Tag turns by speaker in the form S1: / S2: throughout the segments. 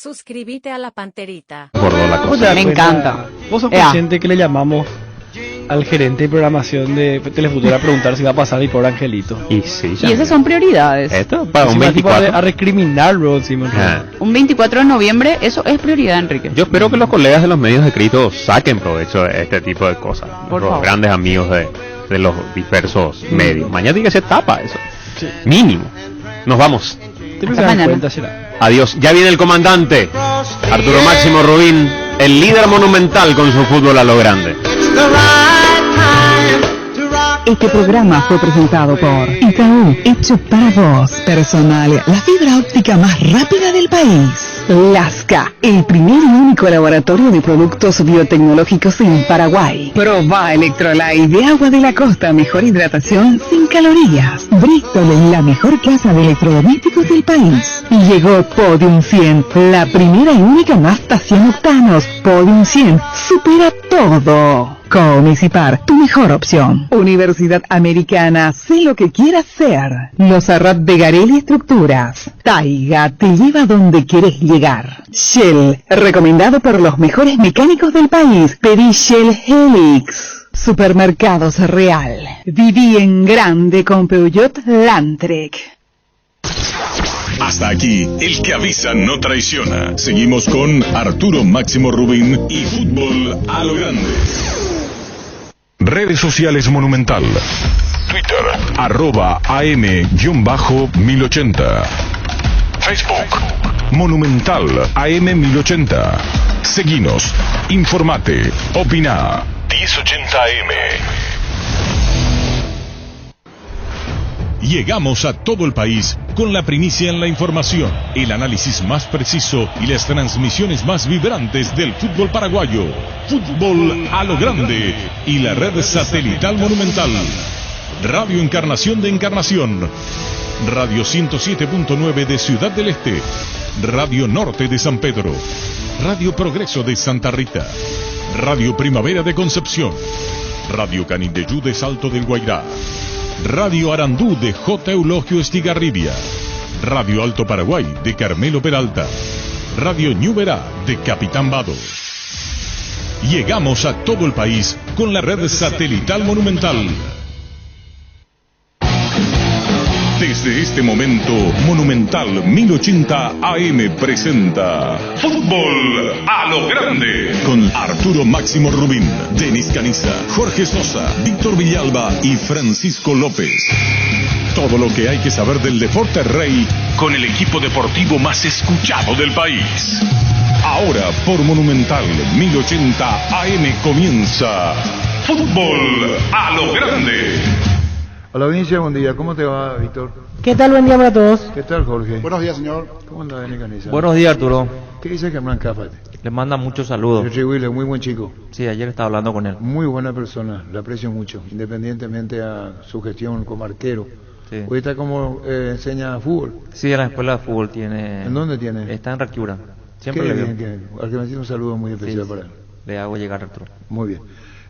S1: Suscríbete a la Panterita.
S2: Gordo la cosa.
S3: Me encanta.
S4: Vos sos consciente que le llamamos al gerente de programación de Telefuturo a preguntar si va a pasar y por Angelito.
S2: Y sí,
S3: Y esas son prioridades.
S2: esto para un
S4: Encima, tipo,
S2: 24.
S4: a recriminarlo encima.
S3: Un 24 de noviembre, eso es prioridad, Enrique.
S2: Yo espero que los colegas de los medios escritos saquen provecho de este tipo de cosas.
S3: Por
S2: Los
S3: favor.
S2: grandes amigos de los diversos medios. Mañana tiene que ser tapa eso.
S4: Sí.
S2: Mínimo. Nos vamos.
S4: Te
S3: Hasta
S4: das
S3: mañana.
S4: cuenta, será.
S2: Adiós. Ya viene el comandante. Arturo Máximo Rubín, el líder monumental con su fútbol a lo grande.
S5: Este programa fue presentado por Itaú, hecho para vos, personal, la fibra óptica más rápida del país. Lasca, el primer y único laboratorio de productos biotecnológicos en Paraguay. Proba Electrolyte de agua de la costa, mejor hidratación sin calorías. Bristol, la mejor casa de electrodomésticos del país. Y llegó Podium 100, la primera y única nafta 100 octanos. Podium 100, supera todo. Comunicipar, tu mejor opción. Universidad Americana, sé lo que quieras ser. Los Arrat de Garelli Estructuras. Taiga te lleva donde quieres llegar. Shell, recomendado por los mejores mecánicos del país. Pedí Shell Helix. Supermercados Real. Viví en grande con Peugeot Landtrek.
S6: Hasta aquí, el que avisa no traiciona. Seguimos con Arturo Máximo Rubín y fútbol a lo grande. Redes sociales Monumental. Twitter, @AM_1080. Facebook, Monumental AM1080. Seguinos, informate, opina. 1080 AM. Llegamos a todo el país con la primicia en la información, el análisis más preciso y las transmisiones más vibrantes del fútbol paraguayo. Fútbol a lo grande y la red satelital Monumental. Radio Encarnación de Encarnación. Radio 107.9 de Ciudad del Este. Radio Norte de San Pedro. Radio Progreso de Santa Rita. Radio Primavera de Concepción. Radio Canindeyú de Salto del Guairá. Radio Arandú de J. Eulogio Estigarribia. Radio Alto Paraguay de Carmelo Peralta. Radio Ñuberá de Capitán Vado. Llegamos a todo el país con la red satelital Monumental. Desde este momento, Monumental 1080 AM presenta Fútbol a lo Grande con Arturo Máximo Rubín, Denis Caniza, Jorge Sosa, Víctor Villalba y Francisco López. Todo lo que hay que saber del deporte rey con el equipo deportivo más escuchado del país. Ahora por Monumental 1080 AM comienza Fútbol a lo Grande.
S7: Hola, Vinicia, buen día. ¿Cómo te va, Víctor?
S8: ¿Qué tal? Buen día para todos.
S7: ¿Qué tal, Jorge?
S9: Buenos días, señor.
S7: ¿Cómo anda, Denis Caniza?
S10: Buenos días, Arturo.
S7: ¿Qué dice Germán Cáfate?
S10: Le manda muchos saludos.
S7: Retribuirle, muy buen chico.
S10: Sí, ayer estaba hablando con él.
S7: Muy buena persona, le aprecio mucho, independientemente a su gestión como arquero.
S10: Sí.
S7: Hoy está como enseña fútbol.
S10: Sí, en la escuela de fútbol tiene...
S7: ¿En dónde tiene?
S10: Está en Raquiura. Siempre
S7: Qué
S10: le
S7: bien,
S10: veo.
S7: al que me un saludo muy especial para él.
S10: Le hago llegar, Arturo.
S7: Muy bien.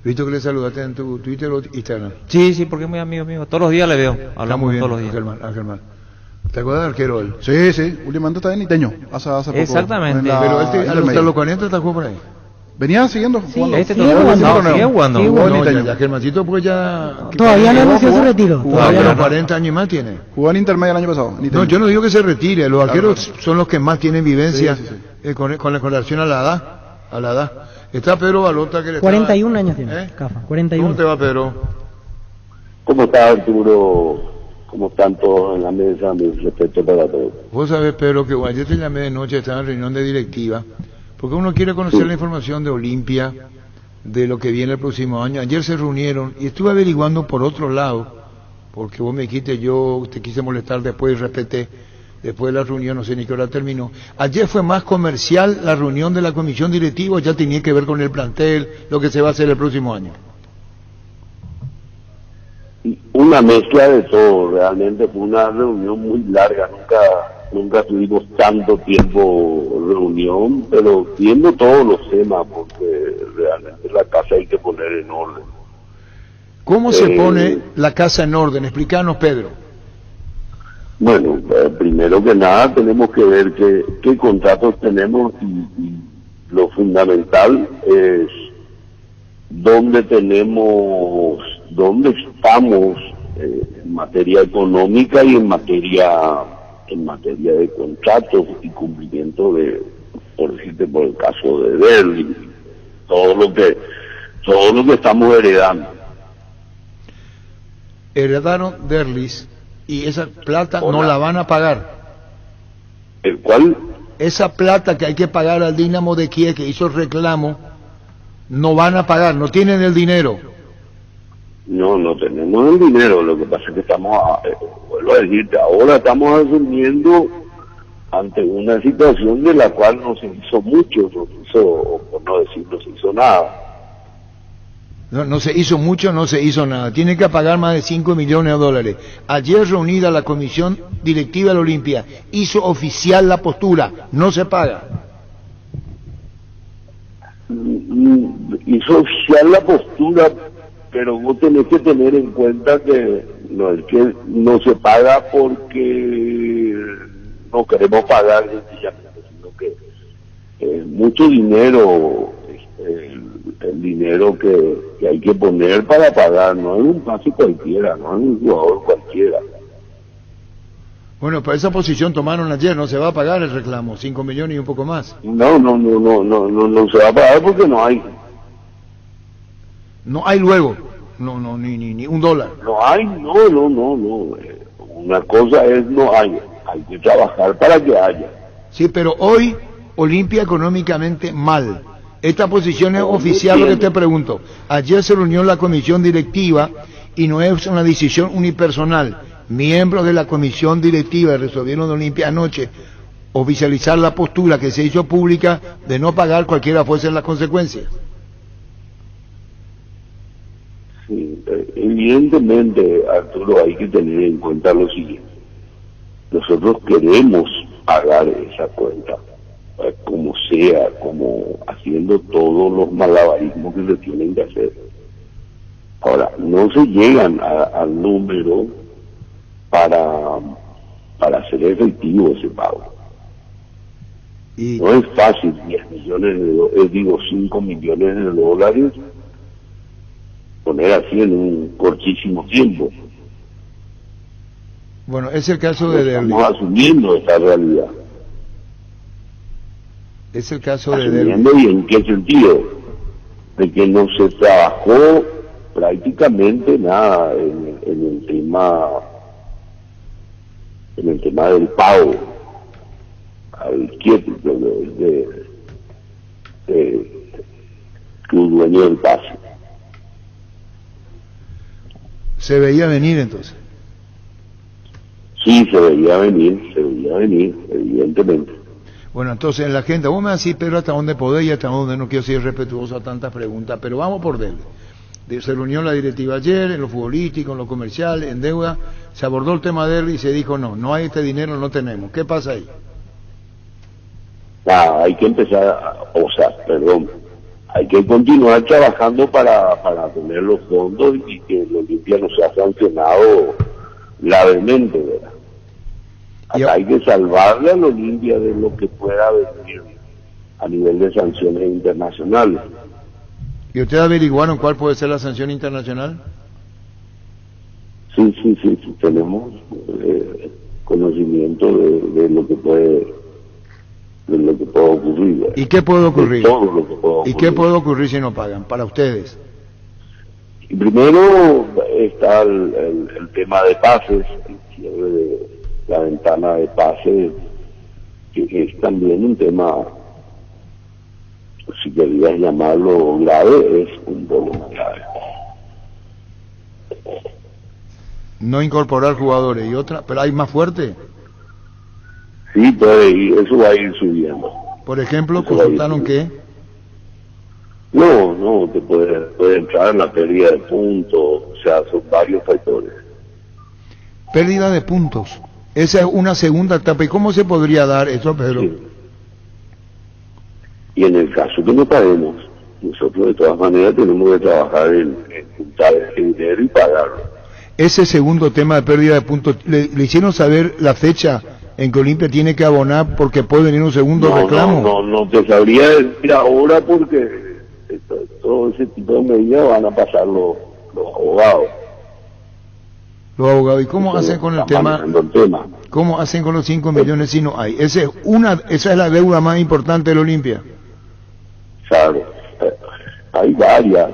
S7: Visto que le saludaste en tu Twitter o Instagram.
S10: Sí, porque es muy amigo mío. Todos los días le veo.
S7: Está
S10: Hablamos
S7: muy bien,
S10: todos los días.
S7: Germán. ¿Te acuerdas del arquero él?
S9: Sí, sí. Últimamente está en Iteño. Hace poco.
S10: Exactamente.
S7: Pero él a los
S9: intermedia.
S7: 40 está jugando por ahí.
S9: Venía siguiendo jugando.
S10: Este
S8: sigue
S10: torneo
S8: jugando.
S10: sigue jugando.
S8: Sigue
S7: No,
S8: jugando.
S7: ya Germancito pues ya...
S8: Todavía no anunció su retiro.
S7: Pero
S10: no.
S7: 40 años más tiene.
S9: Jugó en Intermedia el año pasado. en Iteño.
S7: No, yo no digo que se retire, los arqueros son los que más tienen vivencia
S9: Sí.
S7: con relación a la edad. Está Pedro Balota que le
S8: 41 años tiene,
S7: ¿Eh?
S8: Cafa, 41.
S7: ¿Cómo te va, Pedro?
S11: ¿Cómo está, Arturo? ¿Cómo están todos en la mesa? Mi respeto para todos.
S7: Vos sabés, Pedro, que ayer te llamé de noche, estaba en reunión de directiva, porque uno quiere conocer la información de Olimpia, de lo que viene el próximo año. Ayer se reunieron y estuve averiguando por otro lado, porque vos me dijiste, yo te quise molestar después y respeté. Después de la reunión, no sé ni qué hora terminó. Ayer fue más comercial la reunión de la comisión directiva, ya tenía que ver con el plantel, lo que se va a hacer el próximo año.
S11: Una mezcla de todo, realmente fue una reunión muy larga, nunca tuvimos tanto tiempo reunión, pero viendo todos los temas, porque realmente la casa hay que poner en orden.
S7: ¿Cómo se pone la casa en orden? Explícanos, Pedro.
S11: Bueno, primero que nada tenemos que ver qué contratos tenemos y lo fundamental es dónde estamos en materia económica y en materia de contratos y cumplimiento de, por decirte, por el caso de Derli, todo lo que estamos heredando.
S7: Heredaron Derlis y esa plata no la van a pagar.
S11: ¿El cuál?
S7: Esa plata que hay que pagar al Dinamo de Kiev que hizo el reclamo, no van a pagar, no tienen el dinero.
S11: No tenemos el dinero, lo que pasa es que vuelvo a decirte, ahora estamos asumiendo ante una situación de la cual no se hizo mucho, por no decir no se hizo nada.
S7: No se hizo mucho, no se hizo nada. Tiene que pagar más de 5 millones de dólares. Ayer reunida la comisión directiva de la Olimpia, hizo oficial la postura, no se paga.
S11: Hizo oficial la postura, pero vos tenés que tener en cuenta que no es que no se paga porque no queremos pagar sencillamente, sino que mucho dinero, el dinero que hay que poner para pagar, no es un pase cualquiera, no es un jugador cualquiera.
S7: Bueno, pues esa posición tomaron ayer, no se va a pagar el reclamo, 5 millones y un poco más.
S11: No se va a pagar porque no hay.
S7: No hay luego, ni un dólar.
S11: No hay, no. Una cosa es no hay que trabajar para que haya.
S7: Sí, pero hoy Olimpia económicamente mal. Esta posición es oficial, lo que te pregunto. Ayer se reunió la comisión directiva y no es una decisión unipersonal. Miembros de la comisión directiva resolvieron de Olimpia anoche oficializar la postura que se hizo pública de no pagar cualquiera fuesen las consecuencias.
S11: Sí, evidentemente, Arturo, hay que tener en cuenta lo siguiente. Nosotros queremos pagar esa cuenta, como sea, como haciendo todos los malabarismos que se tienen que hacer. Ahora, no se llegan al número para hacer efectivo ese pago. No es fácil, 10 millones de 5 millones de dólares, poner así en un cortísimo tiempo.
S7: Bueno, es el caso de Derli.
S11: Estamos asumiendo esta realidad.
S7: Es el caso de Derli.
S11: ¿Y en qué sentido? De que no se trabajó prácticamente nada en el tema del pago al quieto de un dueño del pase.
S7: ¿Se veía venir entonces?
S11: Sí, se veía venir, evidentemente.
S7: Bueno, entonces en la agenda, vos me decís, Pedro, hasta dónde podés y hasta dónde no quiero ser respetuoso a tantas preguntas, pero vamos por Derli. Se reunió la directiva ayer, en lo futbolístico, en lo comercial, en deuda, se abordó el tema de Derli y se dijo no hay este dinero, no tenemos. ¿Qué pasa ahí?
S11: Hay que empezar, hay que continuar trabajando para tener los fondos y que el Olimpia no sea sancionado gravemente, ¿verdad? Acá hay que salvarle al Olimpia de lo que pueda venir a nivel de sanciones internacionales.
S7: ¿Y ustedes averiguaron cuál puede ser la sanción internacional?
S11: Sí, tenemos conocimiento de lo que puede ocurrir.
S7: ¿Y qué puede ocurrir?
S11: Todo lo que puede ocurrir.
S7: ¿Y qué puede ocurrir si no pagan? Para ustedes.
S11: Y primero está el tema de pases, el cierre de la ventana de pases, que es también un tema, si querías llamarlo grave, es un problema grave.
S7: No incorporar jugadores y otra, pero hay más fuerte.
S11: Sí, puede ir, eso va a ir subiendo.
S7: Por ejemplo, ¿consultaron qué?
S11: No, te puede entrar en la pérdida de puntos, o sea, son varios factores.
S7: Pérdida de puntos. Esa es una segunda etapa. ¿Y cómo se podría dar eso, Pedro?
S11: Sí. Y en el caso que no paguemos, nosotros de todas maneras tenemos que trabajar en juntar ese dinero y pagarlo.
S7: ese segundo tema de pérdida de puntos, ¿le hicieron saber la fecha en que Olimpia tiene que abonar porque puede venir un segundo reclamo?
S11: No te sabría decir ahora porque todo ese tipo de medidas van a pasar los abogados.
S7: Los abogados, ¿y cómo hacen con el tema? ¿Cómo hacen con los 5 millones si no hay? Esa es la deuda más importante del Olimpia.
S11: Claro, hay varias,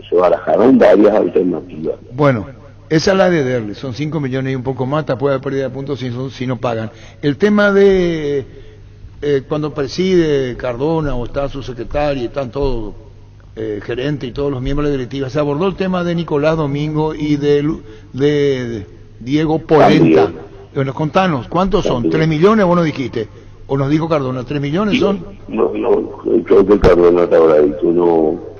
S11: se barajaron varias alternativas.
S7: Bueno, esa es la de Derli, son 5 millones y un poco más, puede haber pérdida de puntos si no pagan. El tema de cuando preside Cardona o está su secretario y están todos, gerente y todos los miembros de la directiva, se abordó el tema de Nicolás Domingo y de Diego Polenta. Bueno, contanos, ¿cuántos son? ¿3 millones vos nos dijiste? ¿O nos dijo Cardona? ¿3 millones son?
S11: No, creo que Cardona te habrá dicho, no.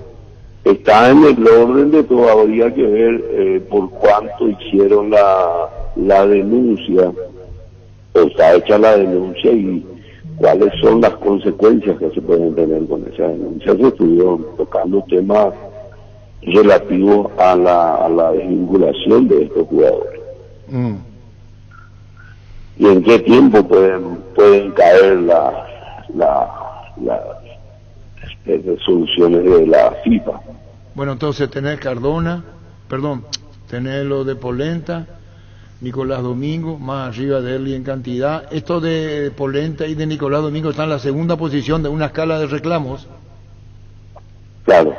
S11: Está en el orden de todo, habría que ver por cuánto hicieron la denuncia, o está hecha la denuncia y cuáles son las consecuencias que se pueden tener con esa denuncia. Se estuvieron tocando temas relativos a la desvinculación de estos jugadores. ¿Y en qué tiempo pueden caer las resoluciones de la FIFA?
S7: Bueno, entonces tenés tenés lo de Polenta, Nicolás Domingo, más arriba de él y en cantidad. Esto de Polenta y de Nicolás Domingo está en la segunda posición de una escala de reclamos.
S11: Claro.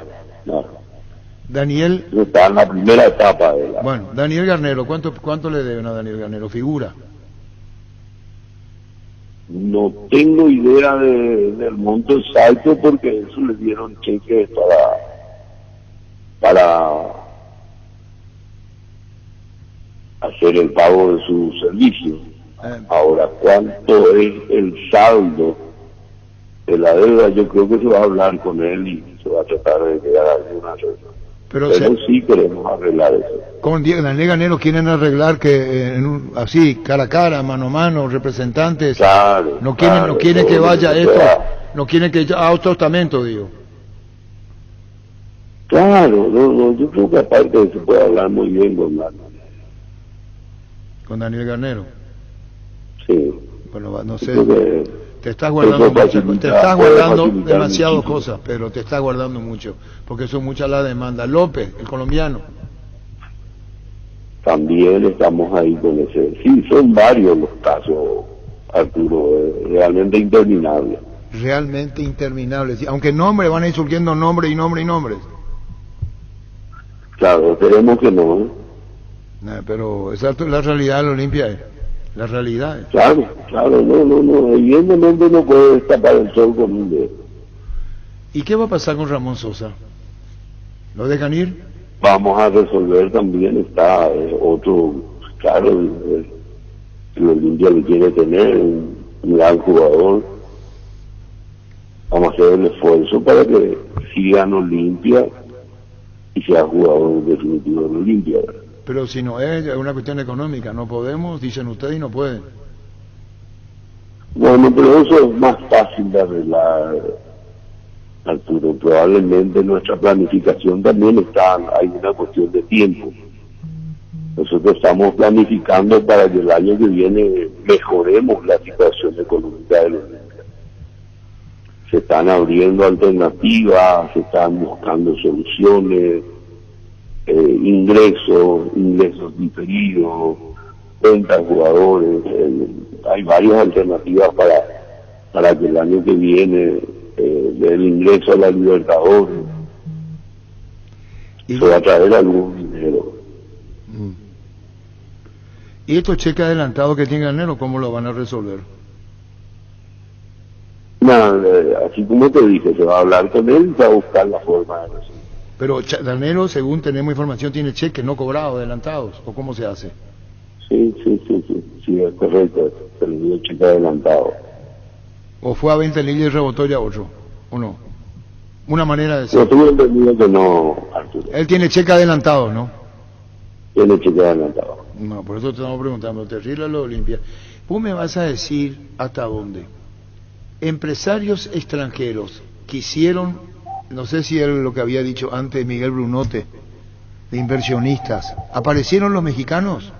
S7: Daniel...
S11: Está en la primera etapa de la...
S7: Bueno, Daniel Garnero, ¿cuánto le deben a Daniel Garnero? Figura.
S11: No tengo idea del monto exacto porque eso le dieron cheques para hacer el pago de su servicio. Ahora, ¿cuánto es el saldo de la deuda? Yo creo que se va a hablar con él y se va a tratar de llegar a alguna arreglo. Pero sí queremos arreglar eso.
S7: Con Daniel Garnero quieren arreglar que así, cara a cara, mano a mano, representantes.
S11: Claro,
S7: no quieren que vaya esto, no quieren que a otro estamento, digo.
S11: Claro, yo creo que aparte se puede hablar muy bien con
S7: Daniel Garnero.
S11: Sí.
S7: Bueno, no sé. Te estás guardando demasiadas cosas, pero te estás guardando mucho, porque son muchas las demandas. López, el colombiano.
S11: También estamos ahí con ese. Sí, son varios los casos, Arturo, realmente interminables.
S7: Realmente interminables. Aunque nombres van a ir surgiendo nombres y nombres.
S11: Claro, esperemos que no.
S7: Pero esa es la realidad de la Olimpia. La realidad.
S11: Claro, no, evidentemente no puede destapar el sol con un dedo.
S7: ¿Y qué va a pasar con Ramón Sosa? ¿Lo dejan ir?
S11: Vamos a resolver también, está otro, claro, el Olimpia lo quiere tener, un gran jugador. Vamos a hacer el esfuerzo para que siga en Olimpia y sea jugador definitivo en Olimpia.
S7: Pero si no es una cuestión económica, no podemos, dicen ustedes, y no pueden.
S11: Bueno, pero eso es más fácil de arreglar, Arturo. Probablemente nuestra planificación también hay una cuestión de tiempo. Nosotros estamos planificando para que el año que viene mejoremos la situación económica de los niños. Se están abriendo alternativas, se están buscando soluciones, ingresos diferidos, venta de jugadores, hay varias alternativas para que el año que viene el ingreso a la Libertadores se va a traer algún dinero.
S7: ¿Y estos cheques adelantados que tiene Garnero, cómo lo van a resolver?
S11: Así como te dije, se va a hablar con él y se va a buscar la forma de resolver.
S7: Pero Garnero, según tenemos información, tiene cheques no cobrados, adelantados, ¿o cómo se hace?
S11: Sí, es correcto, se le dio cheque adelantado.
S7: ¿O fue a 20 líneas y rebotó ya 8? ¿O no? Una manera de decir.
S11: No, tuve entendido que no, Arturo.
S7: Él tiene cheque adelantado, ¿no?
S11: Tiene cheque adelantado.
S7: No, por eso te estamos preguntando, terrible lo Olimpia. Vos me vas a decir hasta dónde. Empresarios extranjeros quisieron, no sé si era lo que había dicho antes Miguel Brunote, de inversionistas. ¿Aparecieron los mexicanos?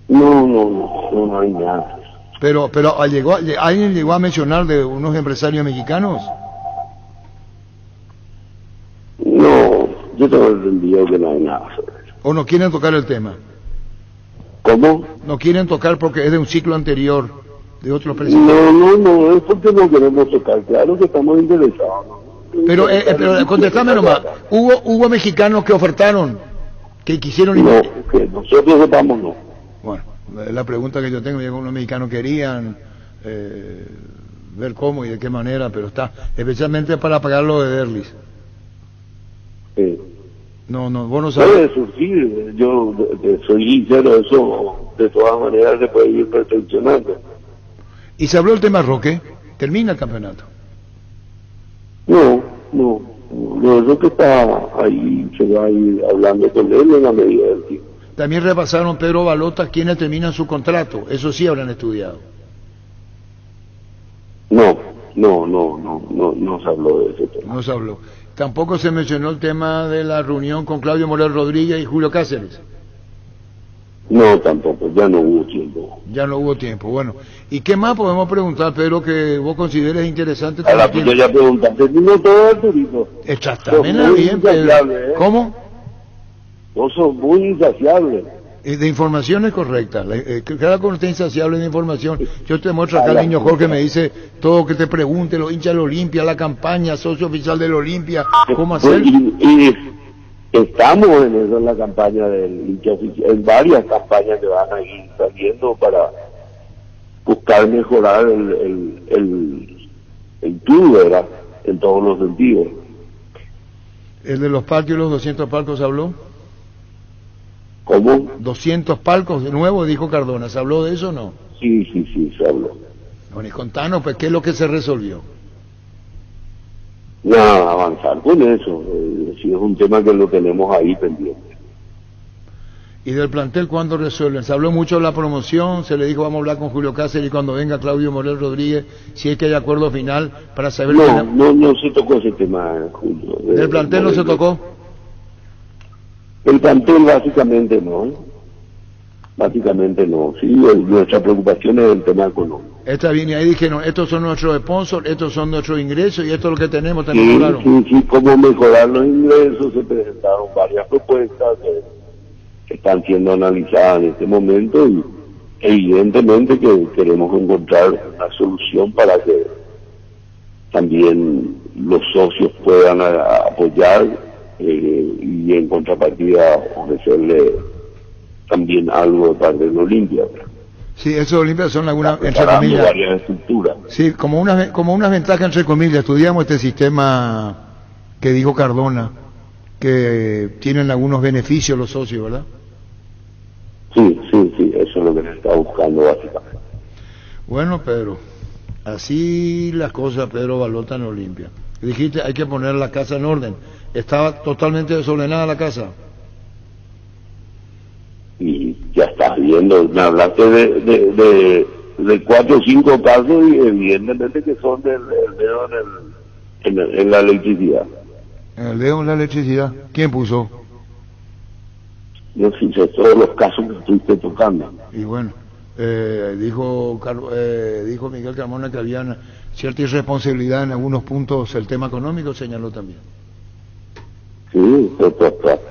S11: No hay nada.
S7: Pero ¿alguien llegó a mencionar de unos empresarios mexicanos?
S11: No, yo tengo entendido que no hay nada sobre eso.
S7: ¿O no quieren tocar el tema?
S11: ¿Cómo?
S7: No quieren tocar porque es de un ciclo anterior, de otros presidentes.
S11: No, es porque no queremos tocar. Claro que estamos interesados, ¿no?
S7: Pero contestame nomás, ¿hubo mexicanos que ofertaron, que quisieron
S11: No, que nosotros sepamos no.
S7: Bueno, la pregunta que yo tengo, ya que unos mexicanos querían ver cómo y de qué manera, pero está, especialmente para pagar lo de Derlis.
S11: Sí.
S7: No, vos no sabes.
S11: Puede surgir, yo soy sincero, eso de todas maneras se puede ir perfeccionando.
S7: ¿Y se habló el tema Roque? ¿Termina el campeonato?
S11: No, eso que está ahí, se va a ir hablando con él en la medida del tiempo.
S7: También repasaron Pedro Balota quienes terminan su contrato, eso sí habrán estudiado.
S11: No se habló de ese tema.
S7: No se habló. Tampoco se mencionó el tema de la reunión con Claudio Morel Rodríguez y Julio Cáceres.
S11: No, tampoco, ya no hubo tiempo.
S7: Ya no hubo tiempo, bueno. ¿Y qué más podemos preguntar, Pedro, que vos consideres interesante?
S11: A la que ya preguntaste, no todo Arturito.
S7: Exactamente, bien, Pedro. ¿Cómo?
S11: Vos sos muy insaciable.
S7: De informaciones correctas. Cada cuando esté insaciable de información, yo te muestro acá al niño Jorge, me dice todo que te pregunte, los hinchas del Olimpia, la campaña, socio oficial del Olimpia, ¿cómo hacer?
S11: Y estamos en eso, en la campaña del hincha oficial, en varias campañas que van a ir saliendo para buscar mejorar el club, ¿verdad? En todos los sentidos.
S7: ¿El de los palcos y los 200 palcos habló?
S11: ¿Cómo?
S7: 200 palcos de nuevo, dijo Cardona. ¿Se habló de eso o no?
S11: Sí, se habló.
S7: Bueno, y contanos, pues, ¿qué es lo que se resolvió?
S11: Nada, avanzar con eso. Si es un tema que lo tenemos ahí pendiente.
S7: ¿Y del plantel cuándo resuelven? Se habló mucho de la promoción, se le dijo vamos a hablar con Julio Cáceres y cuando venga Claudio Morel Rodríguez, si es que hay acuerdo final para saber...
S11: No se tocó ese tema, Julio.
S7: ¿Del plantel no se tocó?
S11: El plantel básicamente no. Sí, nuestra preocupación es el tema económico.
S7: Está bien, y ahí dijeron, estos son nuestros sponsors, estos son nuestros ingresos y esto es lo que tenemos también.
S11: Sí, cómo mejorar los ingresos, se presentaron varias propuestas que están siendo analizadas en este momento y evidentemente que queremos encontrar una solución para que también los socios puedan apoyar y en contrapartida ofrecerle también algo de parte de Olimpia.
S7: Sí, eso Olimpia son algunas, entre comillas,
S11: varias estructuras.
S7: Sí, como unas ventajas entre comillas. Estudiamos este sistema que dijo Cardona, que tienen algunos beneficios los socios, ¿verdad?
S11: Sí, eso es lo que se está buscando básicamente.
S7: Bueno, Pedro, así las cosas, Pedro Balota en Olimpia. Dijiste, hay que poner la casa en orden. ¿Estaba totalmente desordenada la casa?
S11: Y ya estás viendo, me hablaste de 4 o 5 casos y evidentemente que son del dedo en la electricidad.
S7: ¿En el dedo en la electricidad? ¿Quién puso?
S11: Yo sé todos los casos que estuviste tocando.
S7: Y bueno, dijo Miguel Carmona que había cierta irresponsabilidad en algunos puntos, el tema económico señaló también.
S11: Sí,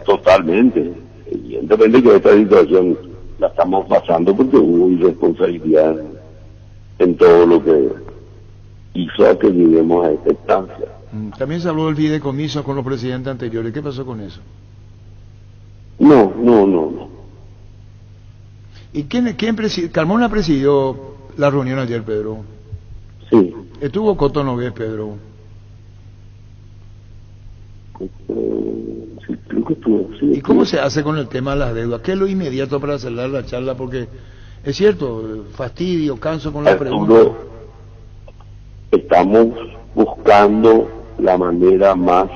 S11: totalmente. Evidentemente que esta situación la estamos pasando porque hubo irresponsabilidad en todo lo que hizo a que lleguemos a esta instancia.
S7: También se habló del fideicomiso con los presidentes anteriores. ¿Qué pasó con eso?
S11: No.
S7: ¿Y quién presidió? Carmona presidió la reunión ayer, Pedro.
S11: Sí.
S7: ¿Estuvo Coto Nogués, Pedro?
S11: Sí, creo que estuvo. Sí,
S7: ¿Y cómo se hace con el tema de las deudas? ¿Qué es lo inmediato para cerrar la charla? Porque es cierto, fastidio, canso con la pregunta.
S11: Estamos buscando la manera más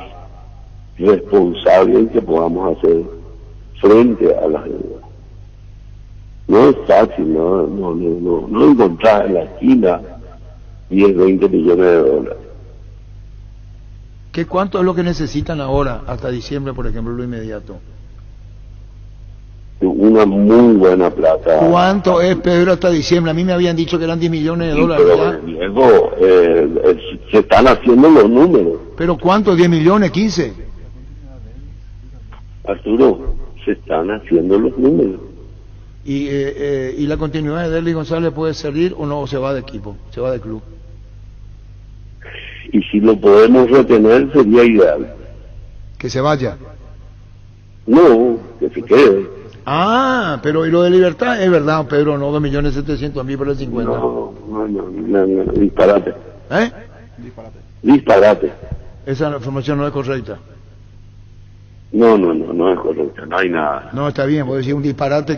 S11: responsable en que podamos hacer frente a las deudas. No es fácil, no encontrar en la esquina 10, 20 millones de dólares.
S7: ¿Cuánto es lo que necesitan ahora, hasta diciembre, por ejemplo, lo inmediato?
S11: Una muy buena plata.
S7: ¿Cuánto es, Pedro, hasta diciembre? A mí me habían dicho que eran 10 millones de
S11: Sí,
S7: dólares.
S11: pero,
S7: ¿Ya?
S11: Diego, se están haciendo los números.
S7: ¿Pero cuánto? ¿10 millones? ¿15?
S11: Arturo, se están haciendo los números.
S7: ¿Y la continuidad de Derly González puede salir o no? ¿O se va de equipo? ¿Se va de club?
S11: Y si lo podemos retener sería ideal.
S7: ¿Que se vaya?
S11: No, que se quede.
S7: Ah, pero ¿y lo de Libertad? Es verdad, Pedro, no 2.700.000 por el 50.
S11: No, disparate.
S7: ¿Eh?
S11: Disparate.
S7: Esa información no es correcta.
S11: No es correcta, no hay nada.
S7: No, está bien, vos decís un disparate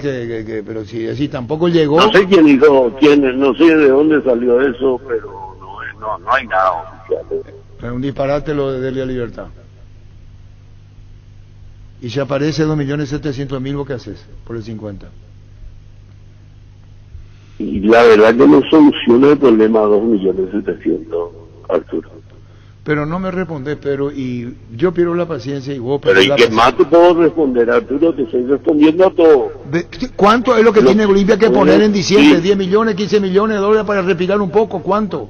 S7: pero si decís tampoco llegó.
S11: No sé quién dijo, no sé de dónde salió eso, pero no hay nada oficial.
S7: Es un disparate lo de Delia Libertad. Y si aparece 2.700.000, ¿vos qué haces por el 50?
S11: Y la verdad que no soluciona el problema a 2.700.000, Arturo.
S7: Pero no me respondés, Pedro, y yo pierdo la paciencia y vos
S11: Pero
S7: perdés
S11: ¿y
S7: la
S11: qué más te puedo responder, Arturo? Te estoy respondiendo a todo.
S7: ¿Cuánto es lo que tiene Olimpia que poner en diciembre?
S11: Sí.
S7: 10 millones, 15 millones de dólares para respirar un poco. ¿Cuánto?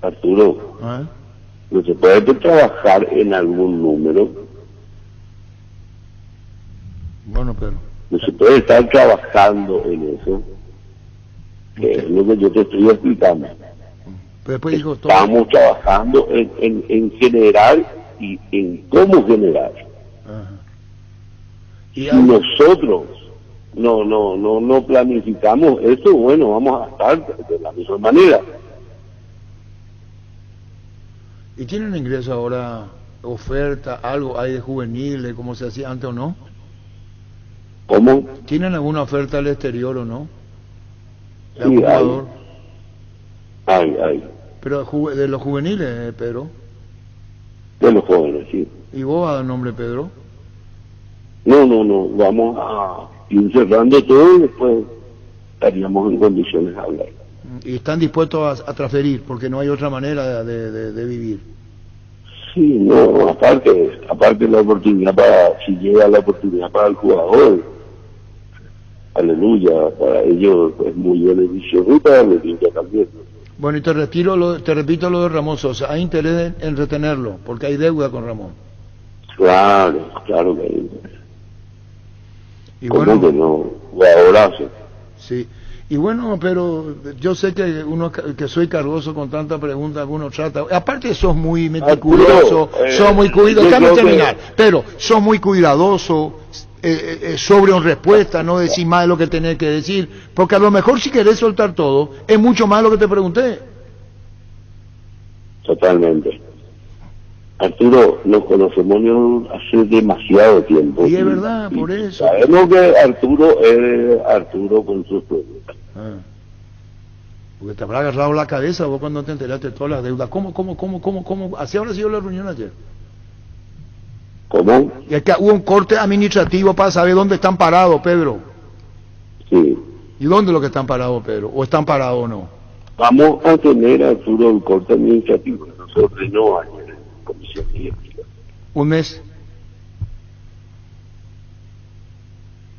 S11: Arturo,
S7: ¿Ah?
S11: ¿no se puede trabajar en algún número?
S7: Bueno, Pedro.
S11: No se puede estar trabajando en eso. Que es lo que yo te estoy explicando.
S7: Pero después dijo todo.
S11: Estamos trabajando en generar y en cómo generar.
S7: Ajá.
S11: Si nosotros no planificamos eso, bueno, vamos a estar de la misma manera.
S7: ¿Y tienen ingreso ahora, oferta, algo hay de juveniles, como se hacía antes o no?
S11: ¿Cómo?
S7: ¿Tienen alguna oferta al exterior o no? ¿De
S11: Sí,
S7: algún jugador?
S11: Hay.
S7: Pero de los juveniles, Pedro.
S11: De los jóvenes, sí.
S7: ¿Y vos vas a dar nombre, Pedro?
S11: No, vamos a ir cerrando todo y después estaríamos en condiciones de hablar.
S7: Y están dispuestos a transferir, porque no hay otra manera de vivir.
S11: Sí, no, aparte la oportunidad si llega la oportunidad para el jugador, aleluya, para ellos es muy beneficioso y para el Olimpia también.
S7: Bueno, y te repito lo de Ramón Sosa, hay interés en retenerlo, porque hay deuda con Ramón.
S11: Claro que hay.
S7: Y
S11: ¿Cómo
S7: bueno,
S11: que no? Jugadorazo.
S7: sí. Y bueno, pero yo sé que que soy cargoso con tanta pregunta, algunos trata. Aparte sos muy meticuloso, sos muy cuidadoso. Déjame terminar. Pero sos muy cuidadoso sobre una respuesta, no decir más de lo que tenés que decir, porque a lo mejor si querés soltar todo, es mucho más lo que te pregunté.
S11: Totalmente. Arturo, nos conocemos hace demasiado tiempo.
S7: Y es verdad, por eso.
S11: Sabemos que Arturo es Arturo con sus preguntas.
S7: Porque te habrá agarrado la cabeza vos cuando te enteraste de todas las deudas. ¿Cómo? Así habrá sido la reunión ayer.
S11: ¿Cómo?
S7: Y es que hubo un corte administrativo para saber dónde están parados, Pedro.
S11: Sí.
S7: ¿Y dónde es lo que están parados, Pedro? ¿O están parados o no?
S11: Vamos a tener, Arturo, el corte administrativo. Nos ordenó ayer en comisión directiva.
S7: ¿Un mes?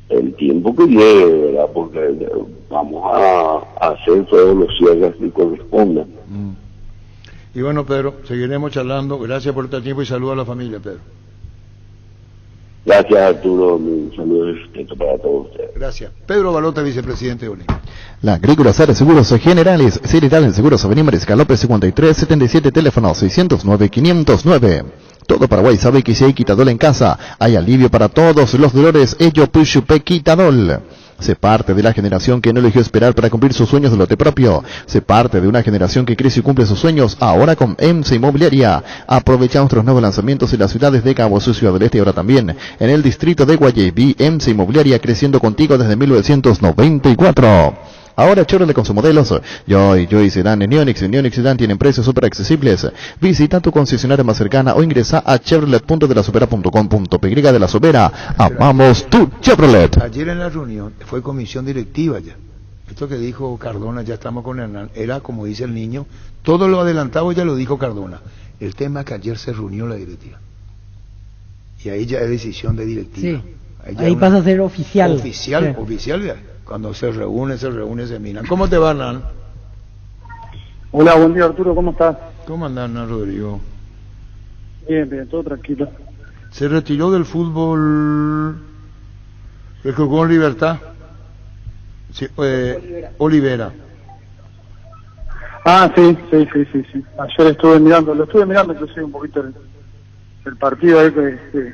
S11: El tiempo que llegue, ¿verdad? Porque vamos a hacer todos los cierres que correspondan.
S7: Y bueno, Pedro, seguiremos charlando. Gracias por este tiempo y saludo a la familia, Pedro.
S11: Gracias, Arturo. Mi saludo y respeto para todos ustedes.
S7: Gracias. Pedro Balota, vicepresidente de Olimpia.
S12: La Agrícola Sara Seguros Generales, Serital en Seguros Avenida Mariscal López 5377, teléfono 609-509. Todo Paraguay sabe que si hay Quitadol en casa, hay alivio para todos los dolores. Ello Puchupe Quitadol. Se parte de la generación que no eligió esperar para cumplir sus sueños de lote propio. Se parte de una generación que crece y cumple sus sueños ahora con EMSA Inmobiliaria. Aprovecha nuestros nuevos lanzamientos en las ciudades de Cabo Sur, Ciudad del Este y ahora también en el distrito de Guayaquil. EMSA Inmobiliaria, creciendo contigo desde 1994. Ahora Chevrolet con sus modelos Joy Sedan en Neonix Sedan tienen precios súper accesibles. Visita tu concesionaria más cercana o ingresa a chevrolet.delasopera.com.py. De La Sobera, amamos tu Chevrolet.
S7: Ayer en la reunión fue comisión directiva ya. Esto que dijo Cardona, ya estamos con Hernán, era como dice el niño, todo lo adelantado ya lo dijo Cardona. El tema es que ayer se reunió la directiva. Y ahí ya es decisión de directiva.
S8: Sí.
S7: Ahí
S8: pasa a ser oficial.
S7: Oficial,
S8: Sí.
S7: oficial. Ya. Cuando se reúne, se miran. ¿Cómo te va, Hernán?
S13: Hola, buen día, Arturo, ¿cómo estás?
S7: ¿Cómo andás, Hernán Rodrigo?
S13: Bien, bien, todo tranquilo.
S7: Se retiró del fútbol el que jugó en Libertad. Sí, Olivera.
S13: Ah, sí. Ayer estuve mirando inclusive un poquito el partido ahí que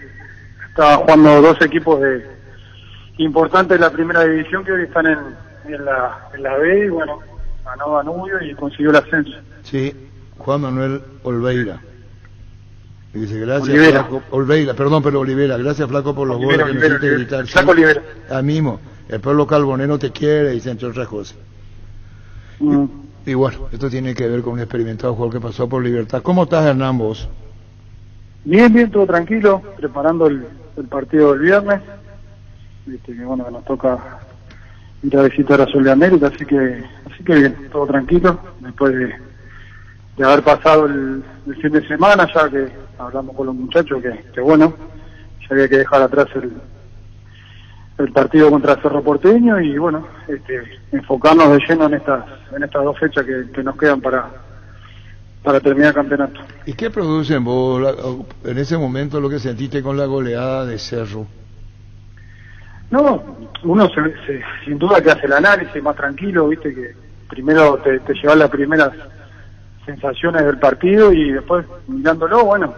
S13: estaba jugando dos equipos importantes de la primera división que hoy están en la B y bueno, ganó Danubio y consiguió el ascenso.
S7: Sí, Juan Manuel Olveira. Y dice, gracias,
S13: Olivera.
S7: Flaco. Olveira, perdón, pero Olivera, gracias, Flaco, por los goles que me hiciste gritar.
S13: Flaco Olivera.
S7: A mismo, el pueblo calbonero te quiere, dice, entre otras cosas. Y bueno, esto tiene que ver con un experimentado jugador que pasó por Libertad. ¿Cómo estás, Hernán, vos?
S13: Bien, todo tranquilo, preparando el partido del viernes. Viste que bueno, que nos toca ir a visitar a Sol de América, así que bien, todo tranquilo, después de haber pasado el fin de semana, ya que hablamos con los muchachos que bueno, ya había que dejar atrás el partido contra Cerro Porteño y bueno, enfocarnos de lleno en estas dos fechas que nos quedan para terminar el campeonato.
S7: ¿Y qué producen vos en ese momento lo que sentiste con la goleada de Cerro?
S13: No, uno sin duda que hace el análisis más tranquilo, viste que primero te llevas las primeras sensaciones del partido y después mirándolo, bueno,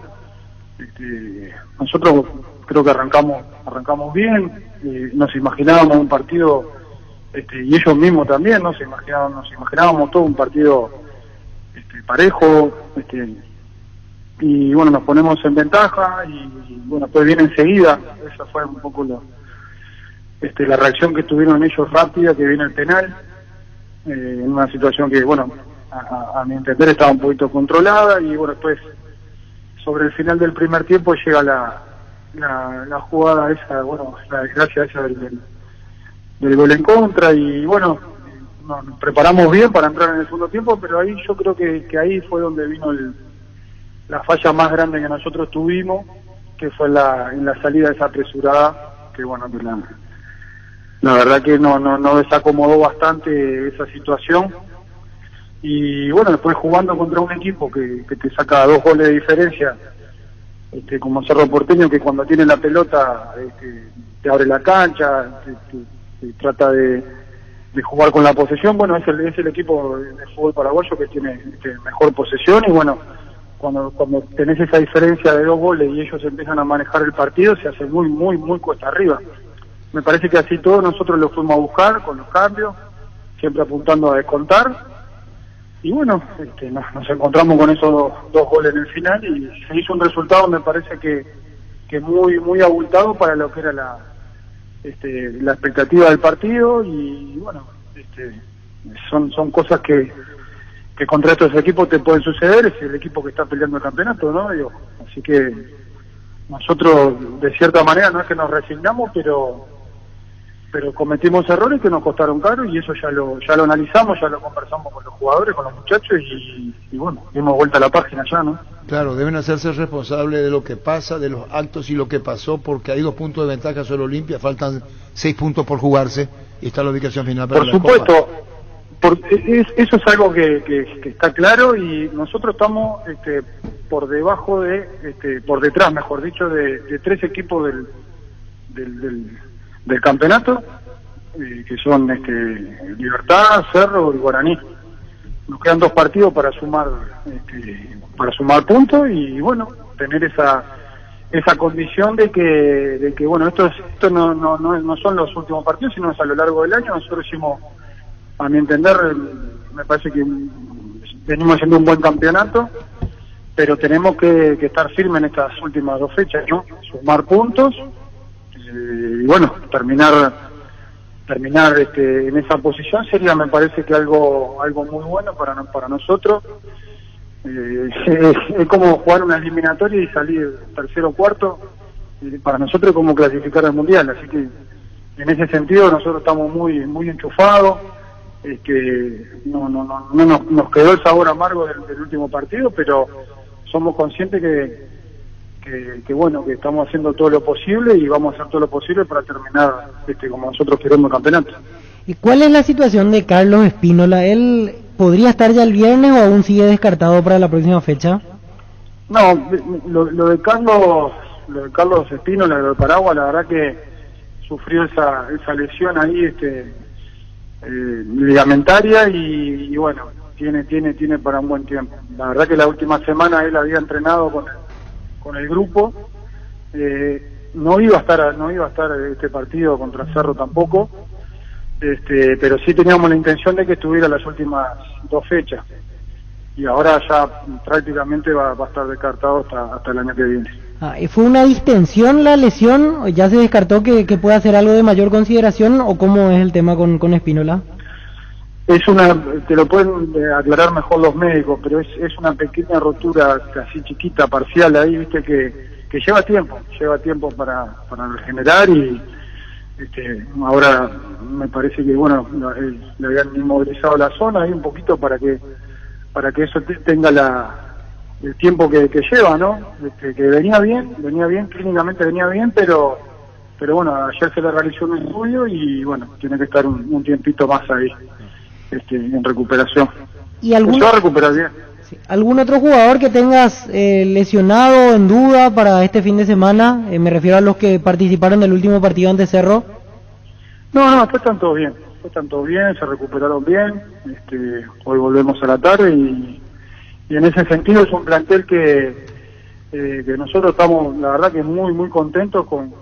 S13: nosotros creo que arrancamos bien, nos imaginábamos un partido, y ellos mismos también, nos imaginábamos todo un partido parejo, y bueno, nos ponemos en ventaja y bueno, pues viene enseguida, esa fue un poco la reacción que tuvieron ellos rápida, que viene el penal, en una situación que bueno, a mi entender estaba un poquito controlada y bueno, después sobre el final del primer tiempo llega la jugada esa, bueno, la desgracia esa del gol en contra y bueno, nos preparamos bien para entrar en el segundo tiempo, pero ahí yo creo que ahí fue donde vino la falla más grande que nosotros tuvimos, que fue en la salida esa apresurada, que bueno, que la verdad que no desacomodó bastante esa situación y bueno, después jugando contra un equipo que te saca 2 goles de diferencia, como Cerro Porteño, que cuando tiene la pelota te abre la cancha, te trata de jugar con la posesión, bueno, es el equipo de fútbol paraguayo que tiene mejor posesión y bueno, cuando tenés esa diferencia de 2 goles y ellos empiezan a manejar el partido, se hace muy, muy, muy cuesta arriba. Me parece que así todos nosotros lo fuimos a buscar con los cambios, siempre apuntando a descontar. Y bueno, nos encontramos con esos 2 goles en el final y se hizo un resultado, me parece que muy, muy abultado para lo que era la expectativa del partido. Y bueno, son cosas que contra estos equipos te pueden suceder, es el equipo que está peleando el campeonato, ¿no? Así que nosotros, de cierta manera, no es que nos resignamos, pero cometimos errores que nos costaron caro y eso ya lo analizamos, ya lo conversamos con los jugadores, con los muchachos y bueno, dimos vuelta a la página ya, ¿no?
S7: Claro, deben hacerse responsables de lo que pasa, de los actos y lo que pasó, porque hay 2 puntos de ventaja sobre Olimpia, faltan 6 puntos por jugarse y está la ubicación final para la
S13: Copa. Por supuesto, eso es algo que está claro y nosotros estamos por debajo por detrás, mejor dicho, de 3 equipos del campeonato, que son Libertad, Cerro y Guaraní. Nos quedan 2 partidos para sumar puntos y bueno, tener esa condición de que bueno, esto no son los últimos partidos, sino es a lo largo del año. Nosotros hicimos, a mi entender, me parece que venimos haciendo un buen campeonato, pero tenemos que estar firmes en estas últimas 2 fechas, ¿no? Sumar puntos y bueno, terminar en esa posición sería, me parece que algo muy bueno para nosotros. Es como jugar una eliminatoria y salir tercero o cuarto, para nosotros es como clasificar al mundial, así que en ese sentido nosotros estamos muy muy enchufados, no nos quedó el sabor amargo del último partido, pero somos conscientes que bueno, que estamos haciendo todo lo posible y vamos a hacer todo lo posible para terminar como nosotros queremos el campeonato.
S8: ¿Y cuál es la situación de Carlos Espínola? ¿Él podría estar ya el viernes o aún sigue descartado para la próxima fecha?
S13: No, lo de Carlos Espínola, lo de Paraguay, la verdad que sufrió esa lesión ahí ligamentaria y bueno, tiene para un buen tiempo. La verdad que la última semana él había entrenado con el grupo, no iba a estar este partido contra Cerro tampoco, pero sí teníamos la intención de que estuviera las últimas 2 fechas y ahora ya prácticamente va a estar descartado hasta el año que viene.
S8: ¿Fue una distensión la lesión? ¿Ya se descartó que pueda hacer algo de mayor consideración o cómo es el tema con Espínola?
S13: Te lo pueden aclarar mejor los médicos, pero es una pequeña rotura así chiquita, parcial ahí, viste, que lleva tiempo para regenerar y ahora me parece que bueno, le habían inmovilizado la zona ahí un poquito para que eso tenga el tiempo que lleva, ¿no? Que venía bien, clínicamente venía bien, pero bueno, ayer se le realizó un estudio y bueno, tiene que estar un tiempito más ahí. En recuperación.
S8: ¿Y algún,
S13: se va a recuperar bien?
S8: Sí. ¿Algún otro jugador que tengas lesionado en duda para este fin de semana? Me refiero a los que participaron del último partido ante Cerro.
S13: No, están todos bien, se recuperaron bien. Hoy volvemos a la tarde y en ese sentido es un plantel que nosotros estamos, la verdad que muy muy contentos con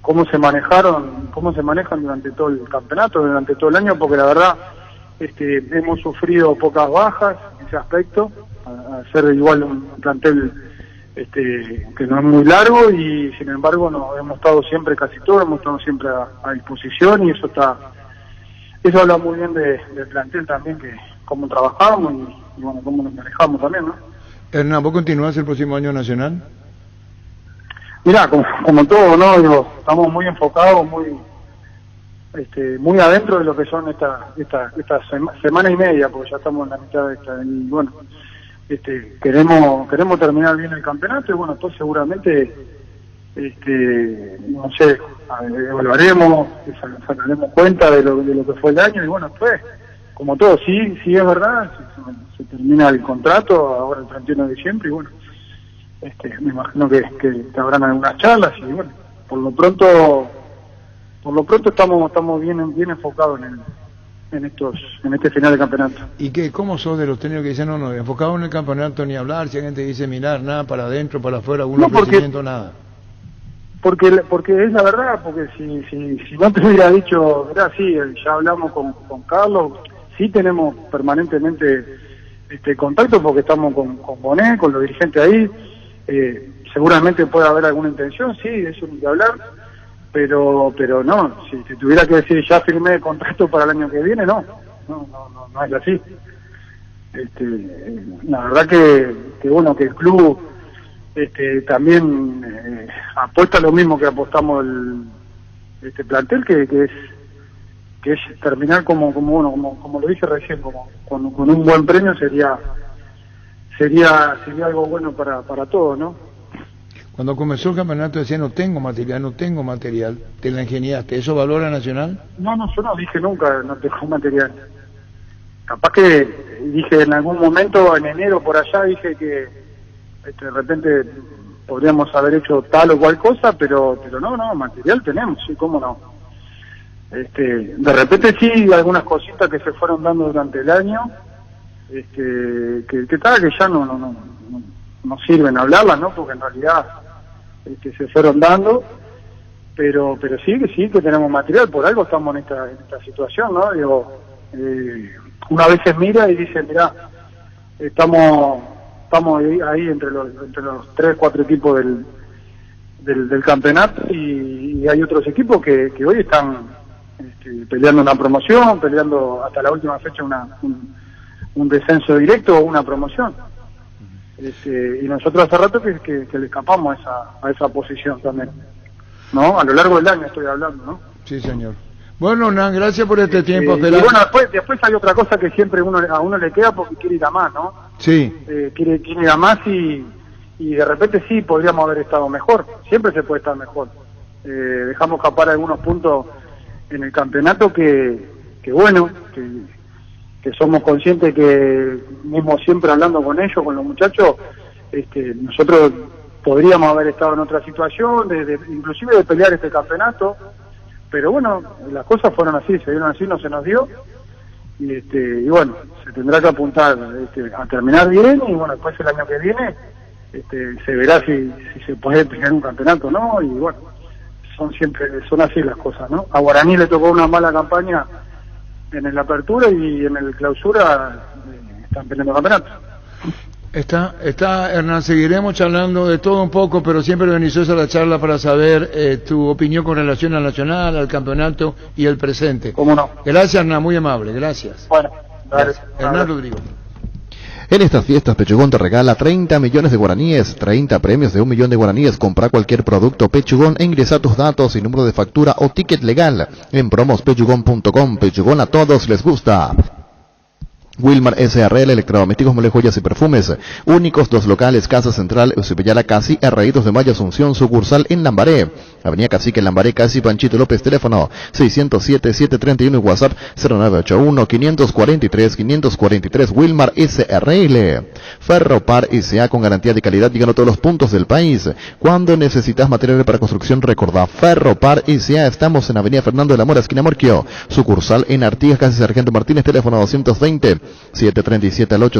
S13: cómo se manejan durante todo el campeonato, durante todo el año, porque la verdad hemos sufrido pocas bajas en ese aspecto, a ser igual un plantel que no es muy largo y sin embargo hemos estado siempre, casi todos hemos estado siempre a disposición y eso habla muy bien del plantel también, que cómo trabajamos y bueno, cómo nos manejamos también, ¿no?
S7: Hernán, ¿vos continúas el próximo año nacional?
S13: Mirá, como todo, ¿no? Estamos muy enfocados, muy adentro de lo que son esta semana y media, porque ya estamos en la mitad de esta, y bueno, queremos terminar bien el campeonato y bueno, pues seguramente, no sé, evaluaremos, sacaremos cuenta de lo que fue el año y bueno, pues, como todo, sí es verdad, se termina el contrato ahora el 31 de diciembre y bueno, me imagino que habrán algunas charlas y bueno, por lo pronto estamos bien enfocados en este final de campeonato.
S7: ¿Y cómo sos de los técnicos que dicen no, enfocado en el campeonato ni hablar, si alguien te dice mirar, nada para adentro, para afuera, algún ofrecimiento, nada? Porque es la verdad, porque si no te hubiera dicho, verdad, sí, ya hablamos con Carlos, sí tenemos permanentemente contacto porque estamos con Bonet, con los dirigentes ahí. Seguramente puede haber alguna intención, sí, eso ni que hablar, pero no, si tuviera que decir ya firmé el contrato para el año que viene, no es así. La verdad que bueno, que el club también apuesta lo mismo que apostamos el plantel, que es terminar como lo dije recién, con un buen premio sería algo bueno para todos, ¿no? Cuando comenzó el campeonato decía no tengo material, te la ingeniaste, ¿eso valora Nacional? No, yo no dije nunca no tengo material. Capaz que dije en algún momento, en enero por allá, dije que de repente podríamos haber hecho tal o cual cosa, pero no, material tenemos, sí, cómo no. De repente sí, algunas cositas que se fueron dando durante el año, que ya no sirven hablarlas, ¿no? Porque en realidad se fueron dando, pero sí que tenemos material, por algo estamos en esta situación, ¿no? Digo, una vez se mira y dice, mirá, estamos ahí entre los 3-4 equipos del campeonato y hay otros equipos que hoy están peleando una promoción, peleando hasta la última fecha un descenso directo o una promoción. Y nosotros hace rato que le escapamos a esa posición también, ¿no? A lo largo del año estoy hablando, ¿no? Sí, señor. Bueno, Hernán, gracias por este tiempo.
S13: Y bueno, después hay otra cosa que siempre a uno le queda porque quiere ir a más, ¿no?
S7: Sí.
S13: Quiere ir a más y de repente sí podríamos haber estado mejor. Siempre se puede estar mejor. Dejamos escapar algunos puntos en el campeonato que bueno, que somos conscientes que mismo siempre hablando con ellos, con los muchachos, nosotros podríamos haber estado en otra situación, inclusive de pelear este campeonato, pero bueno, las cosas fueron así, se dieron así, no se nos dio, y bueno, se tendrá que apuntar a terminar bien, y bueno, después el año que viene se verá si se puede pelear un campeonato, ¿no? Y bueno, son así las cosas, ¿no? A Guaraní le tocó una mala campaña en el apertura y en el clausura están peleando campeonato.
S7: Está, Hernán, seguiremos charlando de todo un poco, pero siempre beneficiosa la charla para saber tu opinión con relación al Nacional, al campeonato y el presente.
S13: ¿Cómo no?
S7: Gracias, Hernán, muy amable, gracias.
S13: Bueno, dale.
S7: Hernán Rodrigo.
S12: En estas fiestas, Pechugón te regala 30 millones de guaraníes, 30 premios de 1 millón de guaraníes. Compra cualquier producto Pechugón e ingresa tus datos y número de factura o ticket legal en promospechugón.com. Pechugón a todos les gusta. Wilmar SRL, electrodomésticos, muebles, joyas y perfumes. Únicos 2 locales, Casa Central, Eusebellara Casi, R2 de Mayo, Asunción, sucursal en Lambaré. Avenida Cacique, Lambaré, Casi, Panchito López, teléfono 607-731 y WhatsApp 0981-543-543, Wilmar SRL. Ferropar S.A. con garantía de calidad, llegando a todos los puntos del país. Cuando necesitas material para construcción, recordá Ferropar S.A. Estamos en Avenida Fernando de la Mora, esquina Morquio. Sucursal en Artigas, Casi Sargento Martínez, teléfono 220-737-8.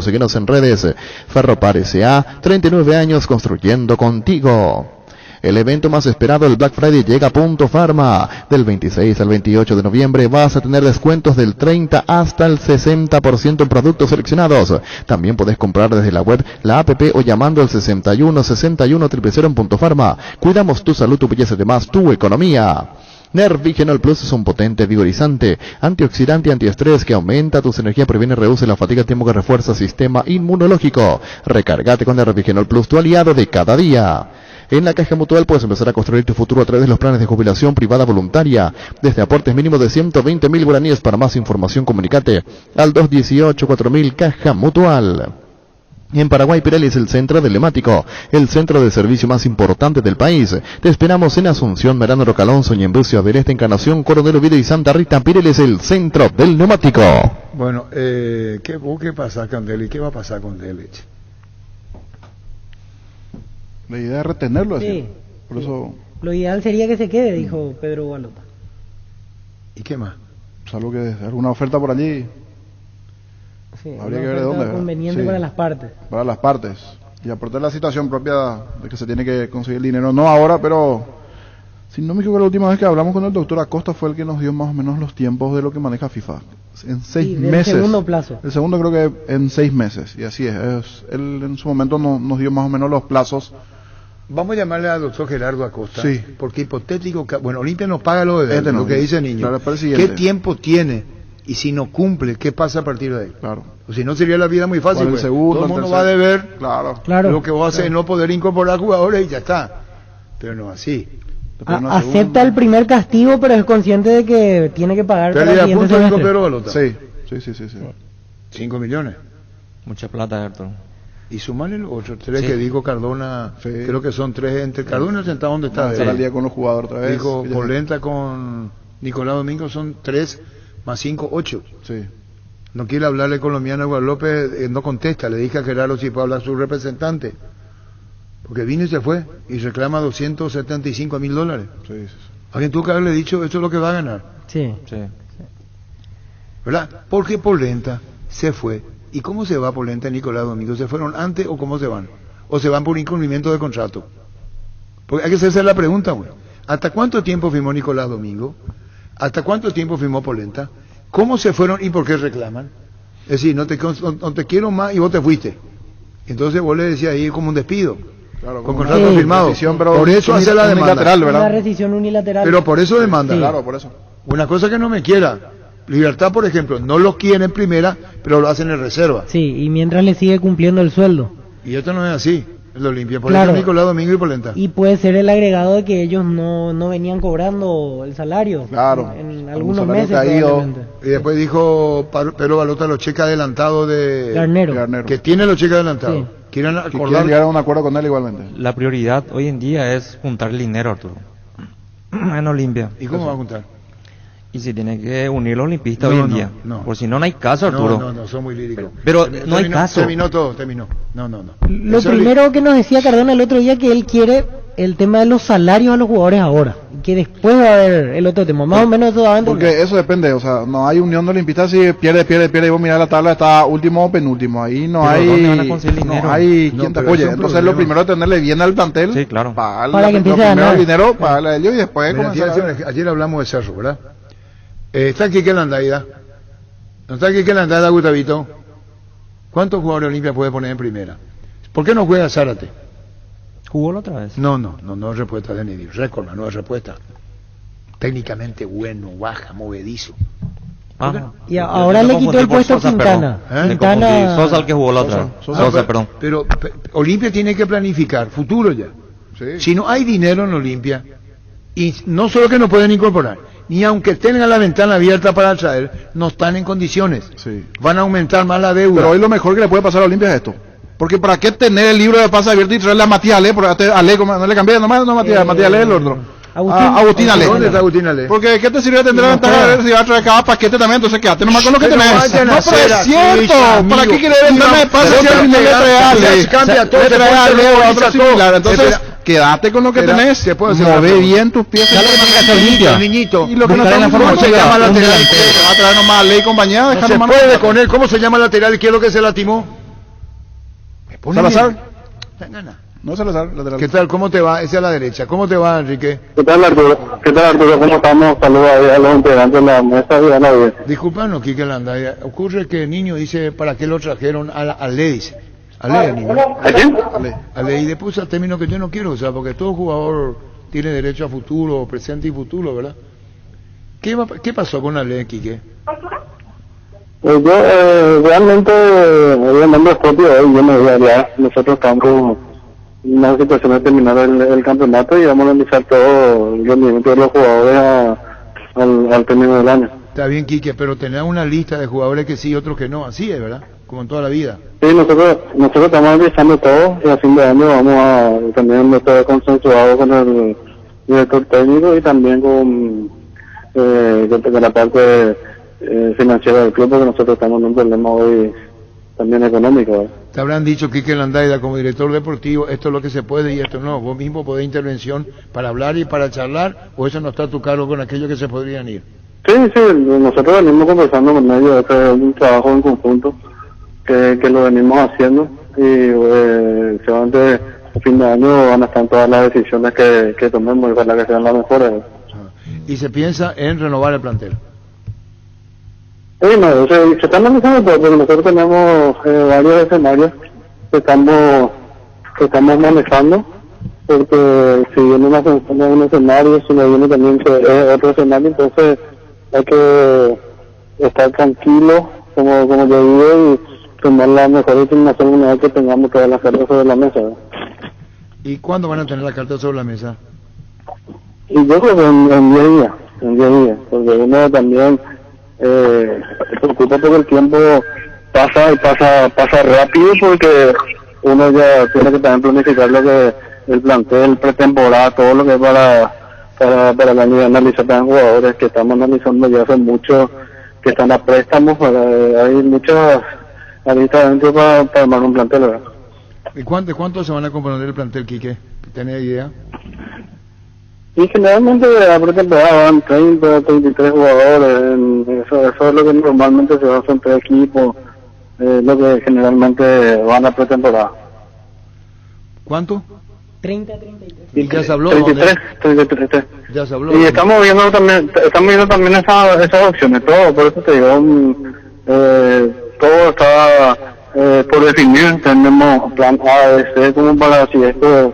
S12: Síguenos en redes. Ferropar S.A. 39 años construyendo contigo. El evento más esperado, el Black Friday, llega a Punto Pharma. Del 26 al 28 de noviembre vas a tener descuentos del 30 hasta el 60% en productos seleccionados. También podés comprar desde la web, la app o llamando al 61-61-000 en Punto Pharma. Cuidamos tu salud, tu belleza, además tu economía. Nervigenol Plus es un potente vigorizante, antioxidante y antiestrés que aumenta tus energías, previene y reduce la fatiga, tiempo que refuerza el sistema inmunológico. Recargate con Nervigenol Plus, tu aliado de cada día. En la Caja Mutual puedes empezar a construir tu futuro a través de los planes de jubilación privada voluntaria, desde aportes mínimos de 120.000 guaraníes. Para más información, comunicate al 218-4000 Caja Mutual. En Paraguay, Pirelli es el centro del neumático, el centro de servicio más importante del país. Te esperamos en Asunción, Merano, Rocalonso, Ñembucio, Averesta, Encarnación, Coronel Oviedo y Santa Rita. Pirelli es el centro del neumático.
S7: Bueno, ¿qué pasa con Delic? ¿Qué va a pasar con Delic?
S9: La idea es retenerlo así.
S8: Sí,
S9: Por eso,
S8: lo ideal sería que se quede, dijo Pedro Gualota.
S7: ¿Y qué más?
S9: salvo que alguna oferta por allí.
S8: Sí,
S9: Habría que ver de dónde.
S8: conveniente
S9: Sí,
S8: para las partes.
S9: para las partes. Y aparte la situación propia de que se tiene que conseguir el dinero, no ahora, pero si no me equivoco, la última vez que hablamos con el doctor Acosta fue el que nos dio más o menos los tiempos de lo que maneja FIFA. En 6 meses.
S8: El segundo plazo.
S9: El segundo creo que en 6 meses. Y así es. Él en su momento nos dio más o menos los plazos.
S7: Vamos a llamarle al doctor Gerardo Acosta.
S9: Sí.
S7: Porque hipotético, bueno, Olimpia nos paga lo de
S9: no,
S7: lo que dice el niño.
S9: Claro, para el siguiente.
S7: ¿Qué tiempo tiene? Y si no cumple, ¿qué pasa a partir de ahí?
S9: Claro.
S7: O si no, sería la vida muy fácil.
S9: Para el
S7: Pues.
S9: segundo,
S7: Todo el
S9: el
S7: mundo
S9: tercero.
S7: va a deber.
S9: Claro.
S7: Lo que va a hacer es no poder incorporar jugadores y ya está. Pero no así.
S8: Acepta el primer castigo, pero es consciente de que tiene que pagar para el
S7: Pérdida de
S8: siguiente
S7: puntos, dijo
S8: semestre.
S7: Pedro Balota.
S9: Sí.
S7: 5 millones.
S10: Mucha plata, Arturo.
S7: Y sumarle los otros 3
S10: Sí.
S7: que dijo Cardona, creo que son 3 entre Cardona sentado donde está.
S9: Estar al día con los jugadores otra vez.
S7: Dijo
S9: Y ya-
S7: Polenta con Nicolás Domingo son 3 más 5, 8.
S9: Sí.
S7: No quiere hablarle colombiano a Guadalupe, no contesta. Le dije a Gerardo si puede hablar su representante. Porque vino y se fue y reclama $275,000.
S9: Sí.
S7: Alguien tuvo que haberle dicho, esto es lo que va a ganar.
S8: Sí.
S7: ¿Verdad? Porque Polenta se fue. ¿Y cómo se va Polenta y Nicolás Domingo? ¿Se fueron antes o cómo se van? ¿O se van por incumplimiento de contrato? Porque hay que hacerse la pregunta, güey. ¿Hasta cuánto tiempo firmó Nicolás Domingo? ¿Hasta cuánto tiempo firmó Polenta? ¿Cómo se fueron y por qué reclaman? Es decir, no te quiero más y vos te fuiste. Entonces vos le decías ahí como un despido.
S9: Claro,
S7: con
S9: como
S7: contrato
S9: una
S7: firmado.
S9: decisión, pero
S7: Por eso hace la demanda.
S9: unilateral, ¿verdad?
S8: Una rescisión unilateral.
S7: Pero por eso demanda.
S8: Sí.
S9: Claro, por eso.
S7: Una cosa que no me quiera. Libertad, por ejemplo, no lo quieren en primera, pero lo hacen en reserva.
S8: Sí, y mientras le sigue cumpliendo el sueldo.
S7: Y esto no es así. El Olimpia, Polenta,
S8: Claro.
S7: Nicolás, Domingo y Polenta.
S8: Y puede ser el agregado de que ellos no venían cobrando el salario.
S9: Claro.
S8: En
S9: Un
S8: algunos
S9: salario
S8: meses.
S9: caído.
S8: probablemente.
S7: Y después dijo Pedro Balota los cheques adelantados de
S8: Garnero.
S7: que tiene los cheques adelantados.
S8: Sí.
S7: Quieren
S9: Que
S7: acordar.
S9: quieren llegar a un acuerdo con él igualmente.
S10: La prioridad hoy en día es juntar el dinero, Arturo. En Olimpia.
S7: ¿Y cómo va a juntar?
S10: Y se tiene que unir los olimpistas
S7: No,
S10: hoy en
S7: no,
S10: día.
S7: no.
S10: Por si no, no hay caso, Arturo.
S7: No, son muy líricos.
S10: Pero no hay caso.
S7: Terminó todo, terminó. No.
S8: Lo
S7: Eso
S8: primero que nos decía Cardona el otro día, que él quiere el tema de los salarios a los jugadores ahora. Y que después va a haber el otro tema. Más o menos eso va a entender.
S9: Porque eso depende, o sea, no hay unión de olimpistas si pierde, y vos mirás la tabla, está último o penúltimo, ahí no
S10: Pero
S9: hay,
S10: ¿dónde van a conseguir dinero?
S9: no hay
S7: No,
S9: quien te
S7: pero
S9: apoye,
S7: es un
S9: entonces
S7: problema.
S9: lo primero es tenerle bien al plantel,
S10: Sí, claro.
S8: Para que empiece a
S9: primero
S8: ganar.
S9: el dinero, pagarle a ellos y después
S7: Mira,
S9: comenzar a-
S7: ayer hablamos de Cerro, ¿verdad? Está Quique Landaida. ¿No está Quique Landaida, Gustavito? ¿Cuántos jugadores de Olimpia puede poner en primera? ¿Por qué no juega Zárate?
S10: ¿Jugó la otra vez?
S7: No es respuesta de Nidir. Récord, no es respuesta. Técnicamente bueno, baja, movedizo.
S8: Y ahora le quitó el puesto a Quintana.
S10: Quintana... Sosa el que jugó la otra. Sosa, perdón.
S7: Pero Olimpia tiene que planificar futuro ya.
S9: Sí.
S7: Si no hay dinero en Olimpia, y no solo que no pueden incorporar, ni aunque tengan la ventana abierta para traer, no están en condiciones.
S9: Sí.
S7: Van a aumentar más la deuda.
S9: Pero hoy lo mejor que le puede pasar a Olimpia es esto. Porque ¿para qué tener el libro de pase abierto y traerle a Matías Ale? No le cambié nomás, no Matías Ale, el otro. Agustín Ale.
S7: ¿Dónde está Agustín Ale?
S9: Porque ¿qué te sirve de tener la ventaja de ver si va a traer cada paquete también? Entonces quédate nomás con lo que
S7: Pero
S9: tenés.
S7: vayan a
S9: No, pero
S7: hacer
S9: es cierto.
S7: así,
S9: ¿Para
S7: amigo.
S9: qué quiere venderme de pase si al final le trae a Ale?
S7: Cambia todo,
S9: Le
S7: se
S9: trae
S7: pone
S9: a Ale
S7: todo,
S9: o a
S7: organiza
S9: otro
S7: todo.
S9: similar. Entonces,
S7: Espera.
S9: quédate con lo que
S7: Espera,
S9: tenés.
S7: te puedo hacer
S9: Move
S7: una pregunta.
S9: bien tus piezas.
S7: ¿Sabes lo que tiene que hacer Olimpia? Niñito.
S9: Y lo que no
S7: Buscar en la
S9: estamos
S7: forma
S9: ¿cómo se llama
S7: un
S9: lateral?
S7: delantero.
S9: Va a traer nomás a Ale y compañía.
S7: No
S9: dejar
S7: se
S9: nomás
S7: puede
S9: la-
S7: con él. ¿Cómo se llama el lateral? ¿Qué es lo que se lastimó? Me pone
S9: Salazar.
S7: bien. Gana.
S9: No Salazar, lateral.
S7: ¿Qué tal? ¿Cómo te va? Ese a la derecha. ¿Cómo te va, Enrique?
S13: ¿Qué tal, Arturo? ¿Cómo estamos? Saludos a los integrantes de la mesa y a la audiencia.
S7: Disculpanos, Quique Landa. Ocurre que el niño dice, ¿para qué lo trajeron a ley? Dice. A ley, niño.
S13: ¿A quién?
S7: A ley. Y después al término que yo no quiero usar, porque todo jugador tiene derecho a futuro, presente y futuro, ¿verdad? ¿Qué pasó con la ley, Quique?
S13: Yo realmente, obviamente es propio hoy, yo me voy allá, nosotros estamos en una situación de terminar el campeonato y vamos a analizar todo el rendimiento de los jugadores al término del año.
S7: Está bien, Quique, pero tener una lista de jugadores que sí y otros que no, así es, ¿verdad? Como en toda la vida.
S13: Sí, nosotros estamos analizando todo y a fin de año vamos a también estar consensuado con el director técnico y también con la parte financiera del club, porque nosotros estamos en un problema hoy también económico. ¿verdad?
S7: Te habrán dicho, Quique Landaida, como director deportivo, esto es lo que se puede y esto no. Vos mismo podés intervención para hablar y para charlar, o eso no está a tu cargo con aquellos que se podrían ir.
S13: Sí, nosotros venimos conversando con ellos, este es un trabajo en conjunto que lo venimos haciendo y seguramente a fin de año van a estar todas las decisiones que tomemos y ojalá que sean las mejores.
S7: Y se piensa en renovar el plantel.
S13: Sí, no, se está analizando todo, porque nosotros tenemos varios escenarios que estamos manejando, porque si viene un escenario, si no viene también otro escenario, entonces hay que estar tranquilo, como yo digo, y tomar la mejor determinación una vez que tengamos todas las cartas sobre la mesa. ¿verdad?
S7: ¿Y cuándo van a tener la carta sobre la mesa?
S13: Y yo creo que en 10 días, porque uno también se preocupa porque el tiempo pasa rápido, porque uno ya tiene que también planificar lo que el plantel, pretemporada, todo lo que es para analizar también jugadores que estamos analizando ya hace mucho, que están a préstamos, hay muchas aristas dentro para armar un plantel, ¿verdad?
S7: ¿Y cuánto se van a componer el plantel, Quique? ¿Tenés idea?
S13: Y generalmente a pretemporada van 30, 33 jugadores, eso es lo que normalmente se hace entre equipos, lo que generalmente van a pretemporada.
S7: ¿Cuánto?
S8: 30, 33.
S7: ¿Y ya se habló?
S13: 33.
S7: Ya se habló.
S13: Y estamos viendo también esas opciones, todo, por eso te digo, todo está por definir, tenemos plan A, B, C, como para si esto,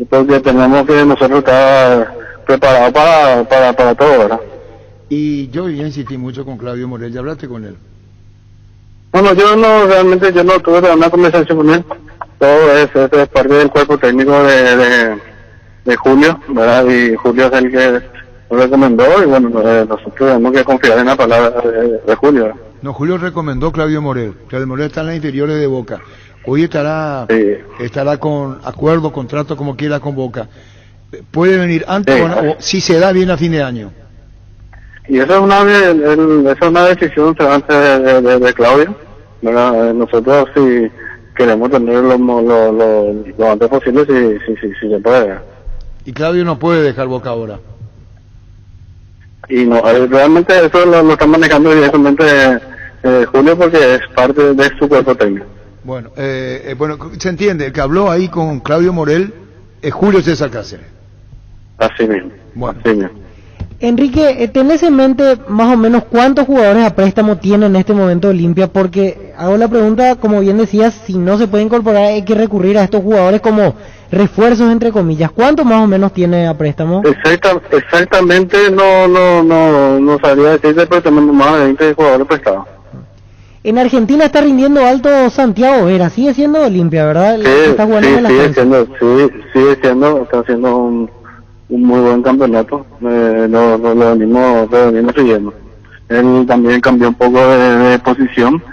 S13: porque tenemos que nosotros estar preparados para todo, ¿verdad?
S7: Y yo ya insistí mucho con Claudio Morel, ¿ya hablaste con él?
S13: Bueno, yo no tuve una conversación con él, todo eso es parte del cuerpo técnico de Julio, ¿verdad? Y Julio es el que lo recomendó y bueno, nosotros tenemos que confiar en la palabra de Julio, ¿verdad?
S7: No, Julio recomendó Claudio Morel. Claudio Morel está en las inferiores de Boca. Hoy estará con acuerdo, contrato, como quiera, con Boca. Puede venir antes o si se da bien a fin de año.
S13: Y eso es una decisión antes de Claudio, ¿verdad? Nosotros si queremos tenerlo lo antes posible, si se puede.
S7: Y Claudio no puede dejar Boca ahora.
S13: Y no, realmente eso lo está manejando directamente Julio porque es parte de su cuerpo técnico.
S7: Bueno, se entiende, el que habló ahí con Claudio Morel es Julio César Cáceres.
S13: Así mismo.
S7: Bueno.
S13: Así mismo.
S8: Enrique, ¿tenés en mente más o menos cuántos jugadores a préstamo tiene en este momento Olimpia? Porque hago la pregunta, como bien decías, si no se puede incorporar hay que recurrir a estos jugadores como refuerzos entre comillas. ¿Cuántos más o menos tiene a préstamo?
S13: Exactamente no sabría decirte, pero tenemos más de 20 jugadores prestados.
S8: En Argentina está rindiendo alto Santiago Vera, sigue siendo Olimpia, ¿verdad? Está jugando en la
S13: sigue siendo, está haciendo un muy buen campeonato, lo venimos siguiendo. Él también cambió un poco de posición,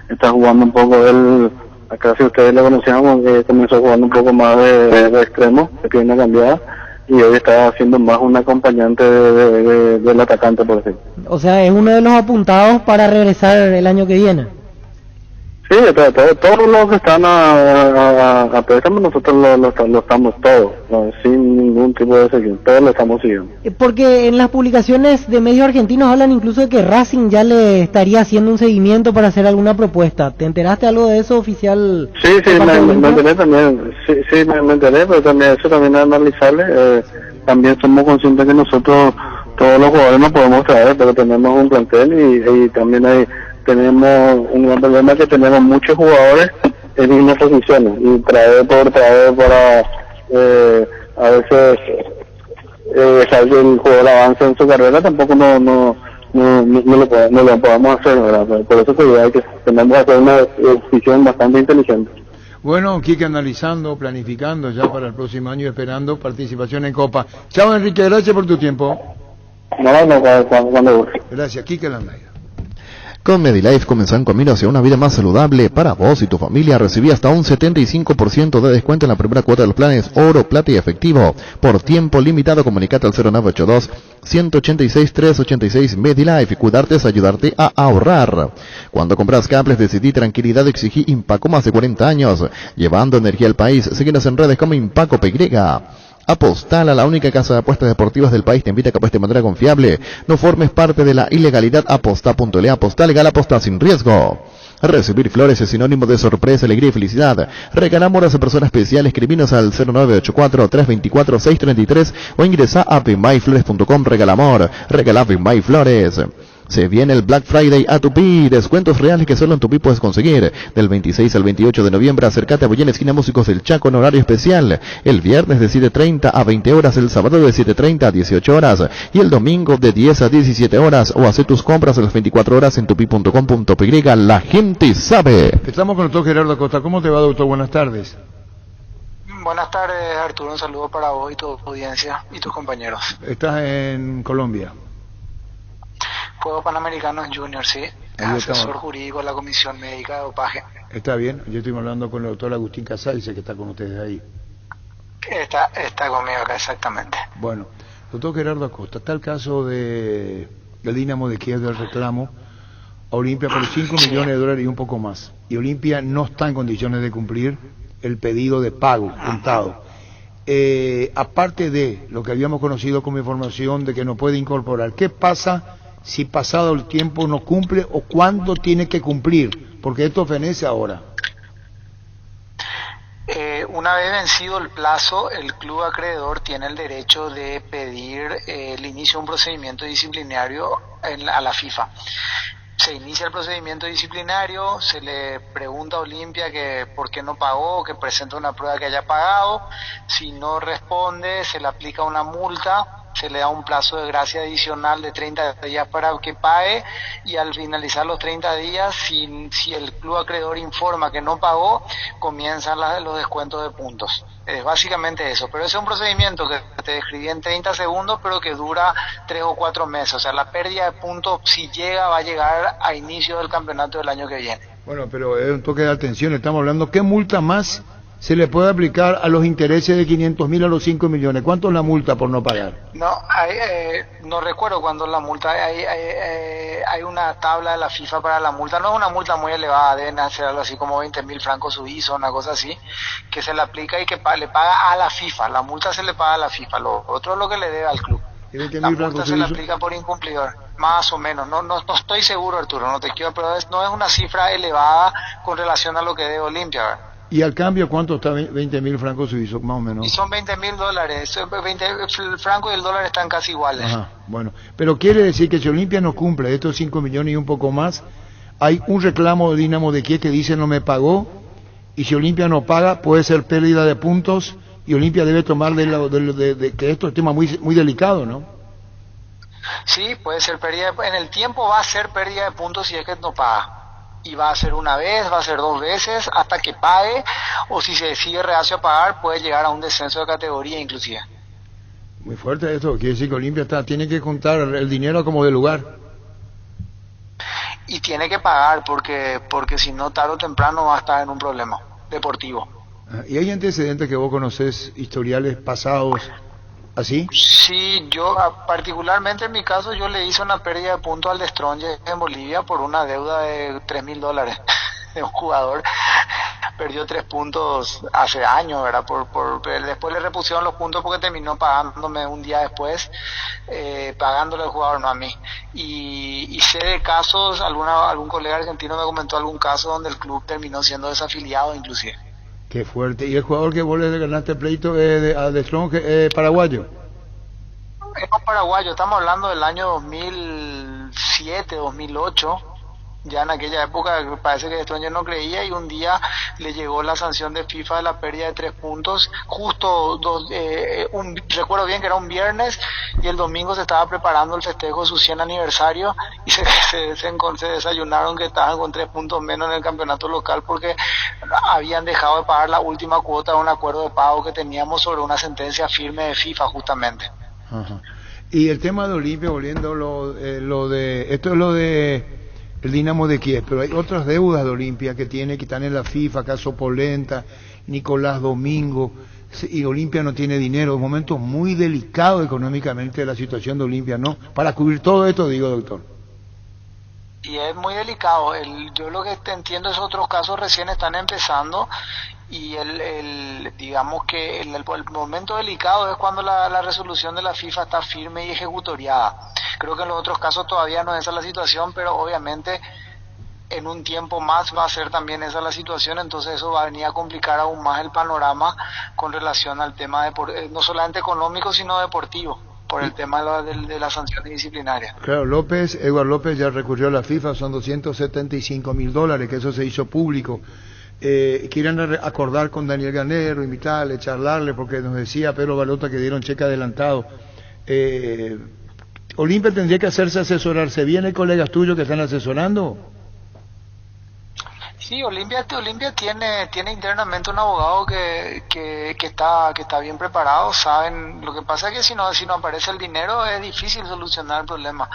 S13: está jugando un poco acá si ustedes lo conocíamos, comenzó jugando un poco más de extremo, de pierna cambiada, y hoy está haciendo más un acompañante del atacante, por ejemplo.
S8: O sea, es uno de los apuntados para regresar el año que viene.
S13: Sí, todos los que están a préstamo nosotros lo estamos todos, no, sin ningún tipo de seguimiento, todos lo estamos siguiendo.
S8: Porque en las publicaciones de medios argentinos hablan incluso de que Racing ya le estaría haciendo un seguimiento para hacer alguna propuesta. ¿Te enteraste algo de eso, oficial?
S13: Sí, me enteré también, sí, me enteré, pero también eso también es analizable. También somos conscientes que nosotros, todos los jugadores no podemos traer, pero tenemos un plantel y también tenemos un gran problema que tenemos muchos jugadores en mismas posiciones y traer para a veces dejar que el jugador avance en su carrera tampoco no lo podemos hacer, ¿verdad? Por eso que tenemos que hacer una decisión bastante inteligente.
S7: Bueno, Quique, analizando, planificando ya para el próximo año, esperando participación en Copa. Chao, Enrique, gracias por tu tiempo.
S13: Cuando
S7: gracias, Quique Landaida.
S12: Con Medilife comenzó en camino hacia una vida más saludable. Para vos y tu familia recibí hasta un 75% de descuento en la primera cuota de los planes oro, plata y efectivo. Por tiempo limitado, comunicate al 0982-186-386 Medilife y cuidarte es ayudarte a ahorrar. Cuando compras cables decidí tranquilidad, exigí Impaco más de 40 años. Llevando energía al país, síguenos en redes como Impaco PY. Apostal, a la única casa de apuestas deportivas del país, te invita a que apuestes de manera confiable. No formes parte de la ilegalidad. Aposta.le. Apostar legal, apostar sin riesgo. Recibir flores es sinónimo de sorpresa, alegría y felicidad. Regalamos a personas especiales. Escribinos al 0984-324-633 o ingresa a bmyflores.com. Regalamor. Regala Bmyflores. Se viene el Black Friday a Tupí, descuentos reales que solo en Tupí puedes conseguir. Del 26 al 28 de noviembre, acércate a Boyén, esquina Músicos del Chaco, en horario especial. El viernes de 7:30 a 20 horas, el sábado de 7:30 a 18 horas y el domingo de 10 a 17 horas. O hacer tus compras a las 24 horas en tupi.com.py. La gente sabe.
S7: Estamos con el doctor Gerardo Acosta. ¿Cómo te va, doctor? Buenas tardes.
S14: Buenas tardes, Arturo. Un saludo para vos y tu audiencia y tus compañeros.
S7: ¿Estás en Colombia?
S14: Juegos Panamericanos Junior, sí. Asesor jurídico de la Comisión Médica de Dopaje.
S7: Está bien. Yo estoy hablando con el doctor Agustín Casal, dice que está con ustedes ahí.
S14: Está conmigo acá, exactamente.
S7: Bueno, doctor Gerardo Acosta, está el caso del Dinamo de Kiev del reclamo a Olimpia por $5 millones y un poco más. Y Olimpia no está en condiciones de cumplir el pedido de pago contado. Aparte de lo que habíamos conocido como información de que no puede incorporar, ¿qué pasa si pasado el tiempo no cumple o cuándo tiene que cumplir? Porque esto fenece ahora.
S14: Una vez vencido el plazo, el club acreedor tiene el derecho de pedir el inicio de un procedimiento disciplinario a la FIFA. Se inicia el procedimiento disciplinario, se le pregunta a Olimpia que por qué no pagó, que presente una prueba que haya pagado. Si no responde, se le aplica una multa se le da un plazo de gracia adicional de 30 días para que pague, y al finalizar los 30 días, si el club acreedor informa que no pagó, comienzan los descuentos de puntos. Es básicamente eso, pero ese es un procedimiento que te describí en 30 segundos, pero que dura 3 o 4 meses. O sea, la pérdida de puntos, si llega, va a llegar a inicio del campeonato del año que viene.
S7: Bueno, pero es un toque de atención, estamos hablando, ¿qué multa más se le puede aplicar a los intereses de 500.000 a los 5 millones? ¿Cuánto es la multa por no pagar?
S14: No, no recuerdo cuándo es la multa. Hay una tabla de la FIFA para la multa. No es una multa muy elevada, deben ser algo así como 20.000 francos suizos, una cosa así, que se le aplica y que le paga a la FIFA. La multa se le paga a la FIFA, lo otro es lo que le debe al club. La multa se le aplica por incumplidor, más o menos. No estoy seguro, Arturo, no te quiero, pero no es una cifra elevada con relación a lo que debe Olimpia, ¿verdad?
S7: ¿Y al cambio cuánto está 20.000 francos suizos, más o menos?
S14: Y son $20.000. 20 el franco y el dólar están casi iguales.
S7: Ajá, bueno. Pero quiere decir que si Olimpia no cumple estos 5 millones y un poco más, hay un reclamo de Dinamo de Kiev que dice no me pagó, y si Olimpia no paga puede ser pérdida de puntos, y Olimpia debe tomar de que esto es tema muy delicado, ¿no?
S14: Sí, puede ser pérdida, en el tiempo va a ser pérdida de puntos si es que no paga. Y va a ser una vez, va a ser 2 veces, hasta que pague, o si se decide reacio a pagar, puede llegar a un descenso de categoría inclusive.
S7: Muy fuerte esto, quiere decir que Olimpia tiene que contar el dinero como de lugar.
S14: Y tiene que pagar, porque si no, tarde o temprano va a estar en un problema deportivo.
S7: ¿Y hay antecedentes que vos conocés, historiales pasados, así?
S14: Sí, yo particularmente en mi caso, yo le hice una pérdida de puntos al Destroyers en Bolivia por una deuda de $3.000 de un jugador. Perdió 3 puntos hace años, ¿verdad? Después le repusieron los puntos porque terminó pagándome un día después, pagándole al jugador, no a mí. Y sé de casos, algún colega argentino me comentó algún caso donde el club terminó siendo desafiliado inclusive.
S7: Qué fuerte. ¿Y el jugador que vos le ganaste el pleito de Strong paraguayo?
S14: Es un paraguayo, estamos hablando del año 2007, 2008. Ya en aquella época parece que Strong no creía, y un día le llegó la sanción de FIFA de la pérdida de 3 puntos. Justo, recuerdo bien que era un viernes, y el domingo se estaba preparando el festejo de su 100 aniversario, y se desayunaron que estaban con 3 puntos menos en el campeonato local porque habían dejado de pagar la última cuota de un acuerdo de pago que teníamos sobre una sentencia firme de FIFA justamente.
S7: Ajá. Y el tema de Olimpia, volviendo esto es lo de el Dinamo de Kiev, pero hay otras deudas de Olimpia que están en la FIFA, caso Polenta, Nicolás Domingo, y Olimpia no tiene dinero. Es un momento muy delicado económicamente de la situación de Olimpia, ¿no? Para cubrir todo esto, digo, doctor.
S14: Y es muy delicado. Yo lo que entiendo es otros casos recién están empezando, y digamos que el momento delicado es cuando la resolución de la FIFA está firme y ejecutoriada. Creo que en los otros casos todavía no es esa la situación, pero obviamente en un tiempo más va a ser también esa la situación, entonces eso va a venir a complicar aún más el panorama con relación al tema no solamente económico sino deportivo, por el tema de las sanciones disciplinarias.
S7: Claro, Eduardo López ya recurrió a la FIFA, son $275.000, que eso se hizo público. Quieren acordar con Daniel Ganero, invitarle, charlarle, porque nos decía Pedro Balota que dieron cheque adelantado. Olimpia tendría que asesorarse bien. ¿Hay colegas tuyos que están asesorando?
S14: Sí, Olimpia tiene internamente un abogado que está bien preparado, saben. Lo que pasa es que si no aparece el dinero es difícil solucionar el problema.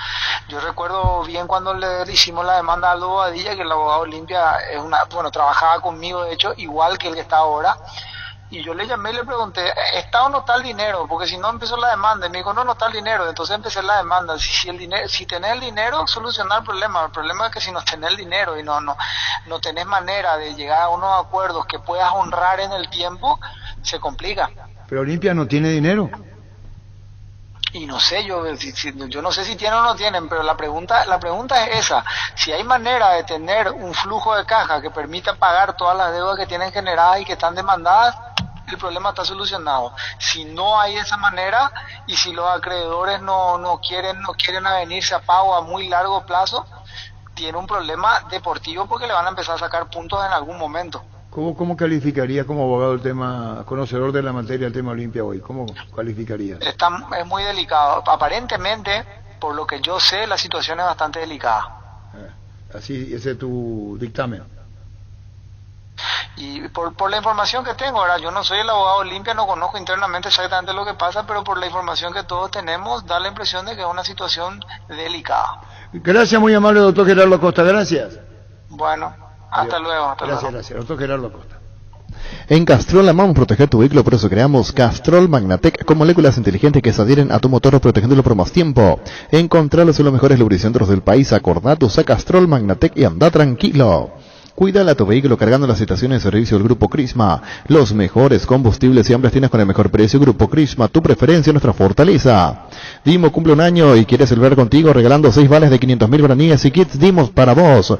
S14: Yo recuerdo bien cuando le hicimos la demanda a Aldo Bobadilla, que el abogado Olimpia trabajaba conmigo, de hecho, igual que el que está ahora. Y yo le llamé y le pregunté, ¿está o no está el dinero? Porque si no empezó la demanda, y me dijo, no está el dinero. Entonces empecé la demanda. Si tenés el dinero, solucionar el problema. El problema es que si no tenés el dinero y no tenés manera de llegar a unos acuerdos que puedas honrar en el tiempo, se complica.
S7: Pero Olimpia no tiene dinero.
S14: Y no sé, yo no sé si tienen o no tienen, pero la pregunta es esa: si hay manera de tener un flujo de caja que permita pagar todas las deudas que tienen generadas y que están demandadas, el problema está solucionado. Si no hay esa manera, y si los acreedores no quieren avenirse a pago a muy largo plazo, tiene un problema deportivo porque le van a empezar a sacar puntos en algún momento.
S7: ¿Cómo calificaría como abogado el tema, conocedor de la materia, el tema Olimpia hoy? ¿Cómo calificaría?
S14: Es muy delicado. Aparentemente, por lo que yo sé, la situación es bastante delicada.
S7: Así, ese es tu dictamen.
S14: Y por la información que tengo, ahora yo no soy el abogado Olimpia, no conozco internamente exactamente lo que pasa, pero por la información que todos tenemos, da la impresión de que es una situación delicada.
S7: Gracias, muy amable doctor Gerardo Acosta, gracias.
S14: Bueno, hasta luego.
S7: Gracias, doctor Gerardo Acosta.
S12: En Castrol amamos proteger tu vehículo, por eso creamos Castrol Magnatec con moléculas inteligentes que se adhieren a tu motor protegiéndolo por más tiempo. Encontralos en los mejores lubricantes del país, acordate, usa Castrol Magnatec y anda tranquilo. Cuídala a tu vehículo cargando las estaciones de servicio del Grupo Crisma. Los mejores combustibles y ambas tienes con el mejor precio. Grupo Crisma, tu preferencia, nuestra fortaleza. Dimo cumple un año y quiere celebrar contigo regalando 6 vales de 500.000 guaraníes y kits Dimos para vos.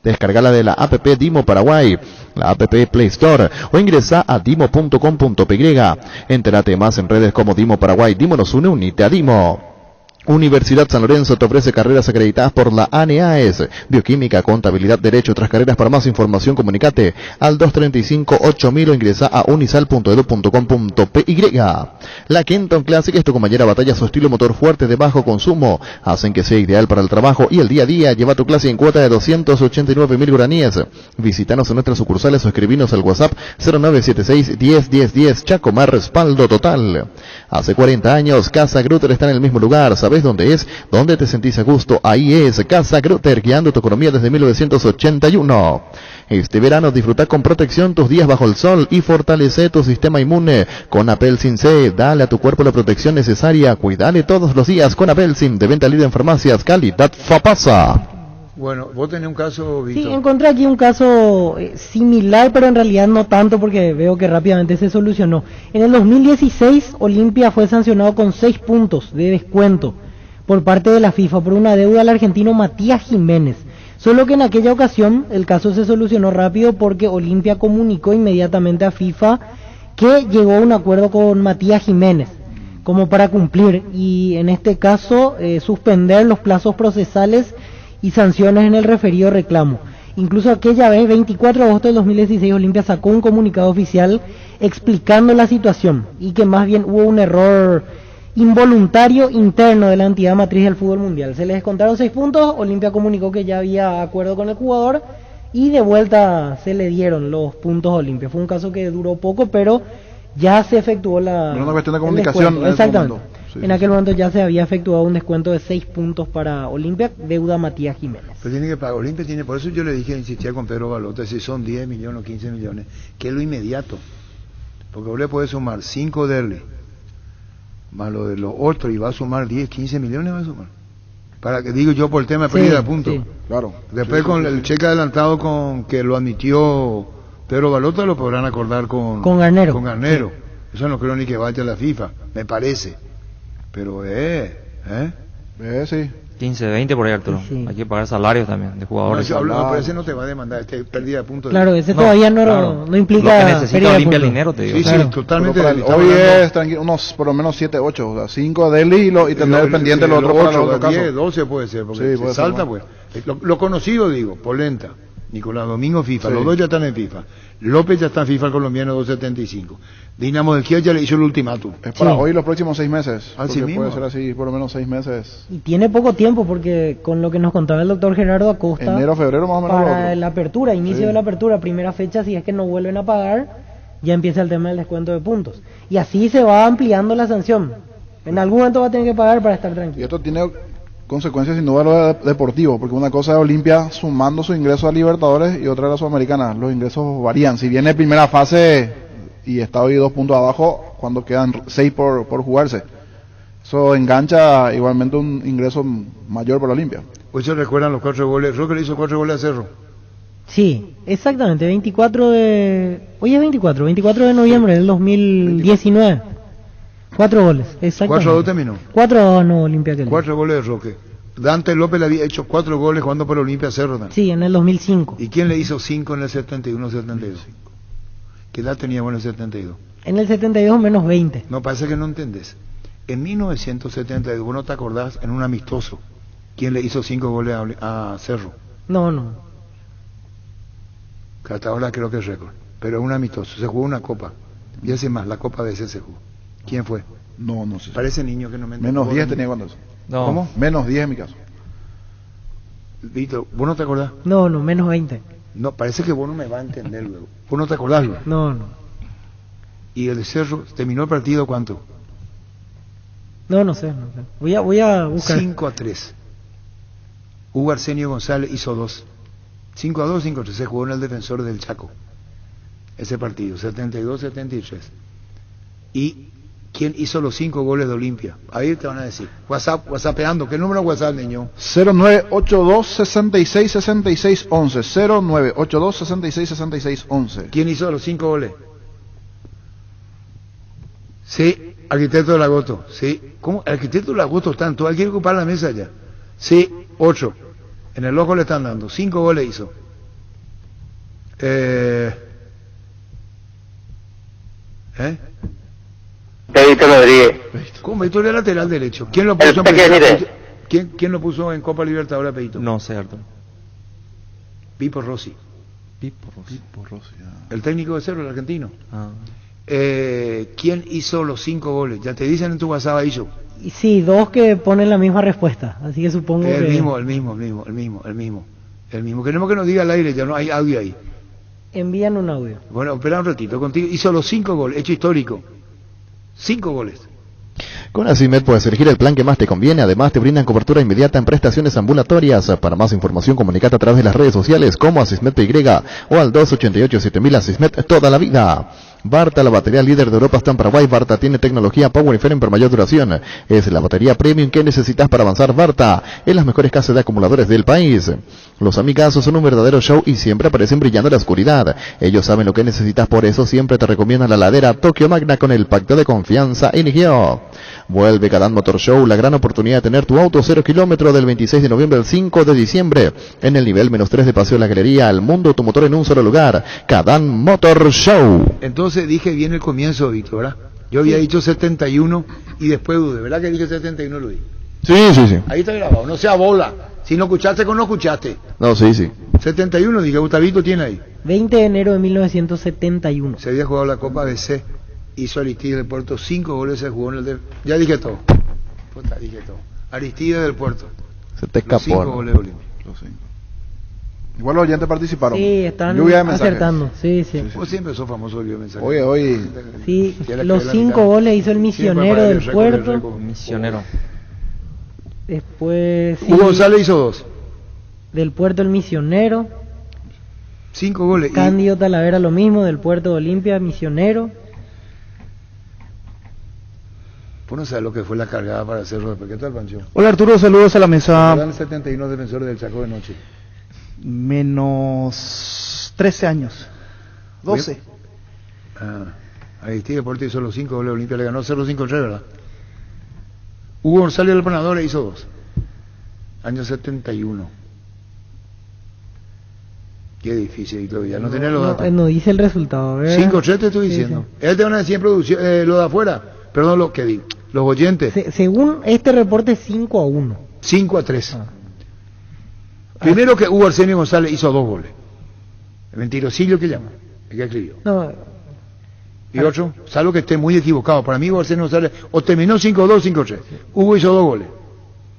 S12: Descargala de la app Dimo Paraguay, la app Play Store, o ingresa a dimo.com.py. Entérate más en redes como Dimo Paraguay. Dimo nos une, unite a Dimo. Universidad San Lorenzo te ofrece carreras acreditadas por la ANEAES, Bioquímica, Contabilidad, Derecho, otras carreras. Para más información comunicate al 235-8000 o ingresa a unisal.edu.com.py. La Kenton Classic es tu compañera batalla, su estilo motor fuerte de bajo consumo hacen que sea ideal para el trabajo y el día a día. Lleva tu clase en cuota de 289.000 guaraníes. Visítanos en nuestras sucursales o escribinos al WhatsApp 0976 101010. Chacomar, respaldo total. Hace 40 años Casa Grutter está en el mismo lugar. ¿Sabes dónde es? ¿Dónde te sentís a gusto? Ahí es Casa Grutter, guiando tu economía desde 1981. Este verano disfruta con protección tus días bajo el sol y fortalece tu sistema inmune con Apelsin C. Dale a tu cuerpo la protección necesaria. Cuídale todos los días con Apelsin, de venta libre en farmacias, calidad Fapasa.
S7: Bueno, vos tenés un caso, Víctor.
S8: Sí, encontré aquí un caso similar, pero en realidad no tanto porque veo que rápidamente se solucionó. En el 2016, Olimpia fue sancionado con 6 puntos de descuento por parte de la FIFA por una deuda al argentino Matías Jiménez. Solo que en aquella ocasión el caso se solucionó rápido porque Olimpia comunicó inmediatamente a FIFA que llegó a un acuerdo con Matías Jiménez como para cumplir, y en este caso suspender los plazos procesales y sanciones en el referido reclamo. Incluso aquella vez, 24 de agosto del 2016, Olimpia sacó un comunicado oficial explicando la situación y que más bien hubo un error involuntario interno de la entidad matriz del fútbol mundial. Se les descontaron 6 puntos, Olimpia comunicó que ya había acuerdo con el jugador y de vuelta se le dieron los puntos a Olimpia. Fue un caso que duró poco, pero ya se efectuó
S9: una cuestión de comunicación.
S8: Exactamente. En aquel momento ya se había efectuado un descuento de 6 puntos para Olimpia, deuda Matías Jiménez.
S7: Pero tiene que pagar, Olimpia tiene, por eso yo le dije, insistía con Pedro Balota, si son 10 millones o 15 millones, que es lo inmediato. Porque vos le podés sumar 5 de él, más lo de los otros, y va a sumar 10, 15 millones, va a sumar. Para que digo yo por el tema de pérdida de puntos. Sí.
S9: Claro.
S7: Después con el cheque adelantado con que lo admitió Pedro Balota, lo podrán acordar con
S8: Garnero.
S7: Con Garnero. Sí. Eso no creo ni que vaya a la FIFA, me parece. Pero
S9: sí.
S10: 15, 20 por ahí, Arturo. Sí. Hay que pagar salarios también de jugadores.
S7: No, pero ese no te va a demandar, pérdida de puntos.
S8: Claro, ese todavía no implica.
S10: Lo que necesita Olimpia el dinero, te digo.
S7: Sí,
S8: claro.
S7: Sí, totalmente.
S9: Hoy es tranquilo, unos por lo menos 7, 8, o sea, 5 de él y tener pendiente los otros para los otros casos.
S7: 10, 12 puede ser, porque se salta, pues. Lo conocido, digo, Polenta, Nicolás Domingo FIFA, los dos ya están en FIFA. López ya está en FIFA colombiano 275. Dinamo del Kiev ya le hizo el ultimátum.
S9: Es para hoy los próximos 6 meses.
S7: Así mismo.
S9: Puede ser así, por lo menos 6 meses.
S8: Y tiene poco tiempo porque con lo que nos contaba el doctor Gerardo Acosta,
S9: enero, febrero más o menos.
S8: Para la apertura, inicio de la apertura, primera fecha, si es que no vuelven a pagar, ya empieza el tema del descuento de puntos. Y así se va ampliando la sanción. En algún momento va a tener que pagar para estar tranquilo.
S9: Y esto tiene consecuencias sin duda lo deportivo, porque una cosa es Olimpia sumando su ingreso a Libertadores y otra a la Sudamericana. Los ingresos varían. Si viene primera fase y está hoy 2 puntos abajo, cuando quedan 6 por jugarse, eso engancha igualmente un ingreso mayor para Olimpia.
S7: Hoy se recuerdan los 4 goles. Roque le hizo 4 goles a Cerro.
S8: Sí, exactamente. Hoy es 24 de noviembre del 2019. 4 goles, exactamente.
S7: 4-2 terminó.
S8: 4-2 no Olimpia.
S7: 4 goles de Roque. Dante López le había hecho 4 goles jugando por Olimpia Cerro también.
S8: Sí, en el 2005.
S7: ¿Y quién le hizo 5 en el 71-72? ¿Qué edad tenía en el 72?
S8: En el 72 menos 20.
S7: No, parece que no entendés. En 1972, ¿vos no te acordás en un amistoso quién le hizo 5 goles a Cerro?
S8: No.
S7: que hasta ahora creo que es récord, pero es un amistoso, se jugó una copa, y hace más, la copa de ese se jugó. ¿Quién fue?
S9: No sé.
S7: Parece niño que no me
S9: Menos 10 tenía cuando eso.
S10: No.
S9: ¿Cómo? Menos 10 en mi caso.
S7: Víctor, ¿vos no te acordás?
S8: No, menos 20.
S7: No, parece que vos no me vas a entender luego. ¿Vos no te acordás luego?
S8: No.
S7: ¿Y el Cerro terminó el partido cuánto?
S8: No sé. Voy a buscar.
S7: 5-3. Hugo Arsenio González hizo 2. 5-2, 5-3. Se jugó en el Defensor del Chaco. Ese partido, 72-73. ¿Y quién hizo los 5 goles de Olimpia? Ahí te van a decir. WhatsAppeando. ¿Qué número de WhatsApp, niño?
S9: 0982-666611. 0982-666611.
S7: ¿Quién hizo los 5 goles? Sí, arquitecto de Lagoto. Sí. ¿Cómo? Arquitecto de Lagoto tanto. Hay que ocupar la mesa ya. Sí, 8. En el ojo le están dando. 5 goles hizo.
S15: Pedrito Rodríguez.
S7: ¿Cómo? Esto era lateral derecho. ¿Quién lo puso ¿Quién lo puso en Copa Libertadores, Pedito?
S10: No sé, Arturo.
S7: Pipo Rossi.
S10: Pipo Rossi.
S7: El técnico de Cerro, el argentino.
S10: Ah.
S7: ¿Quién hizo los 5 goles? Ya te dicen en tu WhatsApp ahí yo.
S8: Y sí, 2 que ponen la misma respuesta, así que supongo
S7: El
S8: que...
S7: mismo. Queremos que nos diga al aire, ya no hay audio ahí.
S8: Envían un audio.
S7: Bueno, espera un ratito, contigo. Hizo los 5 goles, hecho histórico. 5 goles.
S12: Con Asismed puedes elegir el plan que más te conviene. Además, te brindan cobertura inmediata en prestaciones ambulatorias. Para más información, comunicate a través de las redes sociales como Asismed PY o al 288-7000 Asismed toda la vida. Barta, la batería líder de Europa, está en Paraguay. Barta tiene tecnología Power Inference por mayor duración. Es la batería premium que necesitas para avanzar. Barta en las mejores casas de acumuladores del país. Los amigazos son un verdadero show y siempre aparecen brillando en la oscuridad. Ellos saben lo que necesitas, por eso siempre te recomiendan la ladera Tokio Magna con el pacto de confianza Inigio. Vuelve Kadam Motor Show, la gran oportunidad de tener tu auto 0 kilómetros del 26 de noviembre al 5 de diciembre. En el nivel -3 de Paseo de la Galería, el mundo automotor en un solo lugar. Kadam Motor Show.
S7: Entonces dije bien el comienzo, Víctor, ¿verdad? Yo había dicho 71 y después dudé, ¿verdad que dije 71, Luis?
S12: Sí.
S7: Ahí está grabado, no sea bola. Si no escuchaste, no escuchaste.
S12: No, sí.
S7: 71, dije, Gustavito tiene ahí.
S8: 20 de enero de 1971.
S7: Se había jugado la Copa BC, hizo Aristides del Puerto, 5 goles se jugó en el... Ya dije todo. Dije todo. Aristides del Puerto.
S12: Se te escapó.
S7: 5 goles de Olimpia.
S9: Los 5. Igual los oyentes participaron.
S8: Sí, están acertando. Sí.
S7: Vos siempre sos famoso el mensaje.
S9: Hoy.
S8: Sí, los 5 goles hizo el Misionero del Puerto.
S10: Misionero.
S8: Después...
S7: Hugo González hizo 2.
S8: Del Puerto el Misionero.
S7: 5 goles.
S8: Cándido Talavera lo mismo, del Puerto de Olimpia, Misionero.
S7: Vos no sabés lo que fue la cargada para hacerlo. ¿Qué tal, Pancho?
S16: Hola Arturo, saludos a la mesa.
S7: Dan 71 defensores del Chaco de noche.
S16: Menos 13 años. 12.
S7: Aristides Deporte hizo los 5 goles de Olimpia, le ganó 0-5-3, ¿verdad? Hugo González del Panador hizo 2. Año 71. Qué difícil, Víctor, ya no tenés los datos.
S8: No dice el resultado.
S7: 5-3 te estoy diciendo.
S8: Sí.
S7: Él te van a decir en producción, lo de afuera. Perdón, lo que digo. Los oyentes.
S8: Según este reporte, 5-1.
S7: 5-3. Primero que Hugo Arsenio González hizo 2 goles. El mentirosillo que llama. El que escribió.
S8: No.
S7: Y otro, salvo que esté muy equivocado. Para mí Hugo Arsenio González o terminó 5-2, 5-3. Hugo hizo 2 goles.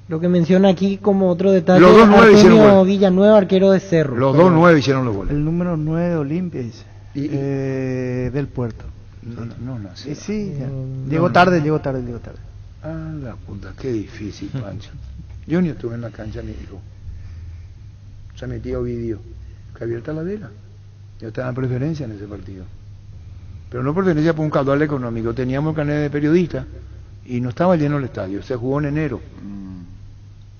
S8: Lo que menciona aquí como otro detalle.
S7: Los 2 9 hicieron goles.
S8: Villanueva, arquero de Cerro.
S7: Los 2 9 hicieron los goles.
S16: El número 9 de Olimpia dice. Del Puerto.
S7: No.
S16: Sí, ya. Llegó tarde.
S7: Ah, la puta, qué difícil, Pancho. Yo ni estuve en la cancha, ni dijo. Se metía Ovidio. Que abierta la vela. Yo estaba en preferencia en ese partido. Pero no pertenecía por un caudal económico. Teníamos carnet de periodista y no estaba lleno el estadio. Se jugó en enero.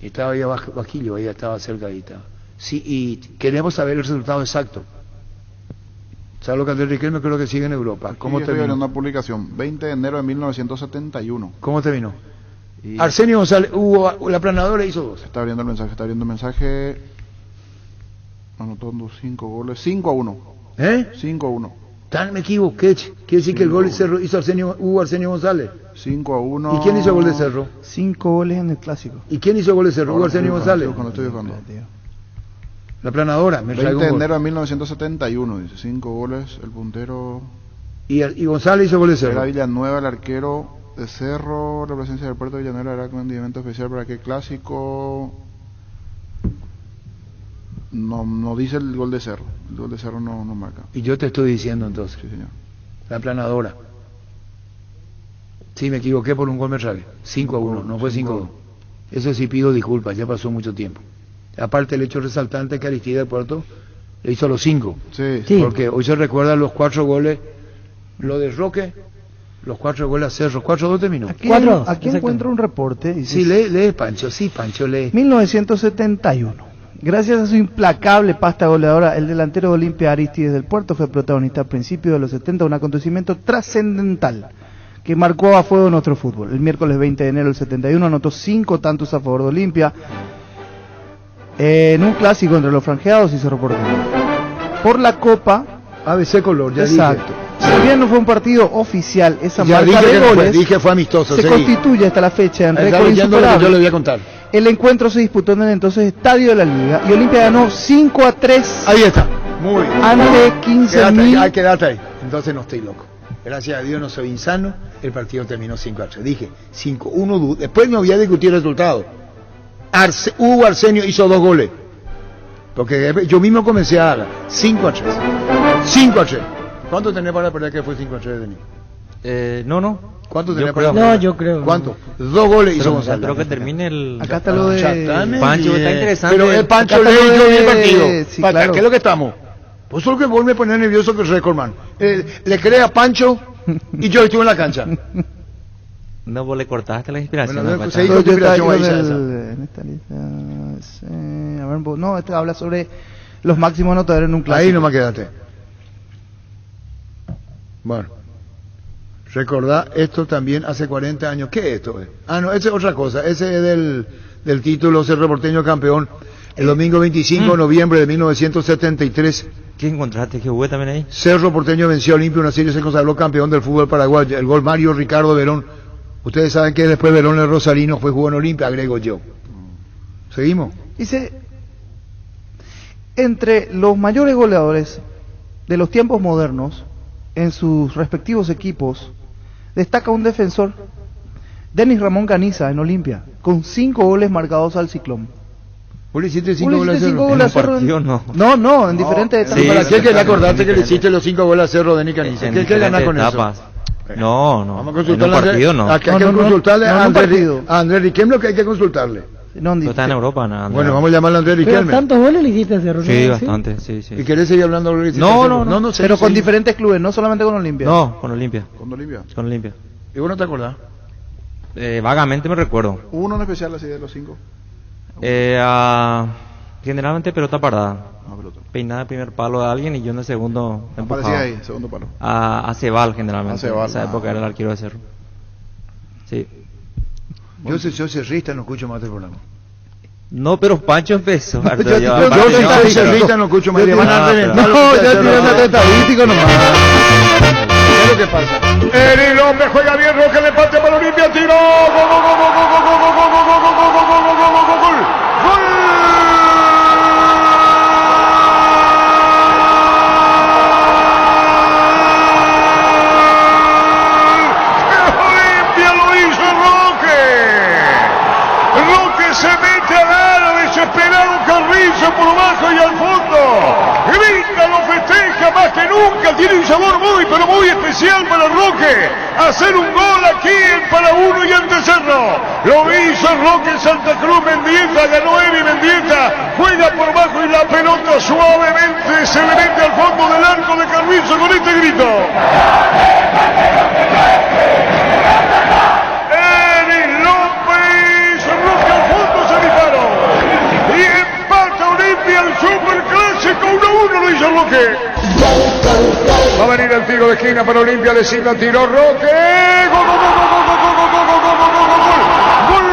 S7: Y estaba ahí Baquillo, ahí estaba cercadita. Sí, y queremos saber el resultado exacto. ¿Sabes lo que Andrés Riquelme creo que sigue en Europa? ¿Cómo terminó?
S9: Estoy viendo una publicación, 20 de enero de 1971.
S7: ¿Cómo terminó? Arsenio González, la planadora hizo 2.
S9: Está abriendo el mensaje. Anotando 5 goles, 5-1. 5-1.
S7: Tan me equivoqué. Quiere decir que el gol hizo Hugo Arsenio González.
S9: 5-1.
S7: ¿Y quién hizo el gol de Cerro?
S16: 5 goles en el clásico.
S7: ¿Y quién hizo el gol de Cerro? Hugo Arsenio González.
S9: Estoy buscando.
S7: La planadora, me
S9: 20
S7: traigo
S9: de
S7: un gol.
S9: enero de 1971, dice, 5 goles, el puntero...
S7: Y González hizo gol de Cerro.
S9: Era Villanueva el arquero de Cerro, la presencia del puerto de Villanueva era condimento especial para qué clásico... No dice el gol de Cerro, el gol de Cerro no marca.
S7: Y yo te estoy diciendo entonces.
S9: Sí, señor.
S7: La planadora. Sí, me equivoqué por un gol me tragué. 5-1, no fue 5-2. Eso sí pido disculpas, ya pasó mucho tiempo. Aparte el hecho resaltante que Aristide del Puerto le hizo los 5.
S9: Sí.
S7: Porque hoy se recuerdan los 4 goles, lo de Roque, los 4 goles a Cerro. 4-2 terminó.
S16: Aquí encuentro un reporte. Y
S7: Sí, lee Pancho, sí, Pancho, lee.
S16: 1971. Gracias a su implacable pasta goleadora, el delantero de Olimpia Aristides del Puerto fue protagonista a principios de los 70 de un acontecimiento trascendental que marcó a fuego nuestro fútbol. El miércoles 20 de enero del 71 anotó 5 tantos a favor de Olimpia en un clásico entre los franjeados y Cerro Porteño. Por la Copa
S7: ABC Color, ya
S16: exacto.
S7: dije.
S16: Si bien no fue un partido oficial, esa
S7: Ya
S16: marca
S7: dije
S16: de
S7: que
S16: goles
S7: dije fue amistoso.
S16: se
S7: seguí.
S16: constituye hasta la fecha en
S7: Está
S16: récord
S7: leyendo lo que yo
S16: insuperable.
S7: le voy a contar.
S16: El encuentro se disputó en el entonces Estadio de la Liga y Olimpia ganó 5-3
S7: Ahí está. Muy bien.
S16: ante 15.000.
S7: Quédate ahí. Entonces no estoy loco. Gracias a Dios no soy insano. El partido terminó 5-3. Dije 5-1. Después me voy a discutir el resultado. Hugo Arsenio hizo 2 goles. Porque yo mismo comencé a dar 5-3. 5-3. ¿Cuánto tenés para perder que fue 5-3, Denis?
S10: No.
S7: ¿Cuánto
S10: Yo
S7: tenés
S10: creo.
S7: para
S8: No, yo creo.
S7: ¿Cuánto? 2 goles hizo
S10: Pero,
S7: Gonzalo.
S10: pero que termine el...
S16: Acá está lo de
S10: Pancho, está interesante.
S7: Pero el Pancho
S16: Acá
S7: le
S16: está lo
S7: dio
S16: de-
S7: el partido.
S16: sí,
S7: Pata,
S16: claro.
S7: ¿qué es lo que estamos? Pues solo que vos me pones nervioso que el Recordman. Le cree a Pancho y yo estuve en la cancha.
S10: No, vos le cortaste la inspiración.
S7: Bueno,
S10: ¿no?
S7: pues, seguí con tu inspiración, ahí, esa.
S16: en esta lista, a ver, no, este habla sobre los máximos anotadores en un clásico.
S7: Ahí nomás quédate. Bueno. Recordá, esto también hace 40 años. ¿Qué es esto? No, esa es otra cosa. Ese es del título Cerro Porteño campeón. El domingo 25 de noviembre de 1973.
S10: ¿Qué encontraste? ¿Qué jugué también ahí?
S7: Cerro Porteño venció a Olimpia, una serie se consagró campeón del fútbol paraguayo. El gol Mario Ricardo Verón. Ustedes saben que después Verón el Rosarino fue jugó en Olimpia, agrego yo. ¿Seguimos?
S16: Dice, entre los mayores goleadores de los tiempos modernos, en sus respectivos equipos, destaca un defensor, Denis Ramón Caniza, en Olimpia, con 5 goles marcados al Ciclón.
S7: ¿Vos le hiciste 5
S16: ¿Vos le
S7: goles a
S16: hiciste
S7: Cerro?
S16: 5 goles a Cerro?
S10: partido no.
S16: No, en diferentes
S10: Sí,
S16: etapas.
S7: ¿Para qué quería acordarte que le
S10: diferente.
S7: hiciste los 5 goles a Cerro de Nicaniza?
S10: En
S7: ¿Qué ganás
S10: diferentes
S7: con
S10: etapas.
S7: eso?
S10: No.
S7: Vamos a
S10: En
S7: consultarle
S10: un partido no.
S7: Aquí hay
S16: No,
S7: que
S16: no, no.
S7: consultarle
S16: No,
S7: a
S16: en un
S7: Andrés
S16: partido.
S7: a Andrés Riquelme lo que hay que consultarle.
S16: No,
S10: Tú estás en Europa, nada.
S7: Bueno, vamos a llamarle a Andrés
S8: Pero
S7: Riquelme.
S8: tantos goles le hiciste a Cerro.
S10: Sí,
S8: ¿no?
S10: bastante, sí.
S7: ¿Y querés seguir hablando de lo que hiciste a
S10: No,
S7: Cerro?
S10: no.
S7: Sí,
S16: pero con
S7: sí.
S16: diferentes clubes, no solamente con Olimpia.
S10: No, con Olimpia.
S9: ¿Con Olimpia?
S10: Con Olimpia.
S7: ¿Y vos no te acordás?
S10: Vagamente me recuerdo.
S9: ¿Hubo uno en especial así de los 5?
S10: Generalmente pelota parada.
S9: Pelota.
S10: Peinada de primer palo de alguien y yo en el segundo
S9: Aparecía
S10: empujaba.
S9: ahí, segundo palo.
S10: A Cebal generalmente.
S9: A Cebal,
S10: En esa época era el arquero de Cerro. Sí.
S7: Yo soy cerrista, no escucho más del programa.
S10: No, pero Pancho empezó.
S7: Yo
S10: Arturo,
S7: soy
S10: aparte,
S7: cerrista, no escucho más. Le van a reventar.
S16: No, ya tiró ese estadístico nomás.
S7: ¿Qué es lo que pasa?
S17: El hombre juega bien, Roque le empate para Olimpia, tiró. Gol, gol, gol, gol, gol, gol, gol, gol, gol, gol, gol, gol, gol, gol, gol, gol. Olimpia lo hizo Roque. Roque se mete al aro, desesperado Carrizo por abajo y al fondo. Grita, lo festeja más que nunca, tiene un sabor muy, pero muy especial para Roque. Hacer un gol aquí en para uno y ante Cerro. Lo hizo Roque en Santa Cruz, Mendieta, ganó Evi Mendieta, juega por abajo y la pelota suavemente se le mete al fondo del arco de Carrizo con este grito. Eris López, Roque al fondo se disparó. Y empata Olimpia el Superclásico 1-1, lo hizo Roque. Va a venir el tiro de esquina para Olimpia, le signa, tiró Roque. Gol, gol, gol, gol, gol, gol, gol, gol, gol, gol, gol, gol, gol.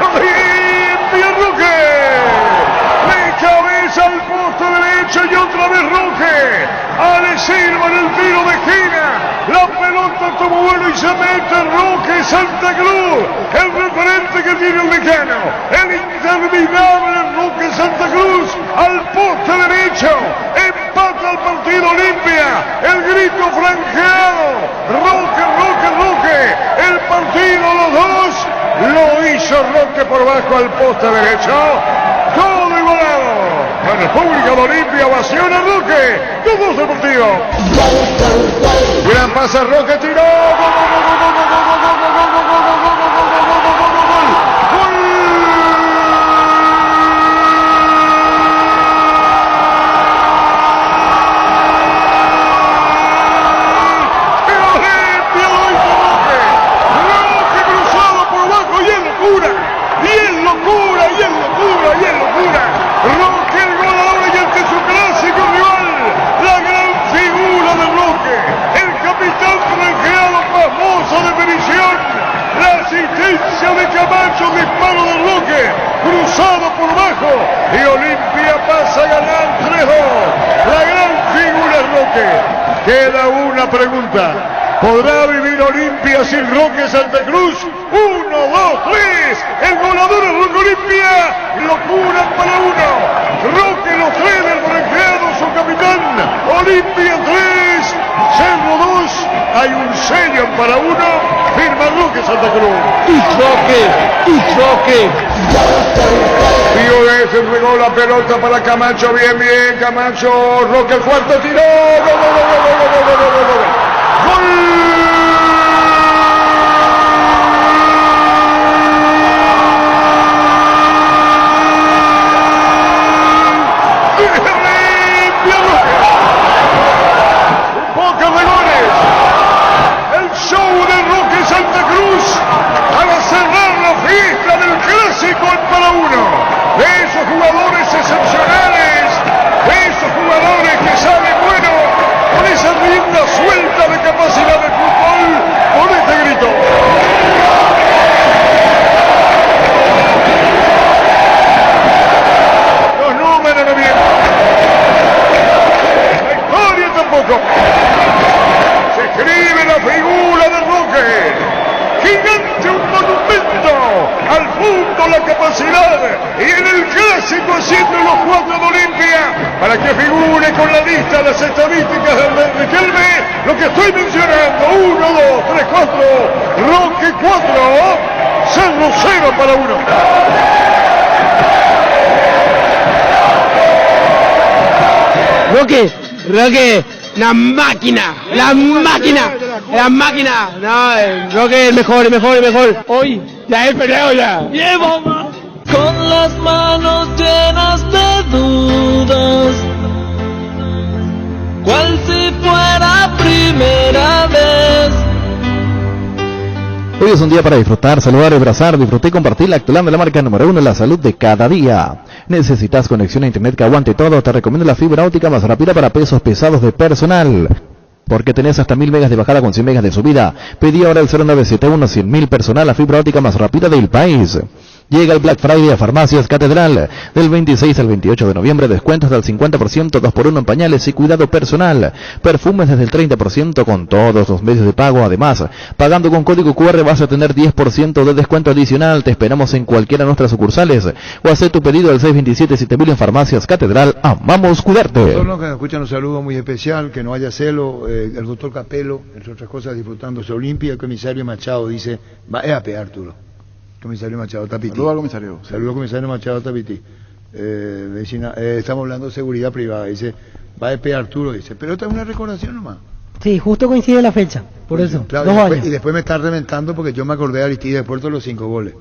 S17: Olimpia Roque. De cabeza al poste derecho y otra vez Roque. Ale Silva en el tiro de esquina. La pelota pelota, tomó vuelo y se mete Roque Santa Cruz, el referente que tiene el decano, el interminable Roque Santa Cruz, al poste derecho, empata el partido Olimpia, el grito franjeado, Roque, Roque, Roque, el partido los dos, lo hizo Roque por bajo al poste derecho, todo igualado. La República de Olimpia ovaciona a Roque, todo deportivo. Gran pase a Roque, tiró. De Camacho, disparo de Roque, cruzado por bajo y Olimpia pasa a ganar 3-2. La gran figura es Roque. Queda una pregunta. ¿Podrá vivir Olimpia sin Roque Santa Cruz? 1, 2, 3. El goleador es Roque Olimpia. Locura para uno. Roque lo frena el franjeado, su capitán. Olimpia 3, Cerro 2. Hay un sello para uno. Firma Roque Santa Cruz. Roque. Pío se entregó la pelota para Camacho. Bien, bien, Camacho. Roque el cuarto tiró. ¡Gol! De esos jugadores excepcionales, de esos jugadores que salen bueno, con esa rienda suelta de capacidad de fútbol, con este grito. Los números no vienen. La historia tampoco. Se escribe la figura de Roque. Gigante, un monumento al fútbol, la capacidad, y en el clásico haciendo los 4 de Olimpia, para que figure con la lista, las estadísticas de Riquelme, lo que estoy mencionando: 1, 2, 3, 4, Roque 4, Cerro 0 para 1.
S18: Roque, la máquina, no, Roque el mejor. Hoy, ya es peleo ya. Bien, mamá.
S19: Con las manos llenas de dudas, cual si fuera primera vez.
S12: Hoy es un día para disfrutar, saludar, abrazar, disfrutar y compartir la actual de la marca número 1 en la salud de cada día. ¿Necesitas conexión a internet que aguante todo? Te recomiendo la fibra óptica más rápida para pesos pesados de personal. Porque tenés hasta 1000 megas de bajada con 100 megas de subida. Pedí ahora el 0971 100.000 personal, la fibra óptica más rápida del país. Llega el Black Friday a Farmacias Catedral. Del 26 al 28 de noviembre, descuentos del 50%, 2x1 en pañales y cuidado personal. Perfumes desde el 30% con todos los medios de pago. Además, pagando con código QR vas a tener 10% de descuento adicional. Te esperamos en cualquiera de nuestras sucursales. O haz tu pedido al 627-7000 en Farmacias Catedral. Amamos cuidarte.
S7: A todos los que nos escuchan un saludo muy especial, que no haya celo. El doctor Capello, entre otras cosas, disfrutándose Olimpia. El comisario Machado dice: va a pegar, Arturo. Comisario Machado Tapiti.
S9: Saludos al comisario.
S7: Saludos al comisario Machado Tapiti. Estamos hablando de seguridad privada. Dice: va a pegar, Arturo. Dice: pero esta es una recordación nomás.
S8: Sí, justo coincide la fecha. Por eso.
S7: Claro,
S8: 2 años.
S7: Y después me está reventando porque yo me acordé de Aristides de Puerto de los 5 goles.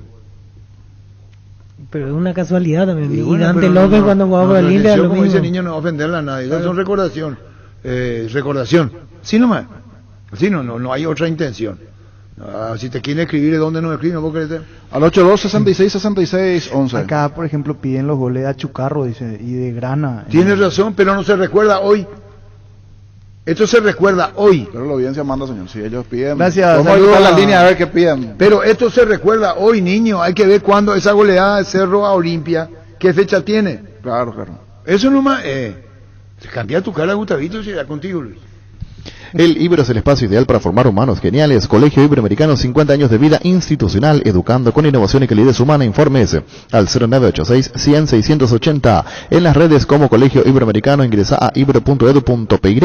S8: Pero es una casualidad también. Y
S7: bueno,
S8: Dante López cuando jugaba por Olimpia.
S7: Como dice el niño, no ofenderla a nadie. Claro. Son recordación. Recordación. Sí nomás. Sí, no hay otra intención. Si te quieren escribir, ¿de dónde nos escriben? ¿No puedo creer?
S9: Al 82-66-66-11.
S16: Acá, por ejemplo, piden los goles a Chucarro, dice, y de Grana.
S7: Tienes razón, pero no se recuerda hoy. Esto se recuerda hoy.
S9: Pero la audiencia manda, señor. Si ellos piden.
S16: Gracias.
S9: Vamos a buscar la línea a ver qué piden.
S7: Pero esto se recuerda hoy, niño. Hay que ver cuándo esa goleada de Cerro a Olimpia, qué fecha tiene.
S9: Claro.
S7: Eso nomás. Cambia tu cara, Gustavito, si da contigo, Luis.
S12: El Ibero es el espacio ideal para formar humanos geniales. Colegio Iberoamericano, 50 años de vida institucional, educando con innovación y calidez humana. Informes al 0986-100-680. En las redes como Colegio Iberoamericano, ingresa a ibero.edu.py.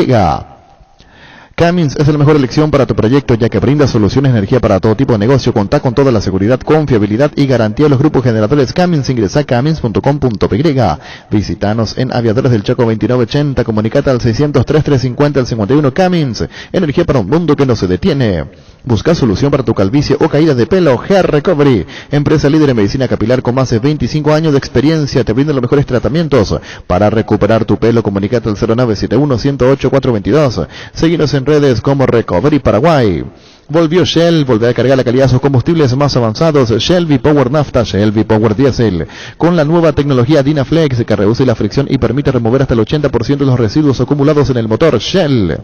S12: Cummins es la mejor elección para tu proyecto, ya que brinda soluciones de energía para todo tipo de negocio. Contá con toda la seguridad, confiabilidad y garantía de los grupos generadores Cummins. Ingresa a cummins.com.py. Visítanos en Aviadores del Chaco 2980. Comunicate al 600-3350-51. Cummins, energía para un mundo que no se detiene. Busca solución para tu calvicie o caída de pelo. Hair Recovery, empresa líder en medicina capilar con más de 25 años de experiencia, te brinda los mejores tratamientos para recuperar tu pelo. Comunicate al 0971-108-422. Seguinos en redes como Recovery Paraguay. Volvió Shell, volvió a cargar la calidad de sus combustibles más avanzados. Shell V-Power Nafta, Shell V-Power Diesel, con la nueva tecnología Dynaflex que reduce la fricción y permite remover hasta el 80% de los residuos acumulados en el motor. Shell.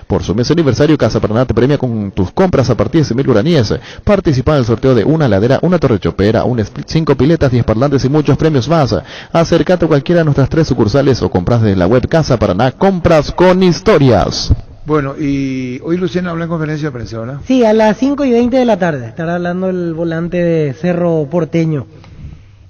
S12: Por su mes aniversario, Casa Paraná te premia con tus compras a partir de 100.000 guaraníes. Participa en el sorteo de una heladera, una torre chopera, un split, 5 piletas, 10 parlantes y muchos premios más. Acércate a cualquiera de nuestras 3 sucursales o compras desde la web Casa Paraná. Compras con historias.
S7: Bueno, y hoy Luciana habla en conferencia de prensa, ¿verdad?
S8: Sí, a las 5:20 de la tarde estará hablando el volante de Cerro Porteño.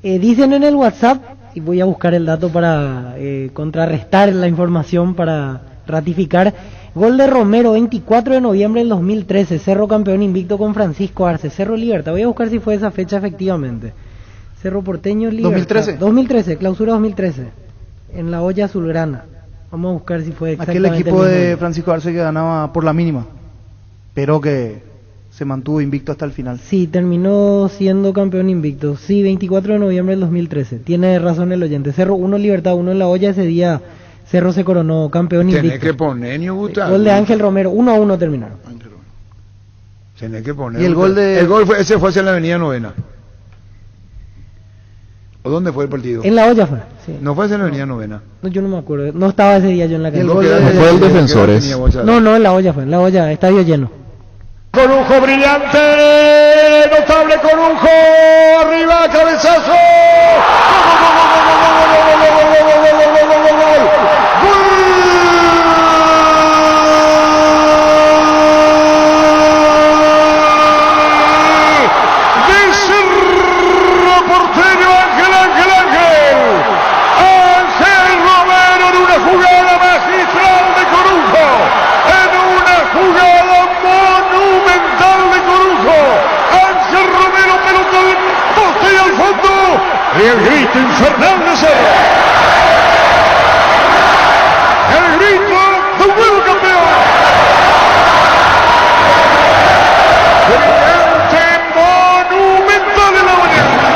S8: Dicen en el WhatsApp, y voy a buscar el dato para contrarrestar la información, para ratificar: gol de Romero, 24 de noviembre del 2013, Cerro campeón invicto con Francisco Arce, Cerro Libertad. Voy a buscar si fue esa fecha efectivamente. Cerro Porteño, Libertad. 2013, clausura 2013, en la olla azulgrana. Vamos a buscar si fue exactamente
S16: aquel equipo
S8: el mismo
S16: de
S8: día.
S16: Francisco Arce que ganaba por la mínima, pero que se mantuvo invicto hasta el final.
S8: Sí, terminó siendo campeón invicto. Sí, 24 de noviembre del 2013. Tiene razón el oyente. Cerro 1, Libertad 1 en la olla. Ese día Cerro se coronó campeón invicto.
S7: Tenés que poner, ni Gustavo.
S8: Gol de Ángel Romero, 1-1 terminaron.
S7: Tenés que poner.
S16: Y el gol de...
S7: El gol ese fue hacia la avenida Novena. ¿O dónde fue el partido?
S8: En la olla fue. Sí.
S7: No fue hacia la avenida Novena.
S8: No, yo no me acuerdo. No estaba ese día yo en la calle.
S12: fue el Defensores.
S8: No, en la olla fue. En la olla, estadio lleno.
S17: Corujo brillante, notable Corujo, arriba, cabezazo. Y el grito infernal de Cerro. El grito de un nuevo campeón. Brillante, monumental en la mañana.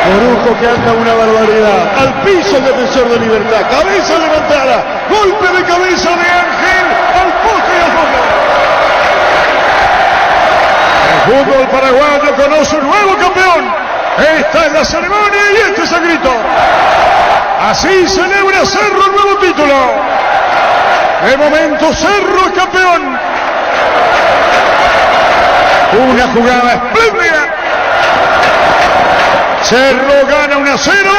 S17: Corujo que anda una barbaridad. Al piso el defensor de Libertad. Cabeza levantada. Golpe de cabeza de Ángel. Al poste y al fondo. El fútbol paraguayo conoce un nuevo campeón. Esta es la ceremonia y este es el grito. Así celebra Cerro el nuevo título. De momento Cerro es campeón. Una jugada espléndida. Cerro gana 1-0.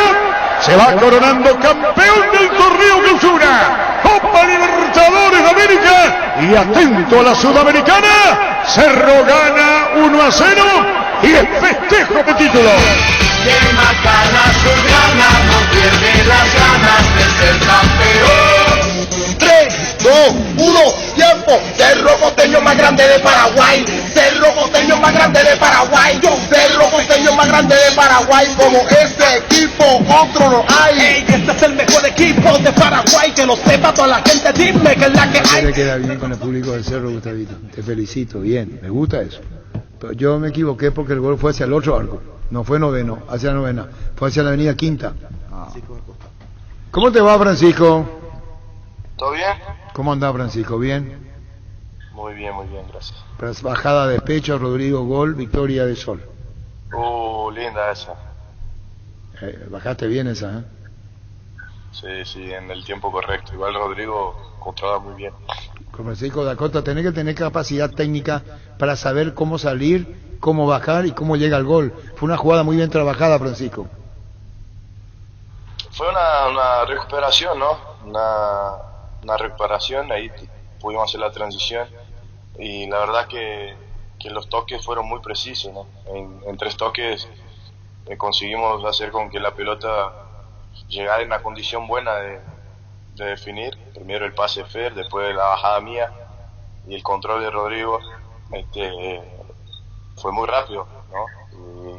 S17: Se va coronando campeón del torneo Clausura. Copa Libertadores de América. Y atento a la Sudamericana. Cerro gana 1-0 y es festejo de título.
S19: Que Macana Azulgrana no pierde las ganas de ser campeón.
S20: 3, 2, 1, tiempo. Cerro Porteño más grande de Paraguay. Cerro Porteño más grande de Paraguay. Cerro Porteño más grande de Paraguay. Como este equipo, otro no hay.
S19: Ey, este es el mejor equipo de Paraguay. Que lo sepa toda la gente, dime que es la que hay.
S7: Le queda bien con el público del Cerro, Gustavito. Te felicito, bien, me gusta eso. Pero yo me equivoqué porque el gol fue hacia el otro arco. No fue noveno, hacia novena. Fue hacia la avenida Quinta. ¿Cómo te va, Francisco?
S21: ¿Todo bien?
S7: ¿Cómo anda, Francisco? ¿Bien?
S21: Muy bien, gracias.
S7: Bajada de pecho, Rodrigo, gol, victoria de Sol.
S21: Linda esa.
S7: Bajaste bien esa, ¿eh?
S21: Sí, en el tiempo correcto. Igual Rodrigo controla muy bien.
S7: Con Francisco Dakota, tenés que tener capacidad técnica para saber cómo salir, cómo bajar y cómo llega el gol. Fue una jugada muy bien trabajada, Francisco.
S21: Fue una recuperación, ¿no? Una recuperación, ahí pudimos hacer la transición y la verdad que los toques fueron muy precisos, ¿no? En 3 toques conseguimos hacer con que la pelota llegara en una condición buena de definir. Primero el pase de Fer, después la bajada mía y el control de Rodrigo. Fue muy rápido, ¿no?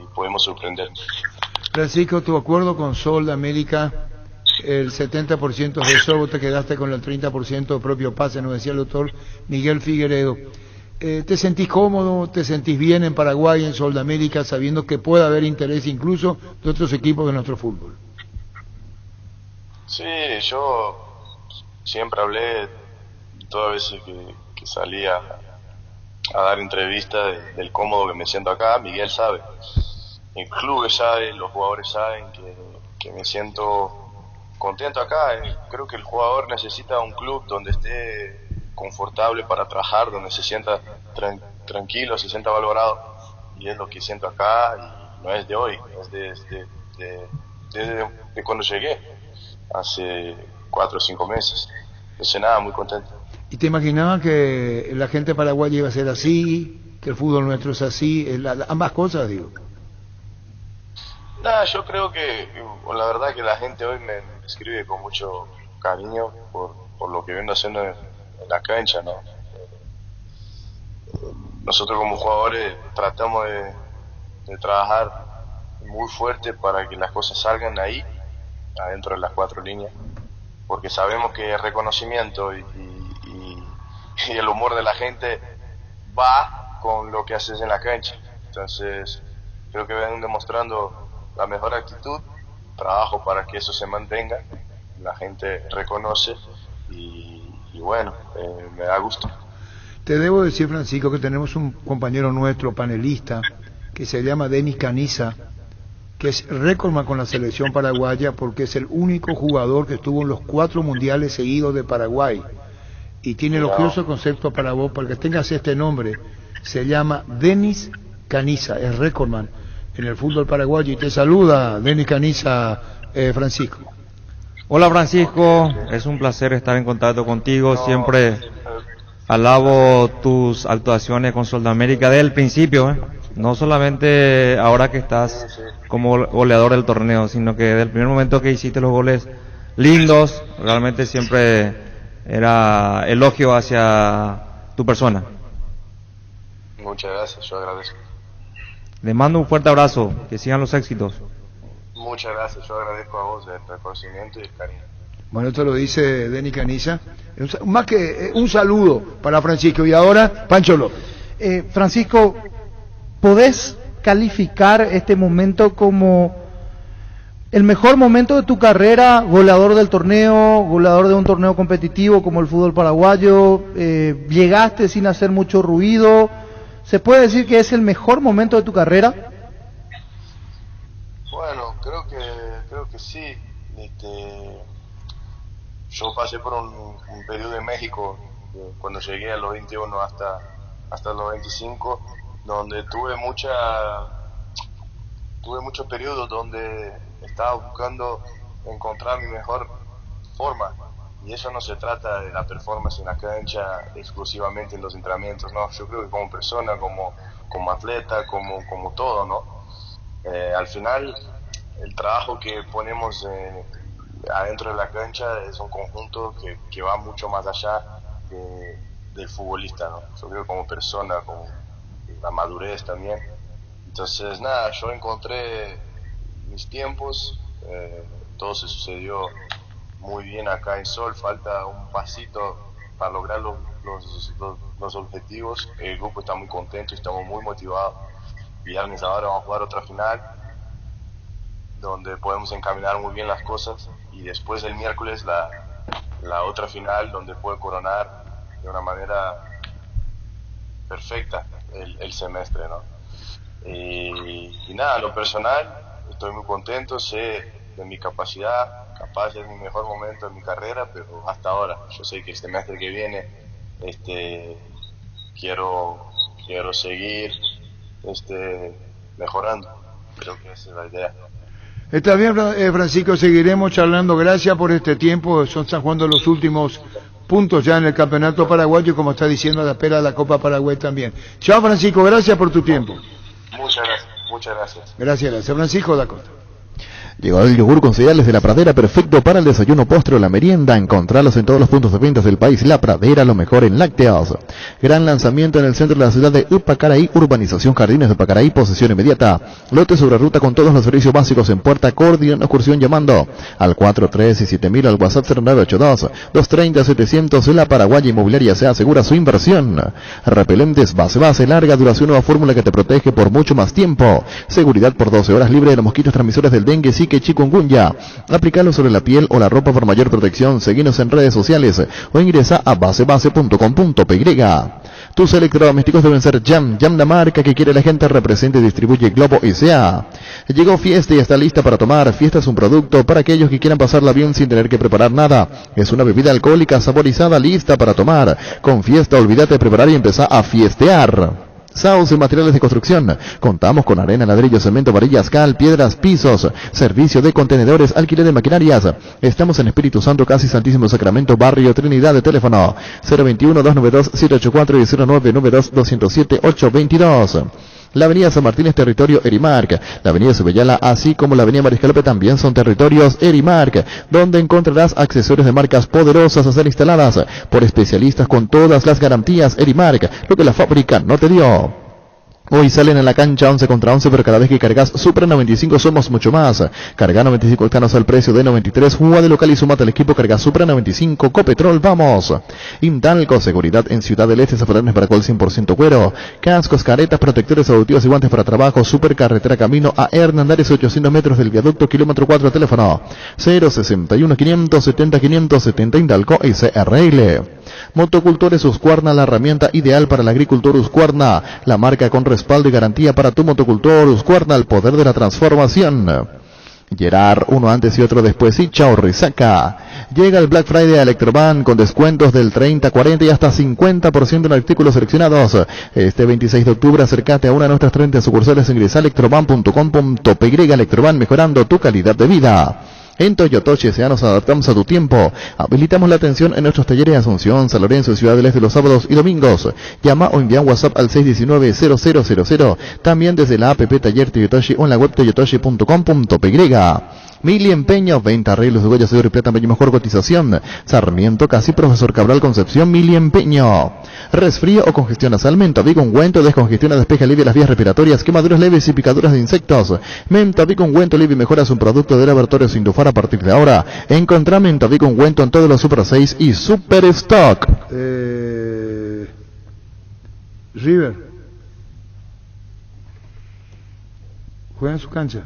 S21: Y pudimos sorprender.
S7: Francisco, tu acuerdo con Sol de América, el 70% de eso, vos te quedaste con el 30% de propio pase, nos decía el doctor Miguel Figueredo. ¿Te sentís cómodo, te sentís bien en Paraguay, en Sol de América, sabiendo que puede haber interés incluso de otros equipos de nuestro fútbol?
S21: Sí, yo siempre hablé, todas veces que salía a dar entrevistas del cómodo que me siento acá. Miguel sabe, el club sabe, los jugadores saben que me siento contento acá. Creo que el jugador necesita un club donde esté confortable para trabajar, donde se sienta tranquilo, se sienta valorado, y es lo que siento acá, y no es de hoy, es de cuando llegué, hace 4 o 5 meses. Entonces nada, muy contento.
S7: ¿Y te imaginabas que la gente paraguaya iba a ser así, que el fútbol nuestro es así, ambas cosas, digo?
S21: Nada, yo creo que la verdad que la gente hoy me escribe con mucho cariño por lo que vengo haciendo en la cancha, ¿no? Nosotros como jugadores tratamos de trabajar muy fuerte para que las cosas salgan ahí, adentro de las 4 líneas, porque sabemos que el reconocimiento y el humor de la gente va con lo que haces en la cancha. Entonces creo que ven demostrando la mejor actitud, trabajo para que eso se mantenga, la gente reconoce y bueno, me da gusto.
S7: Te debo decir, Francisco, que tenemos un compañero nuestro, panelista, que se llama Denis Caniza, que es récordman con la selección paraguaya porque es el único jugador que estuvo en los 4 mundiales seguidos de Paraguay. Y tiene elogioso concepto para vos, para que tengas este nombre. Se llama Denis Caniza, es récordman en el fútbol paraguayo. Y te saluda Denis Caniza, Francisco.
S10: Hola Francisco, es un placer estar en contacto contigo. Siempre alabo tus actuaciones con Sol de América desde el principio, no solamente ahora que estás como goleador del torneo, sino que desde el primer momento que hiciste los goles lindos, realmente siempre era elogio hacia tu persona.
S21: Muchas gracias, yo agradezco.
S10: Le mando un fuerte abrazo, que sigan los éxitos.
S21: Muchas gracias, yo agradezco a vos el reconocimiento y el cariño.
S7: Bueno, esto lo dice Denis Caniza. Más que un saludo para Francisco. Y ahora, Pancho López.
S16: Francisco, ¿podés calificar este momento como el mejor momento de tu carrera, goleador del torneo, goleador de un torneo competitivo como el fútbol paraguayo? ¿Llegaste sin hacer mucho ruido? ¿Se puede decir que es el mejor momento de tu carrera?
S21: Bueno, creo que sí. Yo pasé por un periodo en México, cuando llegué a los 21 hasta los 25, donde tuve muchos periodos donde estaba buscando encontrar mi mejor forma, y eso no se trata de la performance en la cancha exclusivamente en los entrenamientos, no, yo creo que como persona, como atleta, como todo, ¿no? Al final el trabajo que ponemos adentro de la cancha es un conjunto que va mucho más allá del futbolista, ¿no? Yo creo como persona, con la madurez también. Entonces nada, yo encontré mis tiempos, todo se sucedió muy bien acá en Sol, falta un pasito para lograr los objetivos. El grupo está muy contento y estamos muy motivados. Viernes ahora vamos a jugar otra final donde podemos encaminar muy bien las cosas, y después el miércoles la otra final donde puedo coronar de una manera perfecta el semestre, ¿no? Y nada, lo personal estoy muy contento, sé de mi capacidad, capaz es mi mejor momento en mi carrera, pero hasta ahora yo sé que el semestre que viene quiero seguir mejorando. Creo que esa es la idea.
S7: Está bien, Francisco, seguiremos charlando. Gracias por este tiempo. Están jugando los últimos puntos ya en el campeonato paraguayo, como está diciendo, a la espera de la Copa Paraguay también. Chao, Francisco, gracias por tu tiempo.
S21: Muchas gracias.
S7: Gracias, Francisco da Costa.
S12: Llegó el yogur con cereales de La Pradera, perfecto para el desayuno, postre o la merienda. Encontralos en todos los puntos de ventas del país. La Pradera, lo mejor en lácteos. Gran lanzamiento en el centro de la ciudad de Upacaraí, urbanización Jardines de Upacaraí, posesión inmediata. Lote sobre ruta con todos los servicios básicos en puerta, coordinación, excursión llamando al 43 y 7000 al WhatsApp 0982-230-700. La Paraguaya Inmobiliaria se asegura su inversión. Repelentes base, larga duración, nueva fórmula que te protege por mucho más tiempo. Seguridad por 12 horas, libre de los mosquitos transmisores del dengue, Zika y chikungunya. Aplicalo sobre la piel o la ropa por mayor protección. Seguinos en redes sociales o ingresa a basebase.com.py. Tus electrodomésticos deben ser Jam, la marca que quiere la gente. Representa y distribuye Globo S.A. Llegó Fiesta y está lista para tomar. Fiesta es un producto para aquellos que quieran pasarla bien sin tener que preparar nada. Es una bebida alcohólica saborizada lista para tomar. Con Fiesta olvídate de preparar y empezá a fiestear. Sauce, materiales de construcción. Contamos con arena, ladrillo, cemento, varillas, cal, piedras, pisos. Servicio de contenedores, alquiler de maquinarias. Estamos en Espíritu Santo, casi Santísimo Sacramento, Barrio Trinidad. De teléfono 021-292-784 y 0992-207-822. La avenida San Martín es territorio Erimark. La avenida Subellala, así como la avenida Mariscalope, también son territorios Erimark, donde encontrarás accesorios de marcas poderosas a ser instaladas por especialistas con todas las garantías. Erimark, lo que la fábrica no te dio. Hoy salen en la cancha 11 contra 11, pero cada vez que cargas Supra 95 somos mucho más. Carga 95 octanos al precio de 93. Juega de local y sumate al equipo. Carga Supra 95. Copetrol, vamos. Intalco, seguridad en Ciudad del Este. Zapaternes para Col 100% cuero. Cascos, caretas, protectores auditivos y guantes para trabajo. Supercarretera camino a Hernandares, 800 metros del viaducto, kilómetro 4. Teléfono 061 570 570. Intalco SRL. Motocultores Husqvarna, la herramienta ideal para el agricultor. Husqvarna, la marca con respaldo y garantía para tu motocultor. Husqvarna, el poder de la transformación. Gerard, uno antes y otro después, y chao Risaca. Llega el Black Friday a Electroban con descuentos del 30, 40 y hasta 50% en artículos seleccionados. Este 26 de octubre acércate a una de nuestras 30 sucursales. Ingresa a electroban.com.py. Electroban, mejorando tu calidad de vida. En Toyotochi S.A. nos adaptamos a tu tiempo. Habilitamos la atención en nuestros talleres de Asunción, San Lorenzo y Ciudad del Este los sábados y domingos. Llama o envía un WhatsApp al 619-0000. También desde la app Taller Toyotochi o en la web toyotochi.com.py. Mili Empeño, venta, arreglos de huellas de oro y plata, empeño mejor cotización. Sarmiento, casi Profesor Cabral Concepción, Mili Empeño. Resfrío o congestión nasal, Mentavic ungüento, descongestiona, despeja, alivia las vías respiratorias, quemaduras leves y picaduras de insectos. Mentavic ungüento alivia y mejora, es un producto de laboratorio Sindufar. A partir de ahora, encontrá Mentavic ungüento en todos los Super 6 y Super Stock.
S7: River juega en su cancha.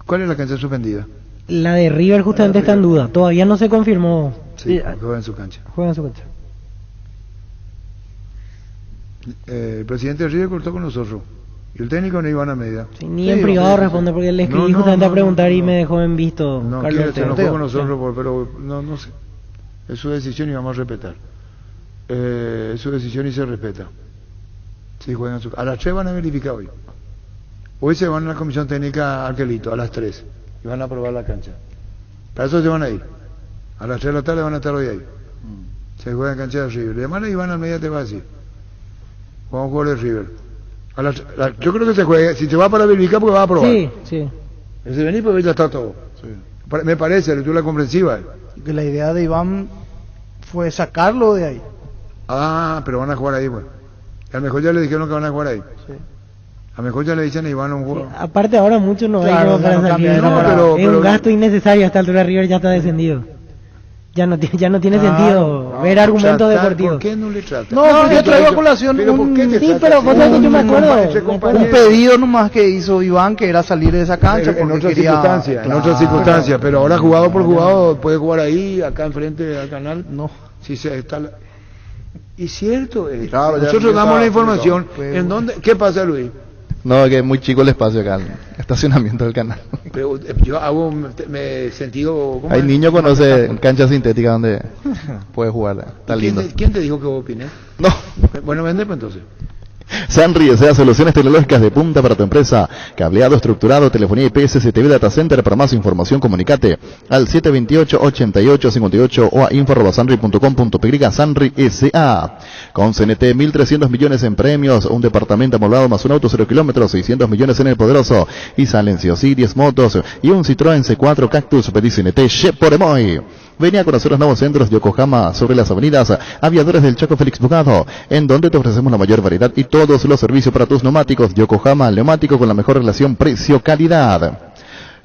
S7: ¿Cuál es la cancha suspendida?
S8: La de River justamente está en duda. Todavía no se confirmó.
S7: Sí, juega en su cancha.
S8: Juega en su cancha.
S7: El presidente de River cortó con nosotros. Y el técnico no iba a media.
S8: Sí, ni en privado responde porque le escribí justamente a preguntar y me dejó en visto.
S7: No,
S8: Carlos
S7: se enojó con nosotros, pero no sé. Es su decisión y vamos a respetar. Es su decisión y se respeta. Sí, juegan a las 3 van a verificar hoy. Hoy se van a la comisión técnica Arquelito, a las 3. Y van a probar la cancha. Para eso se van a ir. A las 3 de la tarde van a estar hoy ahí. Se juega en cancha de River. Le llaman a Iván Almeida, te va a decir. Vamos a jugar de River. Yo creo que se juega. Si se va para verificar, porque va a probar.
S8: Sí, sí.
S7: Ese venir, pues ya está todo. Sí. Me parece, lectura comprensiva.
S16: Que la idea de Iván fue sacarlo de ahí.
S7: Ah, pero van a jugar ahí, pues. A lo mejor ya le dijeron que van a jugar ahí. Sí. A lo mejor ya le dicen a Iván un juego.
S8: Sí, aparte ahora muchos no
S16: claro,
S8: hay para salir.
S7: Pero
S8: un gasto innecesario. A esta altura River ya está descendido. Ya no tiene sentido ver argumentos deportivos.
S7: ¿Por qué no le tratan?
S16: No, yo traigo a colación
S8: pero cosas que yo me acuerdo.
S16: Un pedido nomás que hizo Iván, que era salir de esa cancha.
S7: En otras circunstancias, claro, en otras circunstancias. Pero ahora jugado por jugado, puede jugar ahí, acá enfrente al canal.
S16: No.
S7: Si se está... Y cierto,
S9: claro,
S7: nosotros damos la información. ¿En dónde? ¿Qué pasa, Luis?
S12: No, que es muy chico el espacio acá, el estacionamiento del canal.
S7: Pero yo hago sentido...
S12: Hay niños conoce cancha sintética donde puede jugar, está lindo.
S7: ¿Quién te dijo que vos opines?
S12: No.
S7: Bueno, vende pues entonces.
S12: Sunry S.A. Soluciones tecnológicas de punta para tu empresa. Cableado estructurado, telefonía IP, CCTV, Data Center. Para más información, comunicate al 728-8858 o a info@sunry.com.py. Sunry S.A. Con CNT, 1.300 millones en premios, un departamento amoblado más un auto 0 kilómetros, 600 millones en el poderoso. Y Silencio, sí, 10 motos y un Citroën C4 Cactus. Pedí CNT, por Emoy. Venía a conocer los nuevos centros de Yokohama sobre las avenidas Aviadores del Chaco Félix Bugado, en donde te ofrecemos la mayor variedad y todos los servicios para tus neumáticos. Yokohama, neumático con la mejor relación precio-calidad.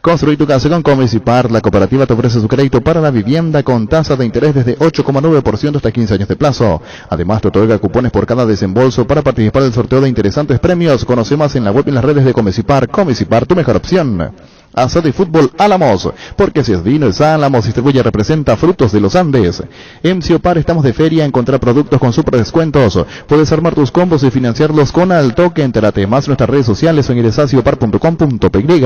S12: Construir tu casa con Comecipar. La cooperativa te ofrece su crédito para la vivienda con tasa de interés desde 8,9% hasta 15 años de plazo. Además, te otorga cupones por cada desembolso para participar del sorteo de interesantes premios. Conoce más en la web y en las redes de Comecipar. Comecipar, tu mejor opción. Asado y Fútbol Álamos, porque si es vino es Álamos, distribuye, representa Frutos de los Andes. En Ciopar estamos de feria, encontrar productos con super descuentos. Puedes armar tus combos y financiarlos con Al Toque. Entérate más en nuestras redes sociales o ingresa a ciopar.com.py.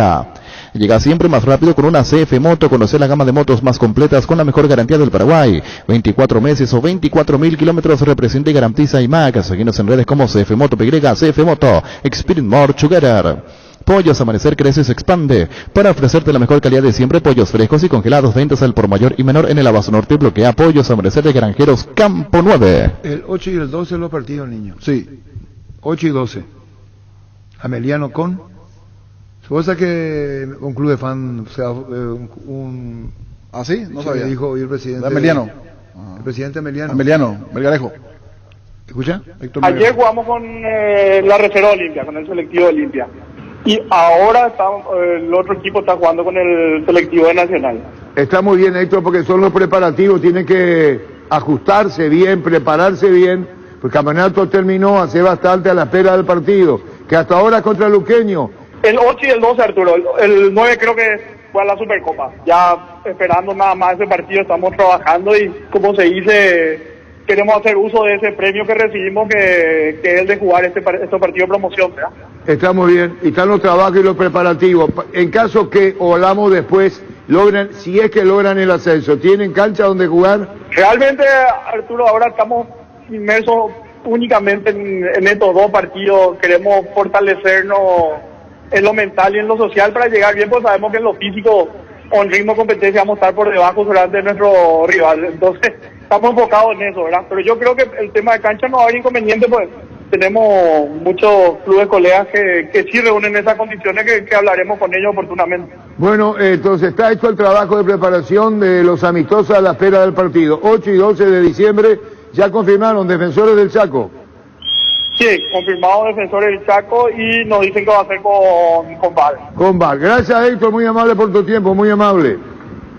S12: Llega siempre más rápido con una CF Moto. Conocer la gama de motos más completas con la mejor garantía del Paraguay. 24 meses o 24.000 kilómetros representa y garantiza IMAC. Seguinos en redes como CF Moto PY, CF Moto. Experience more together. Pollos Amanecer crece y se expande para ofrecerte la mejor calidad de siempre. Pollos frescos y congelados, ventas al por mayor y menor en el Abasto Norte. Bloquea Pollos Amanecer de Granjeros Campo 9.
S7: El 8 y el 12 los partidos, niños.
S9: Sí.
S7: 8 y 12. Ameliano con. ¿Vos sabés que un club de fan, o sea, un...
S9: ¿Ah, sí? No
S7: sí,
S9: sabía.
S7: Me dijo hoy el presidente.
S9: ¿De Ameliano?
S7: El presidente Ameliano.
S9: Ameliano, Melgarejo.
S7: ¿Escucha?
S13: Ayer jugamos con la Reserva Olimpia, con el selectivo de Olimpia. Y ahora el otro equipo está jugando con el selectivo de Nacional.
S7: Está muy bien, Héctor, porque son los preparativos, tienen que ajustarse bien, prepararse bien. El campeonato terminó hace bastante a la espera del partido, que hasta ahora contra Luqueño.
S13: El 8 y el 12, Arturo. El 9 creo que fue a la Supercopa. Ya esperando nada más ese partido, estamos trabajando y, como se dice, queremos hacer uso de ese premio que recibimos, que es el de jugar este partido de promoción, ¿verdad?
S7: Está muy bien, y están los trabajos y los preparativos. En caso que, o hablamos después, logran, si es que logran el ascenso, ¿tienen cancha donde jugar?
S13: Realmente, Arturo, ahora estamos inmersos únicamente en estos dos partidos. Queremos fortalecernos en lo mental y en lo social para llegar bien, pues sabemos que en lo físico, con ritmo de competencia, vamos a estar por debajo de nuestro rival. Entonces, estamos enfocados en eso, ¿verdad? Pero yo creo que el tema de cancha no va a haber inconveniente, pues tenemos muchos clubes colegas que sí reúnen esas condiciones que hablaremos con ellos oportunamente.
S7: Bueno, entonces está hecho el trabajo de preparación de los amistosos a la espera del partido. 8 y 12 de diciembre, ya confirmaron Defensores del Chaco.
S13: Sí, confirmado Defensores del Chaco y nos dicen que va a ser con Val.
S7: Con Val. Gracias, Héctor, muy amable por tu tiempo, muy amable.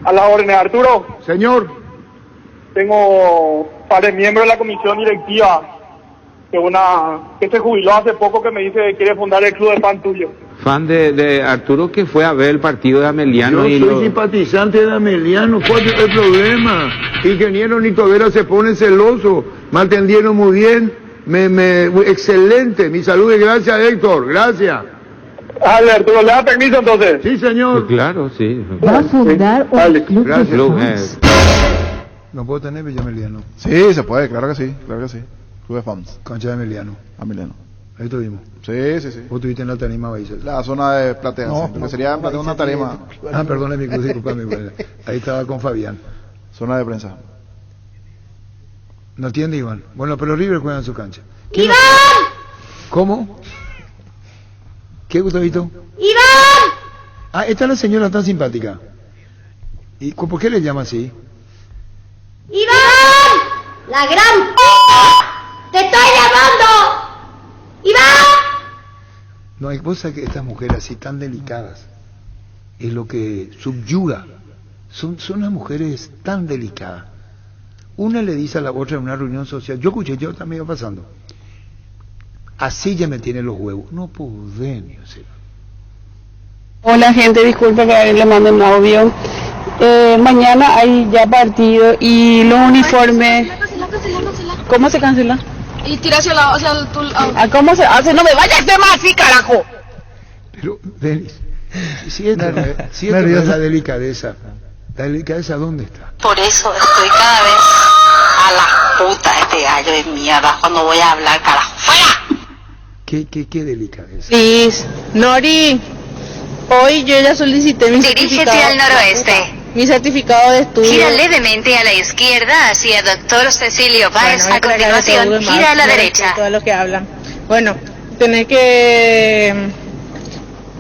S13: A las órdenes, Arturo.
S7: Señor.
S13: Tengo un par de miembros de la comisión directiva, que se jubiló hace poco, que me dice que quiere fundar el club de fan tuyo.
S1: Fan de Arturo, que fue a ver el partido de Ameliano.
S7: Yo soy simpatizante de Ameliano. ¿Cuál es el problema? Ingeniero Nito Vera se pone celoso. Me atendieron muy bien. Excelente. Mi salud y gracias, Héctor. Gracias.
S13: Dale, Arturo, ¿le da permiso entonces?
S7: Sí, señor.
S1: Claro, sí.
S5: Va a fundar un club de fans.
S7: ¿No puedo tener Villa Ameliano?
S9: Sí, se puede, claro que sí, claro que sí. Club de fans.
S7: Cancha de Ameliano.
S9: Ameliano.
S7: Ahí tuvimos.
S9: Sí, sí, sí.
S7: ¿Vos estuviste en la tarima Baisel?
S9: La zona de Platea,
S7: No,
S9: lo que sería en Platea una tarima.
S7: Ah, perdón, disculpame. Ahí estaba con Fabián.
S9: Zona de prensa.
S7: No atiende Iván. Bueno, pero River juega en su cancha.
S22: ¡Iván!
S7: ¿Cómo? ¿Qué, Gustavito?
S22: ¡Iván!
S7: Ah, esta es la señora tan simpática. ¿Y por qué le llama así?
S22: ¡Iván! ¡La gran p***! ¡Te estoy llamando! ¡Iván!
S7: No, hay cosas que estas mujeres así tan delicadas es lo que subyuga. Son las mujeres tan delicadas. Una le dice a la otra en una reunión social, yo escuché, yo también iba pasando, así ya me tienen los huevos. No podemos.
S3: Hola gente, disculpe que le mando un audio. Mañana hay ya partido y los uniformes... ¿Cómo se cancela?
S22: Y tira hacia
S3: ¿Cómo se hace? No me vayas de más así, carajo.
S7: Pero, Denis, si esta no es la delicadeza, ¿dónde está?
S23: Por eso estoy cada vez a la puta este gallo de mierda cuando voy a hablar, carajo. ¡Fuera!
S7: Qué delicadeza.
S3: Liz, Nori, hoy yo ya solicité mi
S23: Dirígete
S3: certificado.
S23: al noroeste.
S3: Mi certificado de estudio.
S23: Gira levemente a la izquierda hacia Dr. Cecilio Báez.
S3: Bueno,
S23: A continuación,
S3: Google
S23: gira a
S3: Maps,
S23: la
S3: yo
S23: derecha.
S3: Todo lo que hablan. Bueno, tenés que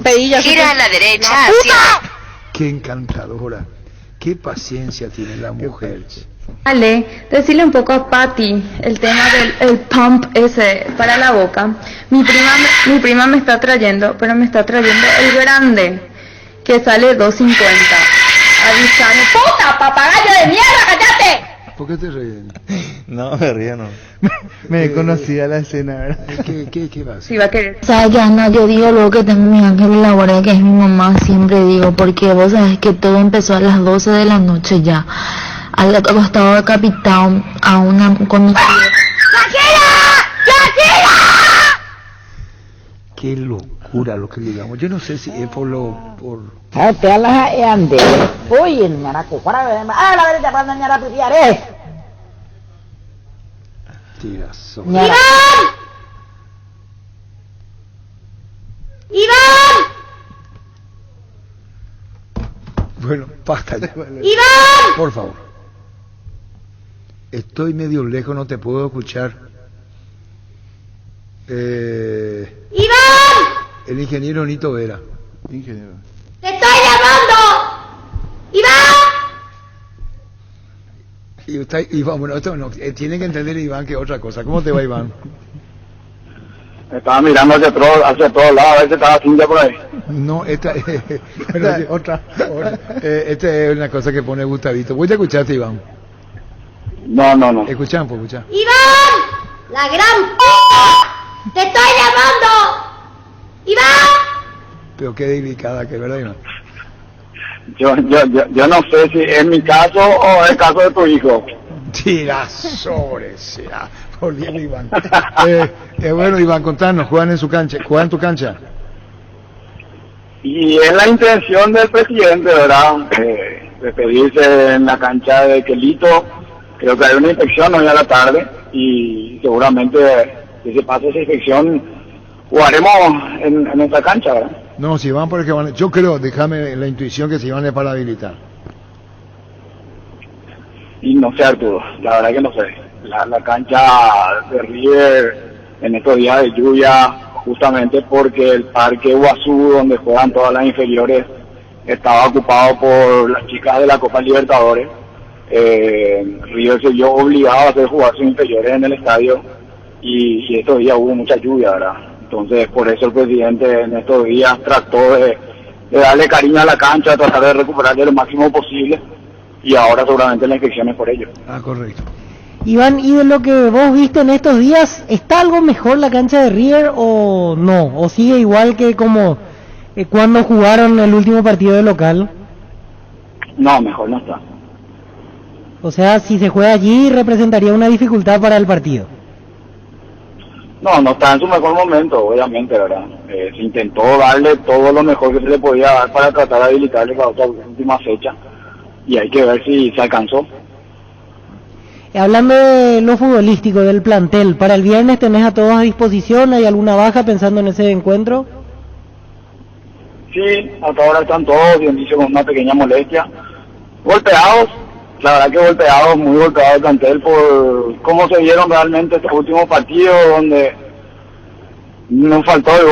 S3: pedir ya.
S23: Gira a la derecha
S3: ¡La
S23: hacia...
S3: puta!
S7: Qué encantadora. Qué paciencia tiene la mujer.
S2: Ale, decirle un poco a Patty el tema del el pump ese para la boca. Mi prima me está trayendo, pero me está trayendo el grande, que sale 2.50. Avísame. ¡Puta, papagayo de mierda, cállate!
S7: ¿Por qué te ríes?
S10: No, me río, no.
S16: Me conocía la escena, ¿verdad?
S7: ¿Qué vas?
S2: Si va a querer.
S4: ¿Sabes qué, Ana? Yo digo luego que tengo mi ángel en la guardia, que es mi mamá, siempre digo, porque vos sabés que todo empezó a las 12 de la noche ya. Al costado decapitado a una conocida.
S7: Qué locura lo que digamos. Yo no sé si es por lo...
S6: Te a las ande. Uy, el ñaraco, para ver. A la derecha para ñara pipiare.
S7: Tirazo.
S22: ¡Iván! ¡Iván!
S7: Bueno, basta ya.
S22: ¡Iván!
S7: Por favor. Estoy medio lejos, no te puedo escuchar.
S22: ¡Iván!
S7: El ingeniero Nito Vera.
S9: Ingeniero.
S22: ¡Te estoy llamando! ¡Iván!
S7: Y usted, Iván, bueno, esto no, tiene que entender Iván que es otra cosa. ¿Cómo te va, Iván?
S13: Estaba mirando hacia todos lados, a ver si estaba Cintia por ahí.
S7: No, esta otra. Esta es una cosa que pone Gustavito. ¿Voy a escucharte, Iván?
S13: No.
S7: Escuchamos, pues, escuchamos.
S22: ¡Iván! ¡La gran p***! ¡Te estoy llamando! ¡Iván!
S7: Pero qué delicada que es, ¿verdad, Iván?
S13: Yo no sé si es mi caso o es el caso de tu hijo.
S7: Tira sobres, por bien, Iván. Bueno, Iván, contanos, ¿juegan en tu cancha?
S13: Y es la intención del presidente, ¿verdad? De pedirse en la cancha de Quelito. Creo que hay una inspección hoy a la tarde y seguramente si se pasa esa inspección jugaremos en esta cancha, ¿verdad?
S7: No, si van porque van, yo creo, déjame la intuición que si van es para habilitar.
S13: Y no sé, Arturo, la verdad que no sé. La cancha de River en estos días de lluvia, justamente porque el parque Guazú, donde juegan todas las inferiores, estaba ocupado por las chicas de la Copa Libertadores. River se vio obligado a hacer jugar sus inferiores en el estadio y estos días hubo mucha lluvia, ¿verdad? Entonces por eso el presidente en estos días trató de darle cariño a la cancha, tratar de recuperarle lo máximo posible y ahora seguramente la inspección es por ello.
S7: Ah, correcto.
S8: Iván, y de lo que vos viste en estos días, ¿está algo mejor la cancha de River o no? ¿O sigue igual que como cuando jugaron el último partido de local?
S13: No, mejor no está.
S8: O sea, si se juega allí representaría una dificultad para el partido.
S13: No está en su mejor momento, obviamente, ¿verdad? Se intentó darle todo lo mejor que se le podía dar para tratar de habilitarle para otra última fecha y hay que ver si se alcanzó.
S8: Hablando de lo futbolístico, del plantel, ¿para el viernes tenés a todos a disposición? ¿Hay alguna baja pensando en ese encuentro?
S13: Sí, hasta ahora están todos, bien dicho, con una pequeña molestia. Golpeados, la verdad que golpeados, muy golpeados el plantel por cómo se vieron realmente estos últimos partidos, donde nos faltó el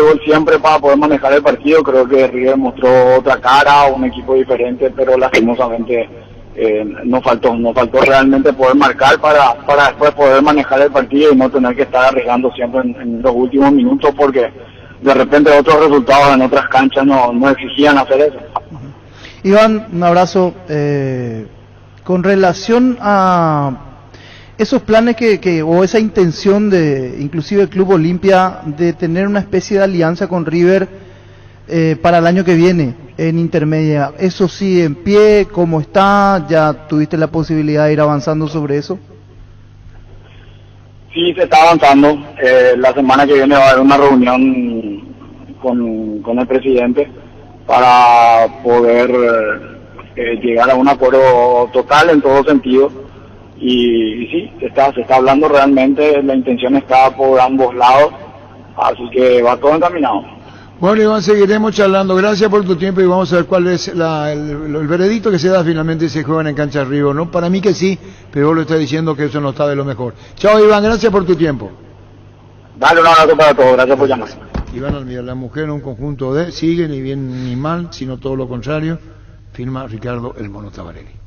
S13: gol siempre para poder manejar el partido. Creo que River mostró otra cara, un equipo diferente, pero lastimosamente nos faltó realmente poder marcar para después poder manejar el partido y no tener que estar arriesgando siempre en los últimos minutos, porque de repente otros resultados en otras canchas no exigían hacer eso.
S16: Iván, un abrazo. Con relación a esos planes o esa intención de, inclusive el Club Olimpia, de tener una especie de alianza con River para el año que viene en intermedia, ¿eso sigue en pie? ¿Cómo está? ¿Ya tuviste la posibilidad de ir avanzando sobre eso?
S13: Sí, se está avanzando. La semana que viene va a haber una reunión con el presidente para poder llegar a un acuerdo total en todo sentido. Y sí, se está hablando realmente, la intención está por ambos lados. Así que va todo encaminado.
S7: Bueno, Iván, seguiremos charlando. Gracias por tu tiempo y vamos a ver cuál es el veredicto que se da finalmente si se juegan en cancha arriba. ¿No? Para mí que sí, pero vos lo estás diciendo que eso no está de lo mejor. Chao, Iván, gracias por tu tiempo.
S13: Dale un abrazo para todos, gracias por llamar.
S7: Iván Almida, la mujer en un conjunto de sigue ni bien ni mal, sino todo lo contrario, firma Ricardo El Mono Tabarelli.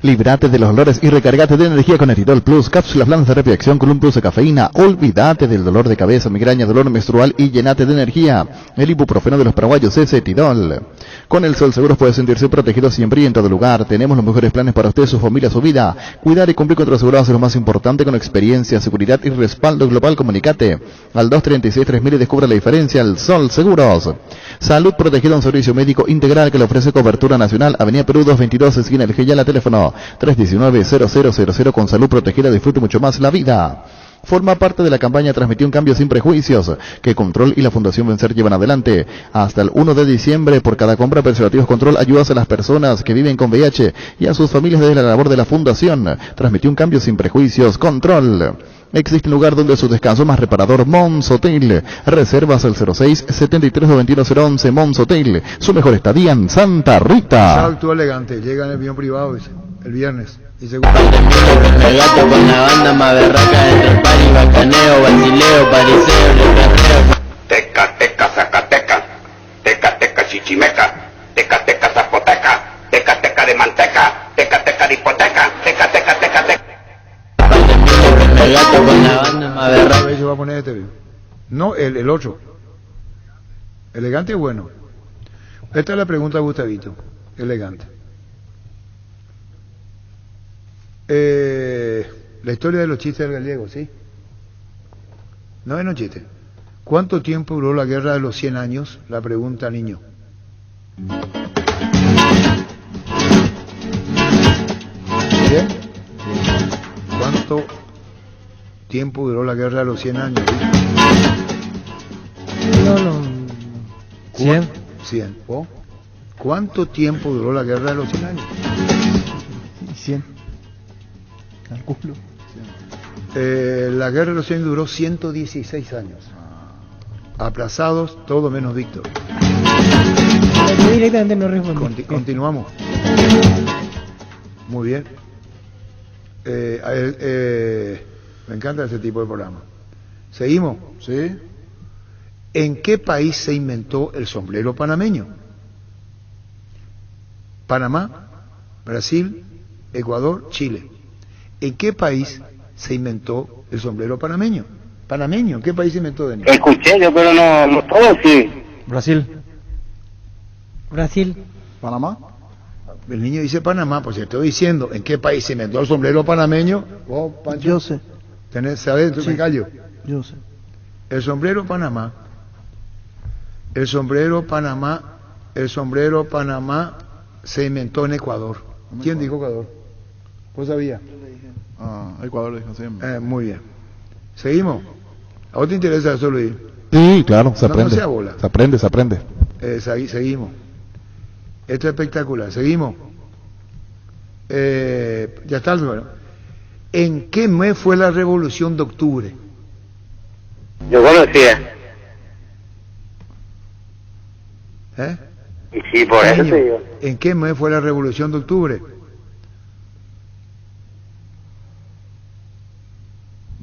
S12: Líbrate de los dolores y recargate de energía con Eritol Plus, cápsulas blandas de rápida acción con un plus de cafeína. Olvídate del dolor de cabeza, migraña, dolor menstrual y llenate de energía. El ibuprofeno de los paraguayos es Eritol. Con el Sol Seguros puede sentirse protegido siempre y en todo lugar. Tenemos los mejores planes para usted, su familia, su vida. Cuidar y cumplir con tus asegurados es lo más importante, con experiencia, seguridad y respaldo global. Comunicate al 236-3000 y descubra la diferencia. El Sol Seguros. Salud protegida, un servicio médico integral que le ofrece cobertura nacional. Avenida Perú 222, esquina El Geyala, teléfono 319-0000. Con salud protegida disfrute mucho más la vida. Forma parte de la campaña Transmití un cambio sin prejuicios que Control y la Fundación Vencer llevan adelante. Hasta el 1 de diciembre, por cada compra de preservativos Control, ayudas a las personas que viven con VIH y a sus familias desde la labor de la Fundación. Transmití un cambio sin prejuicios, Control. Existe un lugar donde su descanso más reparador, Mons Hotel. Reservas al 06-73-21011, Mons Hotel. Su mejor estadía en Santa Rita.
S7: Salto elegante, llega en el avión privado el viernes. Y
S11: el gato con la banda más berraca entre el party, bacaneo, vacileo, pariseo, lecarreo.
S14: Teca, teca, zacateca, teca, teca, chichimeca, teca, teca, zapoteca, teca, teca de manteca, teca, teca de hipoteca, teca, teca, teca, teca.
S11: El gato con la banda más berraca.
S7: Se va a poner este video. No, el otro. Elegante y bueno. Esta es la pregunta de Gustavito. Elegante. La historia de los chistes del gallego, ¿sí? No es un chiste. ¿Cuánto tiempo duró la guerra de los 100 años? La pregunta, niño. ¿Bien? ¿Cuánto tiempo duró la guerra de los 100 años?
S8: No.
S7: 100. 100. ¿Oh? ¿Cuánto tiempo duró la guerra de los 100 años?
S16: 100. Calculo.
S7: La guerra de los 100 duró 116 años. Aplazados, todo menos Víctor.
S8: Yo directamente no respondí.
S7: Continuamos. Muy bien. Me encanta este tipo de programa. ¿Seguimos?
S9: Sí.
S7: ¿En qué país se inventó el sombrero panameño? Panamá, Brasil, Ecuador, Chile. ¿En qué país se inventó el sombrero panameño? ¿Panameño? ¿En qué país se inventó, Denis?
S6: Escuché yo, pero no todo sí.
S10: Brasil.
S9: ¿Panamá?
S7: El niño dice Panamá, pues estoy diciendo, ¿en qué país se inventó el sombrero panameño? ¿Vos, Pancho?
S16: Yo sé.
S7: ¿Sabes? ¿Tú
S16: Sí.
S7: me callo?
S16: Yo sé.
S7: El sombrero Panamá se inventó en Ecuador. ¿Quién dijo Ecuador? ¿Vos sabías?
S9: Ecuador dijo siempre.
S7: Muy bien. ¿Seguimos? ¿A vos te interesa eso, Luis?
S12: Sí, claro, se
S7: No,
S12: aprende.
S7: no sea bola.
S12: Se aprende, se aprende.
S7: Seguimos. Esto es espectacular. Seguimos. Ya está. Bueno. ¿En qué mes fue la Revolución de Octubre?
S6: Yo conocía. Y sí, por eso te digo.
S7: ¿En qué mes fue la Revolución de Octubre?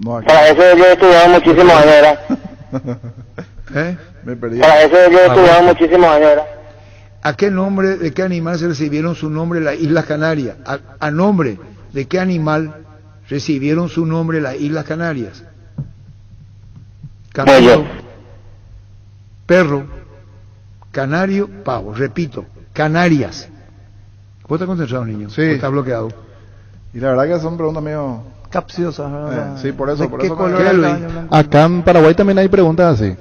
S6: Para eso yo he estudiado muchísimos años, ¿verdad?
S9: Me perdí.
S6: Para eso yo he estudiado muchísimos años, ¿verdad?
S7: ¿A qué nombre de qué animal se recibieron su nombre las Islas Canarias? ¿A nombre de qué animal recibieron su nombre las Islas Canarias? Canario, perro, canario, pavo. Repito, Canarias. ¿Vos estás concentrado, niño?
S9: Sí.
S7: ¿O estás bloqueado?
S9: Y la verdad que son preguntas medio
S16: capciosas, ¿verdad?
S9: sí, por eso.
S16: ¿Qué color
S7: ¿Qué,
S16: es el
S7: Luis?
S16: caballo blanco?
S12: Acá en Paraguay también hay preguntas así.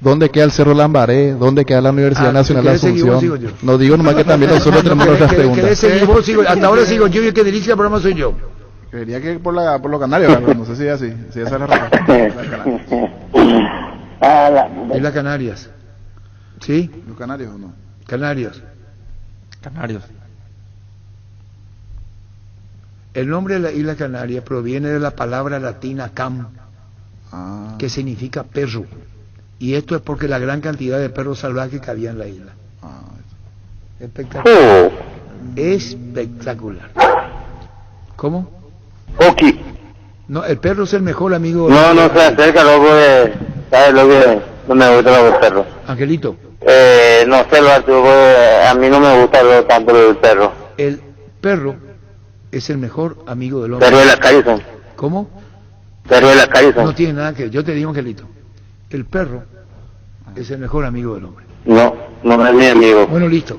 S12: ¿Dónde queda el Cerro Lambaré? ¿Dónde queda la Universidad Nacional de
S7: ¿querés seguir vos,
S12: Asunción?
S7: sigo yo?
S12: No digo nomás que también nosotros tenemos otras preguntas.
S7: ¿Querés seguir vos? Hasta ahora sigo yo y el que dirige el programa soy yo.
S9: Creería que por los canarios, pero no sé si es así. Si esa es la respuesta.
S7: Islas Canarias. ¿Sí?
S9: ¿Los canarios o no?
S7: Canarios.
S10: Canarios.
S7: El nombre de la isla Canaria proviene de la palabra latina cam, que significa perro. Y esto es porque la gran cantidad de perros salvajes que había en la isla. Espectacular. Espectacular. ¿Cómo?
S15: Oki.
S7: No, el perro es el mejor amigo.
S15: No se acerca, loco, ¿sabes lo que no me gustan los perros?
S7: Angelito.
S15: No sé, Arturo, a mí no me gusta tanto el perro.
S7: El perro es el mejor amigo del hombre.
S15: Perro de la calle son.
S7: ¿Cómo?
S15: Perro de la calle son.
S7: No tiene nada que ver. Yo te digo, Angelito, el perro es el mejor amigo del hombre.
S15: No es mi amigo.
S7: Bueno, listo.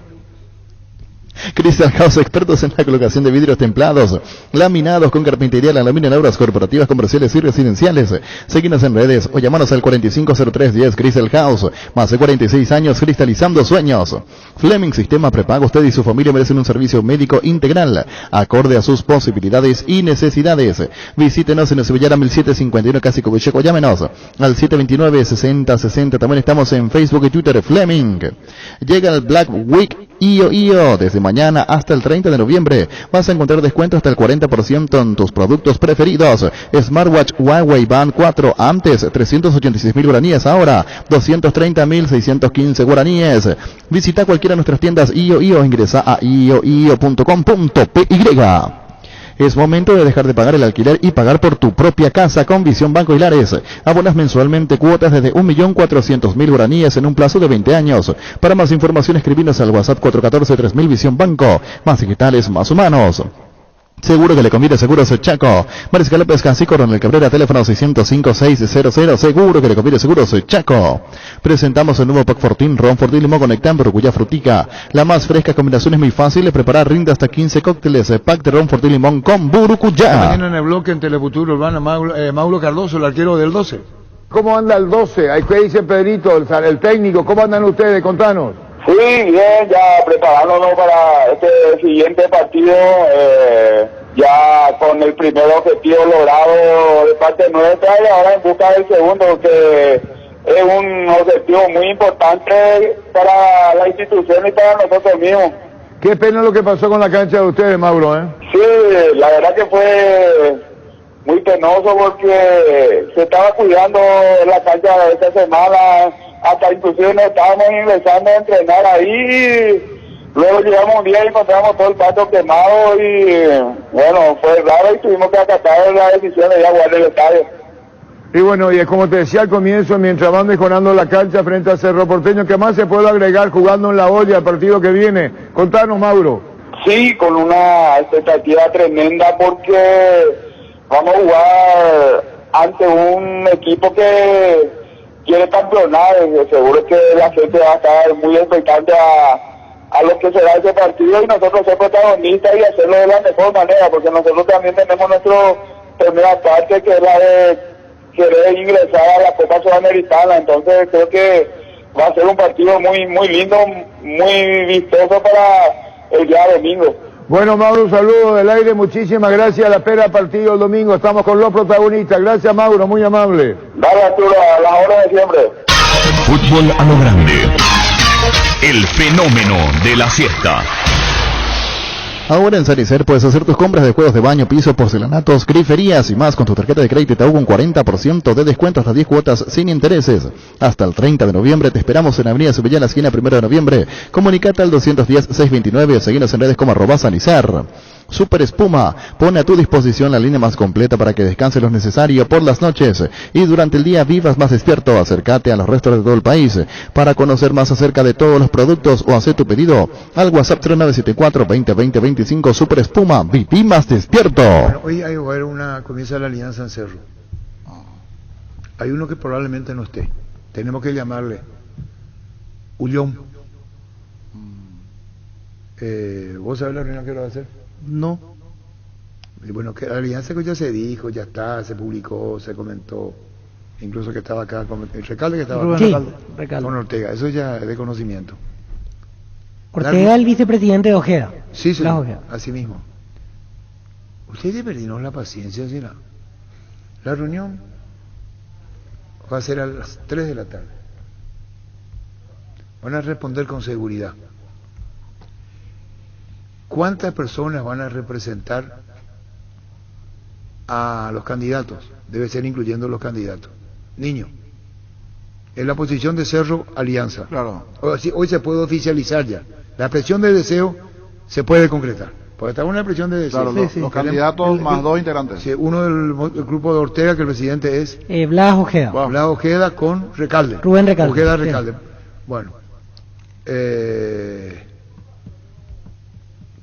S12: Crystal House, expertos en la colocación de vidrios templados, laminados con carpintería, la lámina en obras corporativas, comerciales y residenciales. Síguenos en redes o llámanos al 450310. Crystal House, más de 46 años cristalizando sueños. Fleming Sistema Prepago. Usted y su familia merecen un servicio médico integral, acorde a sus posibilidades y necesidades. Visítenos en Sevillana 1751, Casi Covicheco. Llámenos al 729-6060. También estamos en Facebook y Twitter. Fleming. Llega el Black Week IO. Desde mañana hasta el 30 de noviembre vas a encontrar descuento hasta el 40% en tus productos preferidos. Smartwatch Huawei Band 4, antes 386.000 guaraníes, ahora 230.615 guaraníes. Visita cualquiera de nuestras tiendas IO. Ingresa a io.com.py. Es momento de dejar de pagar el alquiler y pagar por tu propia casa con Visión Banco Hilares. Abonas mensualmente cuotas desde 1.400.000 guaraníes en un plazo de 20 años. Para más información, escribinos al WhatsApp 414-3000 Visión Banco. Más digitales, más humanos. Seguro que le conviene Seguros Chaco. Mariscal López Cancico, Coronel Cabrera, teléfono 605-600. Seguro que le conviene Seguros Chaco. Presentamos el nuevo Pack Fortín, Ron Fortín Limón con Nectar, Brucuya Frutica. La más fresca combinación, es muy fácil de preparar, rinde hasta 15 cócteles. Pack de Ron Fortín Limón con Burucuyá.
S7: Mañana en el bloque en Telefuturo Urbana, Mauro Cardoso, el arquero del 12.
S17: ¿Cómo anda el 12? Ahí que dice Pedrito, el técnico. ¿Cómo andan ustedes? Contanos.
S18: Sí, bien, ya preparándonos para este siguiente partido, ya con el primer objetivo logrado de parte nuestra y ahora en busca del segundo, que es un objetivo muy importante para la institución y para nosotros mismos.
S17: Qué pena lo que pasó con la cancha de ustedes, Mauro, ¿eh?
S18: Sí, la verdad que fue muy penoso porque se estaba cuidando la cancha de esta semana, hasta inclusive nos estábamos ingresando a entrenar ahí, luego llegamos un día y encontramos todo el pasto quemado y bueno, fue raro y tuvimos que acatar la decisión de ir a jugar el estadio.
S17: Y bueno, y es como te decía al comienzo, mientras van mejorando la cancha frente a Cerro Porteño, ¿qué más se puede agregar jugando en la olla el partido que viene? Contanos, Mauro.
S18: Sí, con una expectativa tremenda porque vamos a jugar ante un equipo que quiere campeonar. Seguro que la gente va a estar muy expectante a lo que será ese partido y nosotros ser protagonistas y hacerlo de la mejor manera, porque nosotros también tenemos nuestra primera parte, que es la de querer ingresar a la Copa Sudamericana. Entonces creo que va a ser un partido muy muy lindo, muy vistoso para el día domingo.
S17: Bueno, Mauro, un saludo del aire, muchísimas gracias. A la espera partido el domingo, estamos con los protagonistas. Gracias, Mauro, muy amable.
S18: Dale, Arturo, a las horas de siempre.
S24: Fútbol a lo grande. El fenómeno de la siesta.
S12: Ahora en Sanicer puedes hacer tus compras de juegos de baño, piso, porcelanatos, griferías y más con tu tarjeta de crédito Taú, un 40% de descuento hasta 10 cuotas sin intereses. Hasta el 30 de noviembre te esperamos en Avenida Sevillana, esquina 1 de noviembre. Comunicate al 210-629, seguinos en redes como @Sanicer. Super Espuma pone a tu disposición la línea más completa para que descanses lo necesario por las noches y durante el día vivas más despierto. Acércate a los restos de todo el país para conocer más acerca de todos los productos o hacer tu pedido al WhatsApp 3974-2020-25. Super Espuma, viví más despierto.
S7: Bueno, hoy hay comienza la alianza en Cerro. Hay uno que probablemente no esté. Tenemos que llamarle Ullón. ¿Vos sabés la reunión que va a hacer?
S16: No.
S7: Y bueno, que la alianza que ya se dijo, ya está, se publicó, se comentó, incluso que estaba acá, el Recalde que estaba acá.
S8: Sí, Recalde.
S7: Con Ortega, eso ya es de conocimiento.
S8: Ortega, el vicepresidente de Ojeda.
S7: Sí, así mismo. Ustedes perdieron la paciencia, ¿sí? La reunión va a ser a las 3 de la tarde. Van a responder con seguridad. ¿Cuántas personas van a representar a los candidatos? Debe ser incluyendo los candidatos. Niño. Es la posición de Cerro Alianza.
S9: Claro.
S7: Hoy se puede oficializar ya. La expresión de deseo se puede concretar. Porque está una expresión de deseo.
S9: Claro, los candidatos más dos integrantes.
S7: Sí, uno del grupo de Ortega, que el presidente es
S8: Blas Ojeda.
S7: Blas Ojeda con Recalde.
S8: Rubén Recalde.
S7: Ojeda
S8: Sí.
S7: Recalde. Bueno.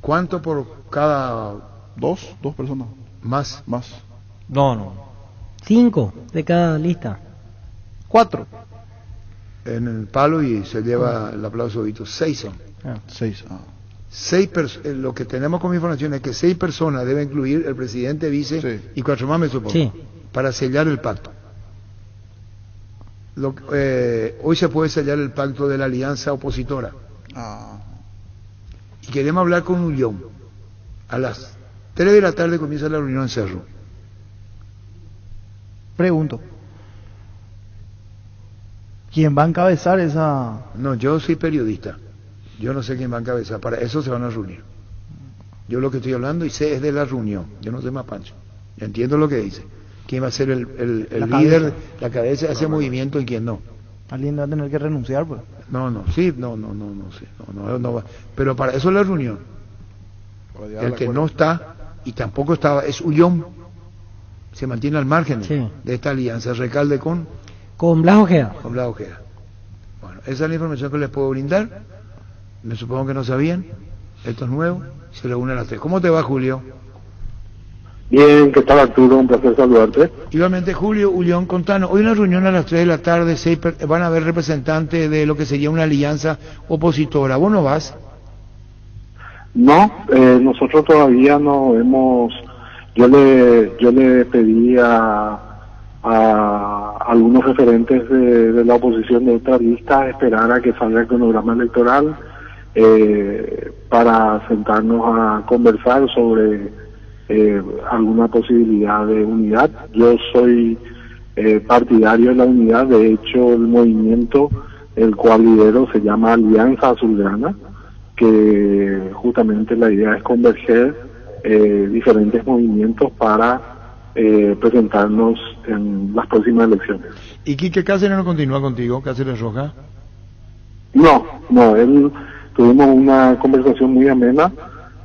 S7: ¿Cuánto por cada?
S9: Dos personas.
S7: Más.
S10: No.
S8: 5 de cada lista.
S16: 4.
S7: En el palo y se lleva el aplauso, Vito. 6 son.
S9: 6.
S7: Lo que tenemos como información es que 6 personas debe incluir el presidente, vice y 4 más, me supongo, para sellar el pacto. Hoy se puede sellar el pacto de la alianza opositora. Y queremos hablar con Ullón. A las 3 de la tarde comienza la reunión en Cerro.
S16: Pregunto. ¿Quién va a encabezar esa...?
S7: No, yo soy periodista. Yo no sé quién va a encabezar. Para eso se van a reunir. Yo lo que estoy hablando y sé es de la reunión. Yo no soy más pancho. Yo entiendo lo que dice. ¿Quién va a ser el líder, la cabeza de ese movimiento y quién no?
S16: Alguien va a tener que renunciar, pues.
S7: No sé. No va. Pero para eso es la reunión. El que no está y tampoco estaba es Ullón. Se mantiene al margen de esta alianza. Recalde con
S8: Blas Ojeda.
S7: Con Blas Ojeda. Bueno, esa es la información que les puedo brindar. Me supongo que no sabían. Esto es nuevo. Se reúne a las 3. ¿Cómo te va, Julio?
S18: Bien, ¿qué tal, Arturo? Un placer saludarte.
S7: Igualmente, Julio, Ullón, contanos. Hoy en la reunión a las 3 de la tarde van a haber representantes de lo que sería una alianza opositora. ¿Vos no vas?
S18: No, nosotros todavía no hemos... Yo le pedí a algunos referentes de la oposición de otra lista esperar a que salga el cronograma electoral para sentarnos a conversar sobre alguna posibilidad de unidad. Yo soy partidario de la unidad. De hecho, el movimiento el cual lidero se llama Alianza Azulgrana, que justamente la idea es converger diferentes movimientos para presentarnos en las próximas elecciones.
S7: ¿Y Quique Cáceres no continúa contigo, Cáceres Roja?
S18: No, él tuvimos una conversación muy amena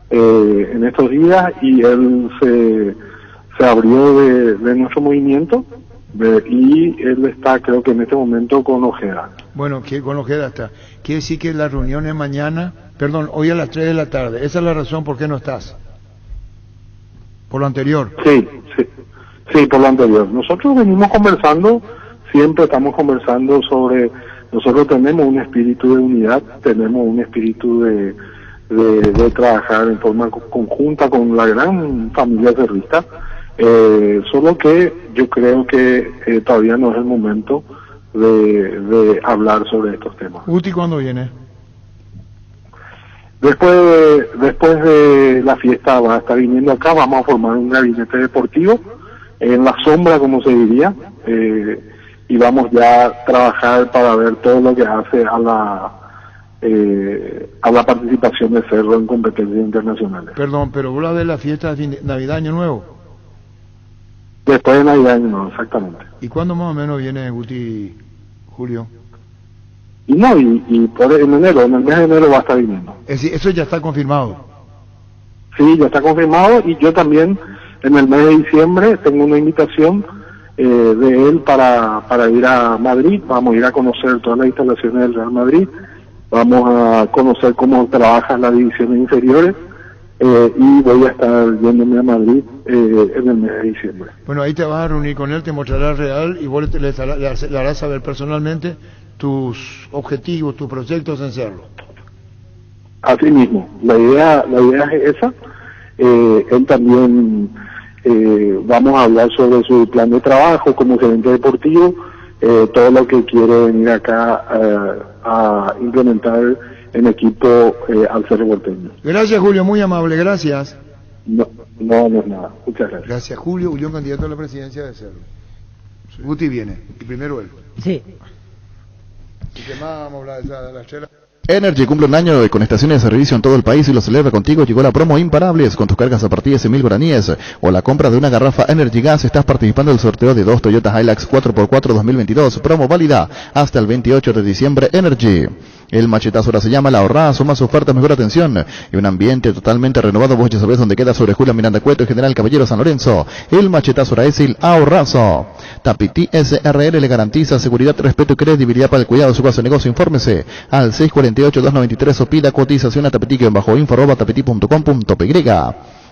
S18: en estos días y él se abrió de nuestro movimiento y él está, creo que en este momento, con Ojeda.
S7: Bueno, que con Ojeda está. Quiere decir que la reunión es mañana, hoy a las 3 de la tarde. Esa es la razón por qué no estás. ¿Por lo anterior?
S18: Sí, por lo anterior. Nosotros venimos conversando, siempre estamos conversando sobre... Nosotros tenemos un espíritu de unidad, tenemos un espíritu de trabajar en forma conjunta con la gran familia cerrista, solo que yo creo que todavía no es el momento de hablar sobre estos temas.
S7: ¿Uti cuándo viene?
S18: Después de la fiesta va a estar viniendo acá, vamos a formar un gabinete deportivo, en la sombra, como se diría, y vamos ya a trabajar para ver todo lo que hace a la participación de Cerro en competencias internacionales.
S7: Perdón, pero habla de la fiesta de Navidad, Año Nuevo.
S18: Después de Navidad, Año Nuevo, exactamente.
S7: ¿Y cuándo más o menos viene Guti, Julio?
S18: Y en el mes de enero va a estar viniendo.
S7: Es decir, eso ya está confirmado.
S18: Sí, ya está confirmado, y yo también en el mes de diciembre tengo una invitación de él para ir a Madrid. Vamos a ir a conocer todas las instalaciones del Real Madrid, vamos a conocer cómo trabajan las divisiones inferiores, y voy a estar yéndome a Madrid en el mes de diciembre.
S7: Bueno, ahí te vas a reunir con él, te mostrará el Real y vos le harás saber personalmente tus objetivos, tus proyectos en Cerro.
S18: Así mismo, la idea es esa. Él también, vamos a hablar sobre su plan de trabajo como gerente deportivo, todo lo que quiere venir acá a implementar en equipo al Cerro Porteño.
S7: Gracias, Julio, muy amable, gracias.
S18: No es nada, muchas gracias.
S7: Gracias, Julio Ullón, candidato a la presidencia de Cerro. Sí. Guti viene, y primero él.
S8: Sí.
S7: ¿Y qué más vamos a hablar de las chelas?
S12: Energy cumple un año con estaciones de servicio en todo el país y lo celebra contigo. Llegó la promo Imparables con tus cargas a partir de 100.000 guaraníes o la compra de una garrafa Energy Gas. Estás participando del sorteo de 2 Toyota Hilux 4x4 2022. Promo válida hasta el 28 de diciembre. Energy. El machetazo ahora se llama La Ahorrazo, más ofertas, mejor atención y un ambiente totalmente renovado. Vos ya sabés dónde queda, sobre Julia Miranda Cueto y General Caballero San Lorenzo. El machetazo ahora es el Ahorrazo. Tapiti SRL le garantiza seguridad, respeto y credibilidad para el cuidado de su caso de negocio. Infórmese al 648-293 o pida cotización a tapiti-info@tapiti.com.py.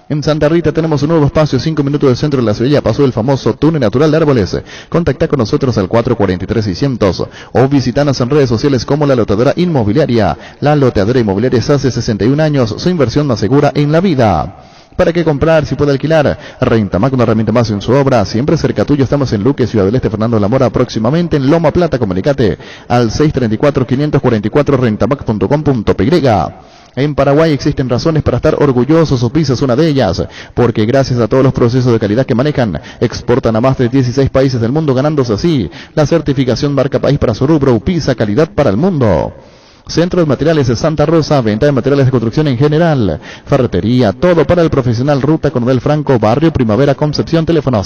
S12: En Santa Rita tenemos un nuevo espacio, 5 minutos del centro de la ciudad. Ya pasó el famoso túnel natural de árboles. Contacta con nosotros al 443-600 o visitanos en redes sociales como La Loteadora Inmobiliaria. La Loteadora Inmobiliaria es hace 61 años su inversión más segura en la vida. ¿Para qué comprar si puede alquilar? Rentamac, una herramienta más en su obra. Siempre cerca tuyo. Estamos en Luque, Ciudad del Este, Fernando de la Mora. Próximamente en Loma Plata. Comunicate al 634-544 rentamac.com.py. En Paraguay existen razones para estar orgullosos. Upisa es una de ellas, porque gracias a todos los procesos de calidad que manejan, exportan a más de 16 países del mundo, ganándose así la certificación marca país para su rubro. Upisa, calidad para el mundo. Centro de Materiales de Santa Rosa, venta de materiales de construcción en general, ferretería, todo para el profesional. Ruta Coronel Franco, Barrio Primavera, Concepción. Teléfono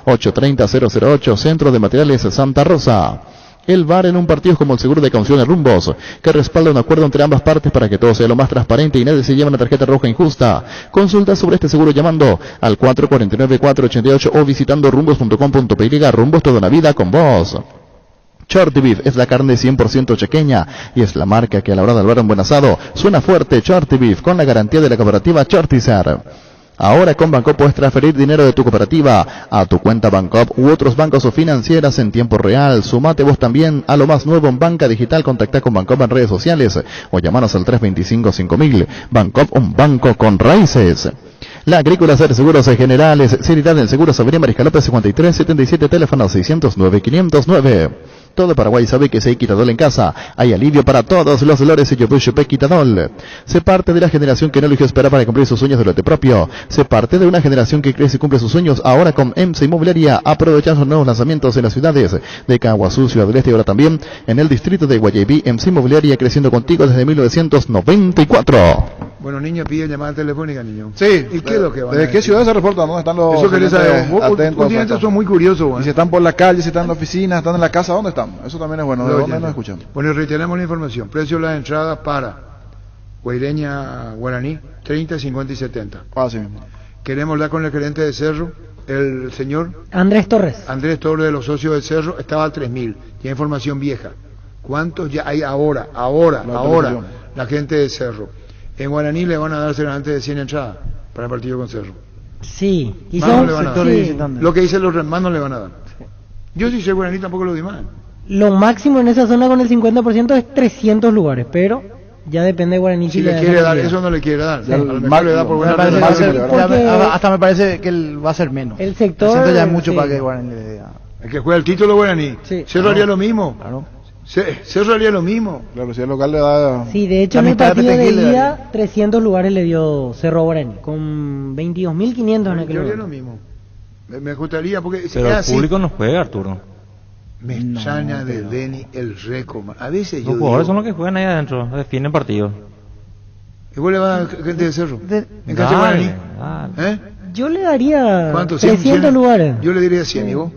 S12: 0971-830-008. Centro de Materiales de Santa Rosa. El VAR en un partido es como el seguro de caución de Rumbos, que respalda un acuerdo entre ambas partes para que todo sea lo más transparente y nadie se lleve una tarjeta roja injusta. Consulta sobre este seguro llamando al 449-488 o visitando rumbos.com.py. Rumbos, toda una vida con vos. Shorty Beef es la carne 100% chequeña y es la marca que a la hora de hablar un buen asado suena fuerte. Shorty Beef, con la garantía de la cooperativa Shortizer. Ahora con Bancop puedes transferir dinero de tu cooperativa a tu cuenta Bancop u otros bancos o financieras en tiempo real. Sumate vos también a lo más nuevo en banca digital. Contacta con Bancop en redes sociales o llamanos al 325-5000. Bancop, un banco con raíces. La Agrícola Ser Seguros Generales, Seriedad en Seguros, Avenida Mariscal López 5377, teléfono 609-509. Todo Paraguay sabe que si hay Quitadol en casa, hay alivio para todos los dolores. Yobushupé Quitadol. Se parte de la generación que no eligió esperar para cumplir sus sueños de lote propio. Se parte de una generación que crece y cumple sus sueños ahora con EMSA Inmobiliaria. Aprovechando los nuevos lanzamientos en las ciudades de Caguazú, Ciudad del Este y ahora también en el distrito de Guayaquil. EMSA Inmobiliaria, creciendo contigo desde 1994.
S7: Bueno, niño, pide llamada telefónica, niño.
S9: Sí.
S7: ¿Y qué es lo que van a
S9: ¿Desde qué
S7: decir?
S9: ciudad se reportan? ¿Dónde están los...?
S7: Eso querés saber. Últimamente son muy curiosos.
S9: Y si están por la calle, si están en la oficina, están en la casa, ¿dónde están? Eso también es bueno. ¿De dónde nos escuchan?
S7: Bueno, reiteramos la información. Precio de las entradas para Guaireña Guaraní, 30, 50 y 70.
S9: Así mismo.
S7: Queremos hablar con el gerente de Cerro, el señor
S8: Andrés Torres.
S7: Andrés Torres, de los socios de Cerro, estaba al 3.000. Tiene información vieja. ¿Cuántos ya hay ahora, la gente de Cerro? En Guaraní le van a dar antes de 100 entradas para el partido con Cerro.
S8: Sí, y
S7: Más
S8: son
S7: no le van a dar.
S8: sí.
S7: Lo que dicen los más no le van a dar. Yo sí sé Guaraní, tampoco lo di más.
S8: Lo máximo en esa zona con el 50% es 300 lugares, pero ya depende de Guaraní.
S7: Si le quiere dar, eso no le quiere dar.
S8: Sí.
S7: A lo mejor le da por buena
S16: Parece
S7: razón.
S16: que va a ser- hasta me parece que va a ser menos.
S8: El sector...
S16: 300 ya es mucho
S8: sí.
S16: para que Guaraní le diga.
S7: El que juega el título Guaraní.
S8: Sí.
S7: Cerro haría lo mismo.
S16: Claro.
S7: Cerro haría lo mismo.
S9: Claro, si el local le da...
S8: Sí, de hecho
S16: La
S8: en el
S16: mitad de
S8: partido de
S16: Petequil le
S8: ida 300 lugares le dio Cerro Guaraní, con 22.500 en aquel
S7: Yo haría lo
S8: momento.
S7: mismo. Me gustaría, porque
S10: Pero
S7: es
S10: el
S7: así.
S10: público no juega, Arturo.
S7: Me extraña de Beni el récord. A veces yo
S10: Los jugadores
S7: digo,
S10: son los que juegan ahí adentro, definen partidos.
S7: igual le va a dar gente de Cerro. En casa de
S10: Dale,
S7: Guaraní.
S10: dale.
S7: ¿Eh?
S8: Yo le daría
S7: ¿Cuánto?
S8: 300 lugares.
S7: Yo le diría 100, ¿y vos?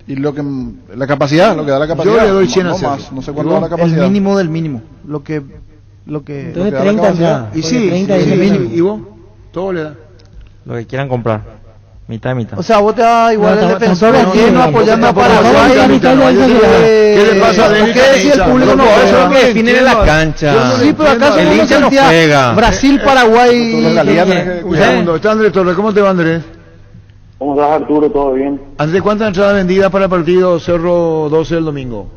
S9: Y lo que... La capacidad, lo que da la capacidad.
S7: Yo le doy 100 a
S9: no
S7: Cerro.
S9: más, no sé
S7: ¿Y
S9: cuánto da
S7: vos?
S9: la
S16: El
S9: capacidad.
S16: mínimo del mínimo. Lo que
S8: Entonces
S9: Lo que da la
S8: 30
S9: capacidad.
S8: ya.
S7: Y sí,
S8: 30 es
S7: sí,
S8: el mínimo.
S7: ¿y vos? Todo le da.
S10: Lo que quieran comprar. Mitad y mitad.
S16: O sea, vos te vas igual
S8: No,
S16: el
S8: tampoco
S16: defensor
S8: así,
S16: lleno
S8: no,
S16: apoyando a
S7: tampoco
S16: Paraguay.
S7: así,
S8: mitad y mitad.
S7: ¿Qué le pasa a Denis
S16: ¿Qué si el
S7: Camisa?
S16: público no
S10: Eso es
S16: juega?
S10: lo que definen en la cancha.
S16: Sí, pero acá
S10: El
S16: somos
S10: hincha no
S16: Santiago.
S10: juega.
S16: Brasil, Paraguay.
S9: Tú, localidad, tenés que-
S7: Un segundo, está Andrés Torres. ¿Cómo te va, Andrés?
S18: ¿Cómo estás, Arturo? ¿Todo bien?
S7: Andrés, ¿cuántas entradas vendidas para el partido Cerro 12 el domingo?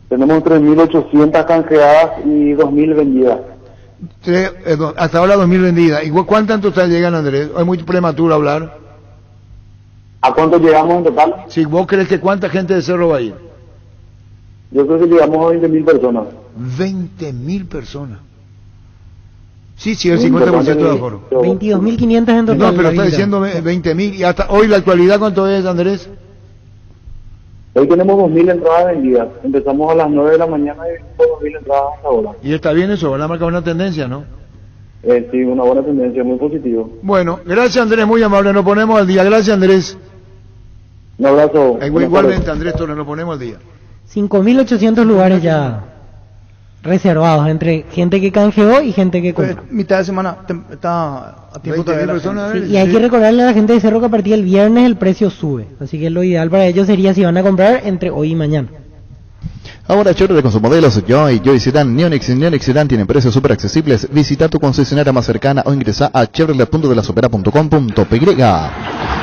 S18: Tenemos 3.800 canjeadas y 2.000 vendidas.
S7: Hasta ahora 2.000 vendidas. ¿Y cuántas en total llegan, Andrés? Es muy prematuro hablar.
S18: ¿A cuánto llegamos en total?
S7: Si vos crees que cuánta gente de Cerro va a ir.
S18: Yo creo que llegamos a 20.000 personas.
S7: 20.000 personas. Sí, el
S18: Sí,
S7: 50% de aforo.
S8: 22.500 en total.
S7: No, pero está diciendo 20.000. Y hasta hoy la actualidad, ¿cuánto es, Andrés?
S13: Hoy tenemos 2.000 entradas vendidas. Empezamos a las 9 de la mañana y con 2.000 entradas hasta ahora.
S7: Y está bien eso, van a marcar una tendencia, ¿no?
S13: Sí, una buena tendencia, muy positivo.
S7: Bueno, gracias Andrés, muy amable, nos ponemos al día. Gracias Andrés.
S13: Un abrazo.
S7: Igualmente Andrés Torres, nos ponemos al día.
S8: 5.800 lugares ya reservados entre gente que canjeó y gente que compró.
S16: Mitad de semana está a tiempo todavía.
S8: Sí, y hay que recordarle a la gente de Cerro que a partir del viernes el precio sube. Así que lo ideal para ellos sería si van a comprar entre hoy y mañana.
S12: Ahora Chevrolet con sus modelos Joy Sedan, Neonix y Neonix Sedan tienen precios súper accesibles. Visita tu concesionaria más cercana o ingresa a chevrolet.delasopera.com.py.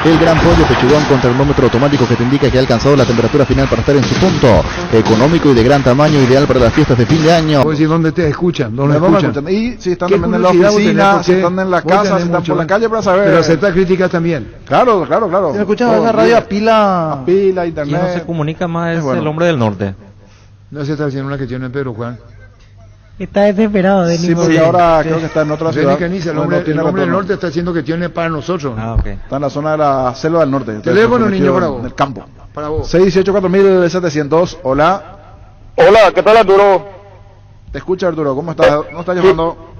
S12: El gran pollo pechugón con termómetro automático que te indica que ha alcanzado la temperatura final para estar en su punto. Económico y de gran tamaño, ideal para las fiestas de fin de año.
S7: ¿Vos decís dónde te escuchan? ¿Dónde escuchan?
S9: Y si están también en la oficina, si están en la casa, si están por la calle para saber.
S7: Pero acepta críticas también.
S9: Claro.
S16: Si me escuchan en la radio a pila,
S10: ¿Quién
S9: internet.
S10: no se comunica más es
S9: bueno.
S10: el hombre del norte?
S7: No se está haciendo una cuestión en Pedro Juan.
S8: Está desesperado de
S9: Sí, porque ahora creo que está en otra ciudad.
S7: El hombre del norte está haciendo cuestiones para nosotros.
S10: Ah, ok.
S9: Está en la zona de la selva del norte.
S7: Teléfono, niño, para vos.
S9: En el campo.
S7: Para vos.
S9: 618-4700. Hola.
S18: Hola, ¿qué tal, Arturo?
S9: Te escucha, Arturo. ¿Cómo estás? ¿No estás llamando?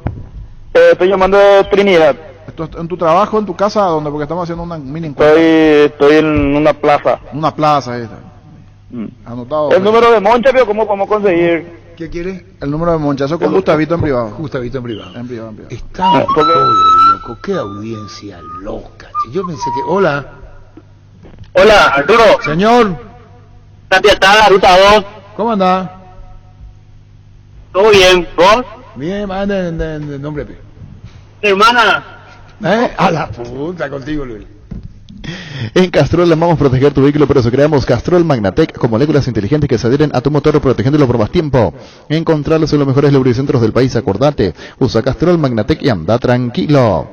S18: Estoy llamando de Trinidad.
S9: ¿Esto en tu trabajo, en tu casa? ¿Dónde? Porque estamos haciendo una mini encuesta.
S18: Estoy en una plaza.
S9: Una plaza, ahí está. Anotado.
S18: El número de Moncha, pero ¿cómo conseguir?
S7: ¿Qué quiere?
S9: El número de Moncha, eso con Gustavito en privado.
S7: Gustavito en privado.
S9: En privado.
S7: Está todo, loco. Qué audiencia loca. Yo pensé que... Hola.
S18: Hola, Arturo.
S7: Señor.
S18: Está ruta 2.
S7: ¿Cómo anda?
S18: ¿Todo bien? ¿Vos?
S7: Bien, manda de nombre.
S18: Hermana.
S7: A la puta contigo, Luis.
S12: En Castrol amamos proteger tu vehículo, por eso creamos Castrol Magnatec con moléculas inteligentes que se adhieren a tu motor protegiéndolo por más tiempo. Encontrarlos en los mejores lubricentros del país, acordate. Usa Castrol Magnatec y anda tranquilo.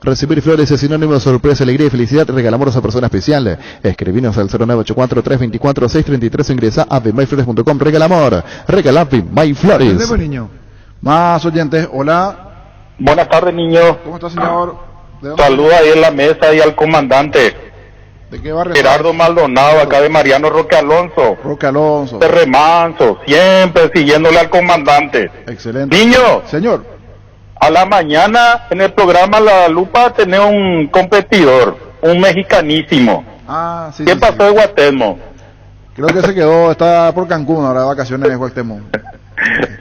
S12: Recibir flores es sinónimo de sorpresa, alegría y felicidad. Regalamos a persona especial. Escribinos al 0984-324-633 o ingresa a bemyflores.com. Regala amor. Regala Bemyflores.
S7: Niño.
S9: Más oyentes. Hola.
S18: Buenas tardes, niño.
S9: ¿Cómo está, señor?
S18: Saluda ahí en la mesa y al comandante.
S9: ¿De qué barrio?
S18: Gerardo Maldonado, acá de Mariano Roque Alonso.
S9: Roque Alonso.
S18: De Remanso, siempre siguiéndole al comandante.
S9: Excelente.
S18: Niño.
S9: Señor.
S18: A la mañana en el programa La Lupa tenés un competidor, un mexicanísimo.
S9: Ah, sí.
S18: ¿Qué pasó de Guatemala?
S9: Creo que se quedó, está por Cancún ahora de vacaciones en Guatemala.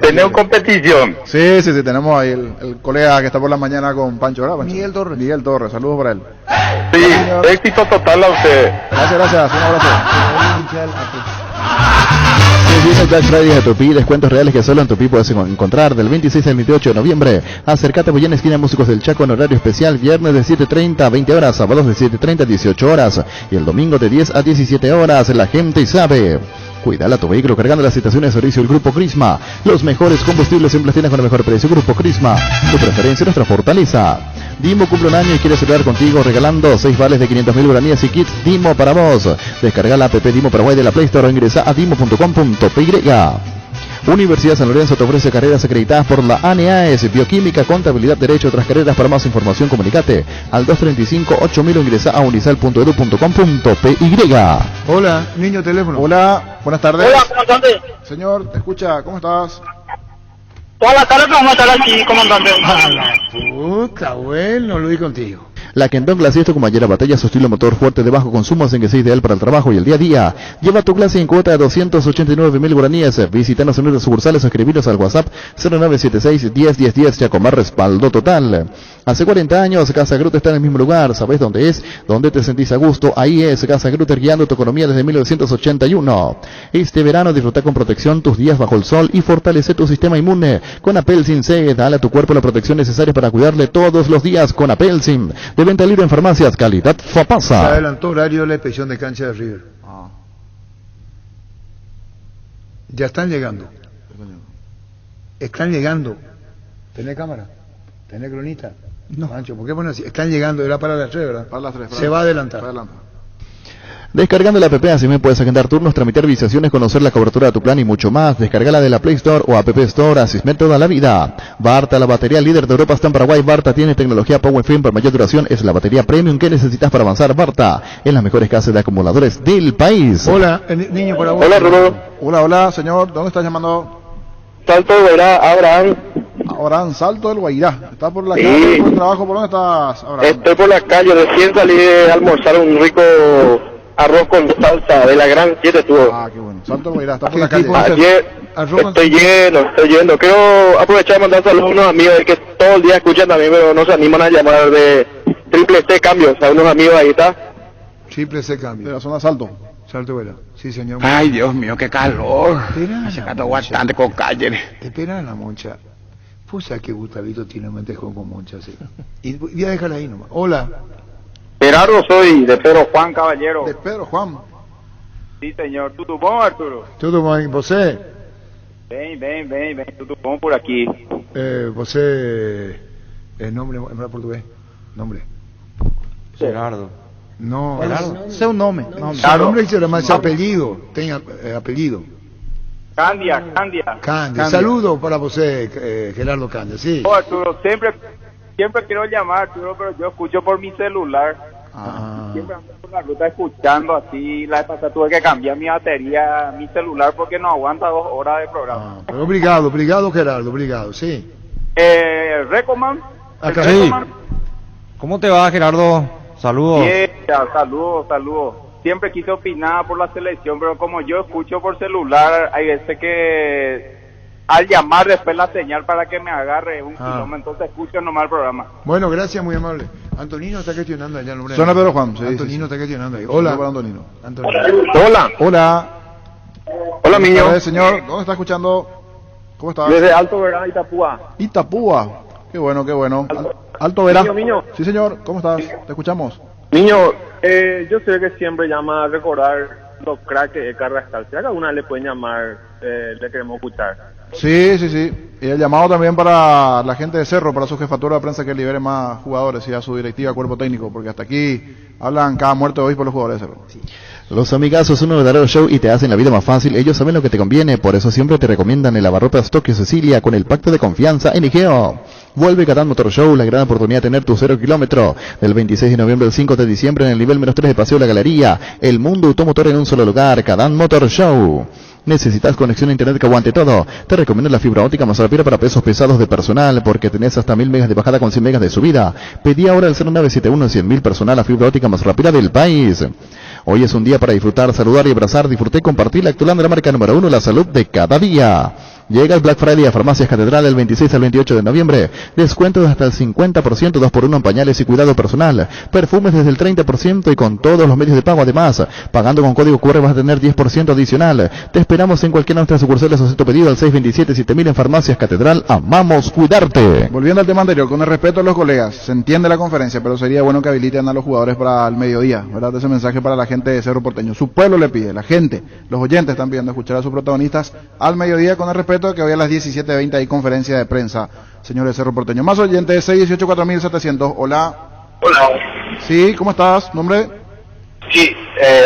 S18: ¿Tenés competición?
S9: Sí, tenemos ahí el colega que está por la mañana con Pancho, ¿verdad, Pancho? Miguel Torres, saludos para él.
S18: Sí, éxito total a usted.
S9: Gracias, un abrazo.
S12: Se viene el Black Friday de Tupi, descuentos reales que solo en Tupi puedes encontrar del 26 al 28 de noviembre. Acércate a Boyana Esquina Músicos del Chaco en horario especial, viernes de 7:30 a 20 horas, sábados de 7:30 a 18 horas y el domingo de 10 a 17 horas. La gente sabe. Cuidala tu vehículo cargando las estaciones de servicio del Grupo Crisma. Los mejores combustibles siempre tienes con el mejor precio. Grupo Crisma, tu preferencia, nuestra fortaleza. Dimo cumple un año y quiere celebrar contigo regalando 6 vales de 500.000 guaraníes y kits Dimo para vos. Descarga la app Dimo Paraguay de la Play Store o ingresa a dimo.com.py. Universidad San Lorenzo te ofrece carreras acreditadas por la ANEAES, Bioquímica, Contabilidad, Derecho, otras carreras. Para más información comunicate al 235-8000 o ingresa a unisal.edu.com.py.
S7: Hola, niño, teléfono.
S9: Hola, buenas tardes.
S18: Hola, comandante.
S9: Señor, te escucha, ¿cómo estás?
S18: Toda la tarde vamos a estar aquí, comandante.
S7: A la puta, bueno, lo di contigo.
S12: La Kendon Glacier con mayor batalla, su estilo motor fuerte de bajo consumo hacen que sea ideal para el trabajo y el día a día. Lleva tu clase en cuota de 289.000 guaraníes. Visítanos en nuestras sucursales o escribiros al WhatsApp 0976-101010 ya con más respaldo total. Hace 40 años Casa Grutter está en el mismo lugar. ¿Sabes dónde es? ¿Dónde te sentís a gusto? Ahí es Casa Grutter, guiando tu economía desde 1981. Este verano disfruta con protección tus días bajo el sol y fortalece tu sistema inmune. Con Apelsin C, dale a tu cuerpo la protección necesaria para cuidarle todos los días con Apelsin. De venta libre en farmacias, calidad
S7: Se
S12: Fapasa.
S7: adelantó horario de la inspección de cancha de River. Ya están llegando. Están llegando. ¿Tenés cámara? ¿Tenés cronista? No. Mancho, ¿por qué ponen así? Están llegando, era para las 3, ¿verdad?
S9: Para las 3.
S7: Se va a adelantar.
S12: Descargando la app así me puedes agendar turnos, tramitar visualizaciones, conocer la cobertura de tu plan y mucho más. Descargala de la Play Store o App Store, Asismed toda la vida. Barta, la batería líder de Europa está en Paraguay. Barta tiene tecnología Power Film para mayor duración. Es la batería premium que necesitas para avanzar. Barta, en las mejores casas de acumuladores del país.
S7: Hola, niño para vos.
S9: Hola, Rulo. Hola, señor. ¿Dónde estás llamando?
S15: Salto del Guairá, Abraham.
S9: Abraham, Salto del Guairá. ¿Estás por la
S15: Sí.
S9: calle, por el trabajo? ¿Por dónde estás, Abraham?
S15: Estoy por la calle, recién salí de almorzar un rico arroz con salsa de la Gran 7 tuvo.
S9: Ah, qué bueno. Salto del Guairá, ¿estás por
S7: ¿Qué
S9: la calle?
S7: tipo de
S15: Ayer estoy yendo. Quiero aprovechar y mandar saludos a unos amigos que todo el día escuchan también, pero no se animan a llamar de Triple C Cambios. A unos amigos ahí está.
S7: Triple C cambio.
S9: De la zona Salto.
S7: Salto Vera. Sí, señor.
S14: Ay, Dios mío, qué calor.
S7: Espera,
S14: Hace gato bastante con calle.
S7: espera la moncha. Pues a que Gustavito tiene un mentejón con moncha, sí. Y voy a dejarla ahí nomás. Hola.
S15: Gerardo soy, de Pedro Juan Caballero.
S9: De Pedro Juan.
S15: Sí, señor. ¿Tutupón, Arturo?
S7: Tudo bem, você?
S15: Ven. Tutupón por aquí.
S7: Você nombre en portugués. Nombre.
S10: Gerardo.
S7: No.
S10: Gerardo.
S16: Sé un nombre.
S7: Su nombre se llama ese apellido. Tenga apellido.
S15: Candia.
S7: Candia. Saludo para você, Gerardo Candia. Sí.
S15: Oh, Arturo, siempre quiero llamar, Arturo, pero yo escucho por mi celular. Siempre ando por la ruta escuchando así. La vez pasada tuve que cambiar mi batería, mi celular, porque no aguanta 2 horas de programa.
S7: Pero obrigado, Gerardo. Obrigado, sí.
S15: Recoman.
S7: Acá
S10: Sí. ¿Cómo te va, Gerardo? Saludos.
S15: Saludos. Siempre quise opinar por la selección, pero como yo escucho por celular, hay veces que al llamar después la señal para que me agarre un kilómetro, entonces escucho nomás el programa.
S7: Bueno, gracias, muy amable. Antonino está gestionando allá el nombre.
S9: Zona Pedro Juan, sí.
S7: Antonino está gestionando ahí. Hola.
S9: Para Antonino.
S15: Hola, niño.
S9: A ver, señor, ¿dónde está escuchando? ¿Cómo estás?
S15: Desde Alto Verán, Itapúa.
S9: Itapúa. Qué bueno. Alto Verá.
S15: Niño.
S9: Sí, señor, ¿cómo estás? Te escuchamos.
S15: Niño, yo sé que siempre llama a recordar los cracks de Carrascal. Si a alguna le pueden llamar, le queremos escuchar.
S9: Sí. Y el llamado también para la gente de Cerro, para su jefatura de prensa, que libere más jugadores y a su directiva, cuerpo técnico, porque hasta aquí hablan cada muerto de hoy por los jugadores de Cerro.
S12: Los amigazos son un verdadero show y te hacen la vida más fácil. Ellos saben lo que te conviene, por eso siempre te recomiendan el lavarropas Tokio Cecilia con el pacto de confianza en Igeo. Vuelve Catán Motor Show, la gran oportunidad de tener tu 0 kilómetro. Del 26 de noviembre al 5 de diciembre en el nivel -3 de Paseo La Galería. El mundo automotor en un solo lugar. Catán Motor Show. ¿Necesitas conexión a internet que aguante todo? Te recomiendo la fibra óptica más rápida para pesos pesados de personal, porque tenés hasta 1000 megas de bajada con 100 megas de subida. Pedí ahora el 0971 100.000 personal, la fibra óptica más rápida del país. Hoy es un día para disfrutar, saludar y abrazar, disfrutar y compartir la actual de la marca número 1, la salud de cada día. Llega el Black Friday a Farmacias Catedral del 26 al 28 de noviembre. Descuentos de hasta el 50%, 2x1 en pañales y cuidado personal. Perfumes desde el 30% y con todos los medios de pago además. Pagando con código QR vas a tener 10% adicional. Te esperamos en cualquiera de nuestras sucursales o tu pedido al 627-7000 en Farmacias Catedral. Amamos cuidarte.
S9: Volviendo al tema anterior, con el respeto a los colegas, se entiende la conferencia, pero sería bueno que habiliten a los jugadores para el mediodía, ¿verdad? Ese mensaje para la gente de Cerro Porteño. Su pueblo le pide, la gente, los oyentes están pidiendo escuchar a sus protagonistas al mediodía, con el respeto de que hoy a las 17:20 hay conferencia de prensa, señores de Cerro Porteño. Más oyentes, 618-4700. Hola. Sí, ¿cómo estás? ¿Nombre?
S15: Sí,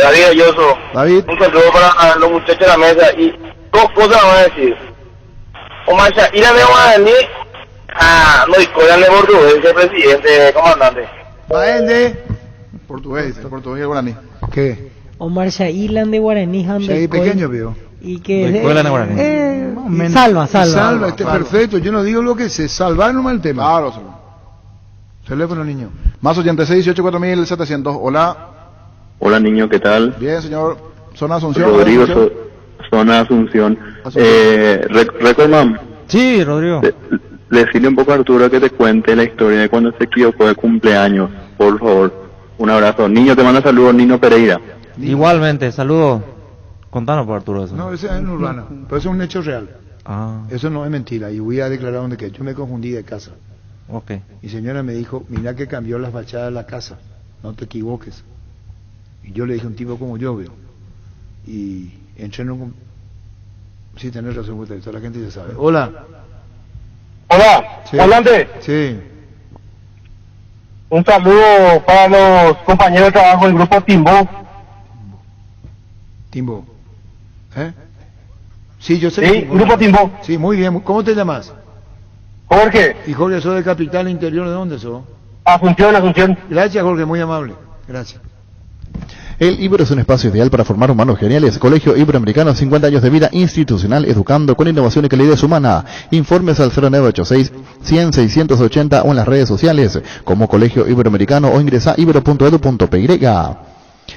S15: David Ayoso.
S9: David.
S15: Un saludo para los muchachos de la mesa. Y 2 cosas vamos a decir. Omar Shaira me va a venir a no discordan de portugués, el presidente, comandante.
S9: Portugués y guaraní.
S7: ¿Qué?
S8: Omar Shailan de Guaraní.
S7: Shaí pequeño, veo.
S8: Y que
S10: escuela de Guaraní.
S8: Salva.
S7: Este perfecto, yo no digo lo que sé, salvar nomás el tema.
S9: Claro.
S7: Teléfono, niño.
S9: Más oyentes, 618-4700.
S1: Hola, niño, ¿qué tal?
S9: Bien, señor. Zona Asunción.
S1: Rodrigo, zona Asunción. Recordman.
S10: Sí, Rodrigo.
S1: Decirle un poco a Arturo que te cuente la historia de cuando se equivocó de cumpleaños, por favor. Un abrazo. Niño, te manda saludos, Nino Pereira.
S10: Igualmente, saludos. Contanos por Arturo eso.
S7: No, ese es en Urbana, pero eso es un hecho real. Eso no es mentira, y voy a declarar donde que yo me confundí de casa.
S10: Okay.
S7: Mi señora me dijo, mira que cambió las fachadas de la casa, no te equivoques. Y yo le dije, un tipo como yo veo. Y entré en un... Sí, tenés razón, toda la gente ya sabe. Hola.
S15: Hola,
S7: Sí.
S15: adelante.
S7: Sí.
S15: Un saludo para los compañeros de trabajo del grupo Timbó.
S7: Timbo. ¿Eh? Sí, yo sé.
S5: Sí, Grupo Timbo.
S7: Sí, muy bien. ¿Cómo te llamas?
S5: Jorge.
S7: Y Jorge, ¿sos de Capital Interior? ¿De dónde sos?
S5: Asunción.
S7: Gracias, Jorge, muy amable. Gracias.
S12: El Ibero es un espacio ideal para formar humanos geniales. Colegio Iberoamericano, 50 años de vida institucional, educando con innovación y calidez humana. Informes al 0986-100-680 o en las redes sociales como Colegio Iberoamericano o ingresa ibero.edu.py.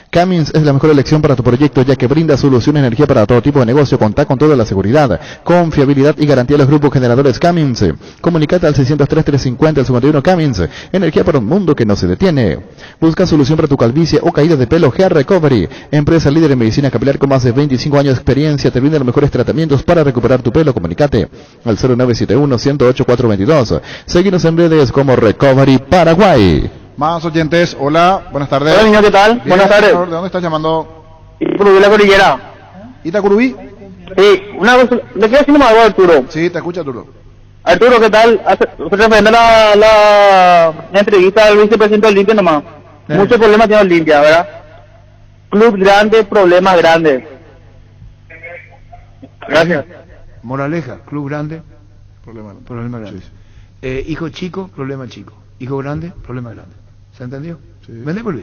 S12: Cummins es la mejor elección para tu proyecto, ya que brinda soluciones de energía para todo tipo de negocio. Contá con toda la seguridad, confiabilidad y garantía de los grupos generadores Cummins. Comunicate al 603-350-51 Cummins. Energía para un mundo que no se detiene. Busca solución para tu calvicie o caída de pelo. Hair Recovery, empresa líder en medicina capilar con más de 25 años de experiencia, te brinda los mejores tratamientos para recuperar tu pelo. Comunicate al 0971-108-422. Seguinos en redes como Recovery Paraguay.
S9: Más oyentes, hola, buenas tardes.
S5: Hola, niño, ¿qué tal?
S9: Bien,
S5: Buenas tardes.
S9: señor, ¿de dónde estás llamando?
S5: Itacurubí, la cordillera.
S9: ¿Itacurubí?
S5: Sí, una cosa, le quiero decir algo a Arturo.
S9: Sí, te escucha, Arturo.
S5: Arturo, ¿qué tal? Referente a la entrevista del vicepresidente del Olimpia nomás. Muchos problemas tiene Olimpia, ¿verdad? Club grande, problemas grandes. Gracias.
S7: Moraleja, club grande,
S9: Problema
S7: grande. Hijo chico, problema chico. Hijo grande, problema grande. ¿Se entendió? Sí. ¿Vende por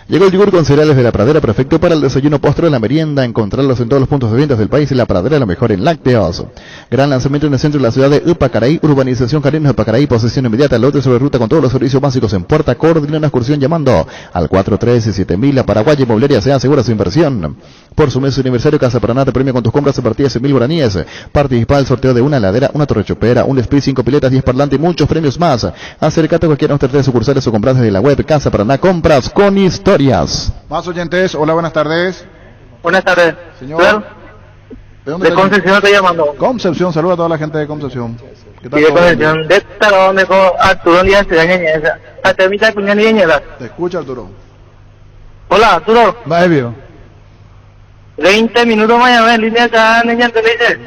S12: Llegó el yogur con cereales de La Pradera, perfecto para el desayuno, postre, la merienda. Encontrarlos en todos los puntos de ventas del país. Y La Pradera, lo mejor en lácteos. Gran lanzamiento en el centro de la ciudad de Upacaraí, urbanización Carinos de Upacaraí, posesión inmediata, lote sobre ruta con todos los servicios básicos en puerta. Coordina una excursión llamando al 413-7000. La Paraguaya Inmobiliaria se asegura su inversión. Por su mes aniversario, Casa Paraná te premia con tus compras a partir de 100.000 guaraníes. Participa del sorteo de una heladera, una torre chopera, un split, 5 piletas, 10 parlantes y muchos premios más. Acércate a cualquiera de nuestras 3 sucursales o compras desde la web Casa Paraná. Compras con historias.
S9: Más oyentes, hola, buenas tardes.
S5: Buenas tardes.
S9: Señor.
S5: De Concepción estoy llamando.
S9: Concepción, saluda a toda la gente de Concepción. ¿Qué tal?
S5: Y de Concepción, de Tarón, me Arturo Díaz, de Ñañeza. Hasta mitad de Cuñán y Ñañeza.
S9: Te escucha, Arturo.
S5: Hola, Arturo.
S7: Va, vio.
S5: 20 minutos mañana en línea acá en Ñañeza, ¿te dices?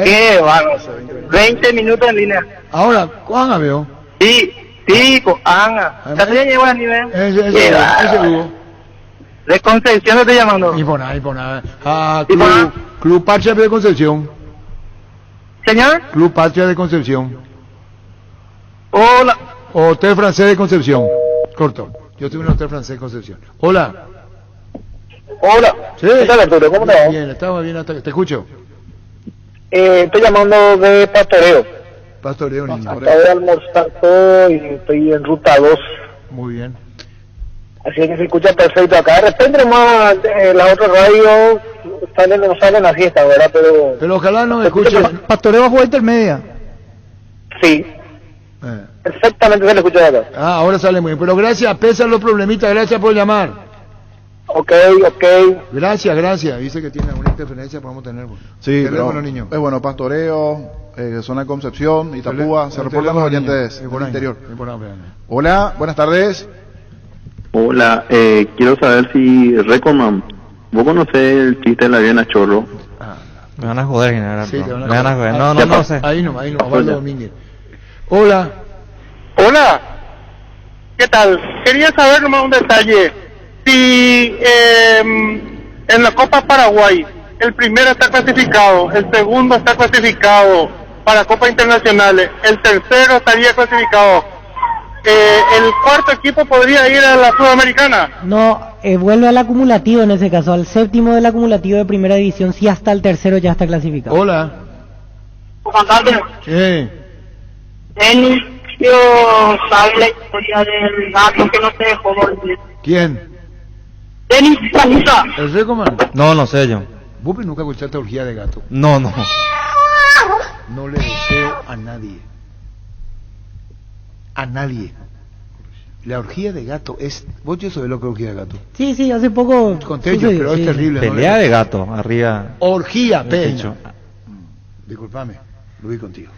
S5: ¿Qué? Vamos. 20 minutos en línea.
S7: Ahora, ¿cuándo veo?
S5: Sí, con Anga. ¿Estás llegando a nivel?
S7: Ese Hugo.
S5: De Concepción estoy llamando.
S7: Y por nada. Club Patria de Concepción.
S5: ¿Señor?
S7: Club Patria de Concepción.
S5: Hola.
S7: Hotel Francés de Concepción. Corto. Yo tuve un hotel francés de Concepción. Hola.
S5: Hola.
S7: Sí.
S5: ¿Qué tal, Arturo? ¿Cómo te va?
S7: Bien, estaba bien hasta que te escucho.
S5: Estoy llamando de Pastoreo.
S7: Pastoreo, niño.
S5: Acabo de almorzar todo y estoy en ruta 2.
S7: Muy bien.
S5: Así que se escucha perfecto acá. De repente más las otras radios no salen a fiesta, ¿verdad?
S7: Pero ojalá no me escuche.
S16: Pastoreo bajo intermedia.
S5: Sí. Perfectamente se le escucha de acá.
S7: Ahora sale muy bien. Pero gracias, pese a los problemitas, gracias por llamar.
S5: Ok.
S7: Gracias. Dice que tiene alguna interferencia, podemos tener.
S9: Sí,
S7: teléfono, niño.
S9: Es bueno, Pastoreo, zona de Concepción, Itapúa, se reportan los oyentes del interior. Hola, buenas tardes.
S1: Hola, quiero saber si Recoman, ¿vos conocés el chiste de la Viena Chorro?
S10: Me van a joder, general.
S7: Sí, te van a
S10: me van a
S7: joder.
S10: joder. No sé.
S7: Ahí no, Osvaldo Domínguez. Hola.
S5: ¿Qué tal? Quería saber nomás un detalle. Si en la Copa Paraguay el primero está clasificado, el segundo está clasificado para Copa Internacionales, el tercero estaría clasificado, ¿el cuarto equipo podría ir a la Sudamericana?
S8: No, vuelve al acumulativo en ese caso, al séptimo del acumulativo de primera división, si hasta el tercero ya está clasificado.
S7: Hola.
S5: Comandante.
S7: Sí.
S5: Denis, sabe la historia del gato que no se dejó dormir.
S7: ¿Quién?
S5: Denis Canusa.
S7: ¿El Recoman?
S10: No sé yo.
S7: ¿Vos nunca escuchaste orgía de gato?
S10: No.
S7: No le deseo a nadie. A nadie. La orgía de gato es... ¿Vos ya sabés lo que es orgía de gato?
S8: Sí, hace poco...
S7: Conté yo, pero es terrible.
S10: Pelea de gato, arriba.
S7: Orgía, pecho. Disculpame, lo vi contigo.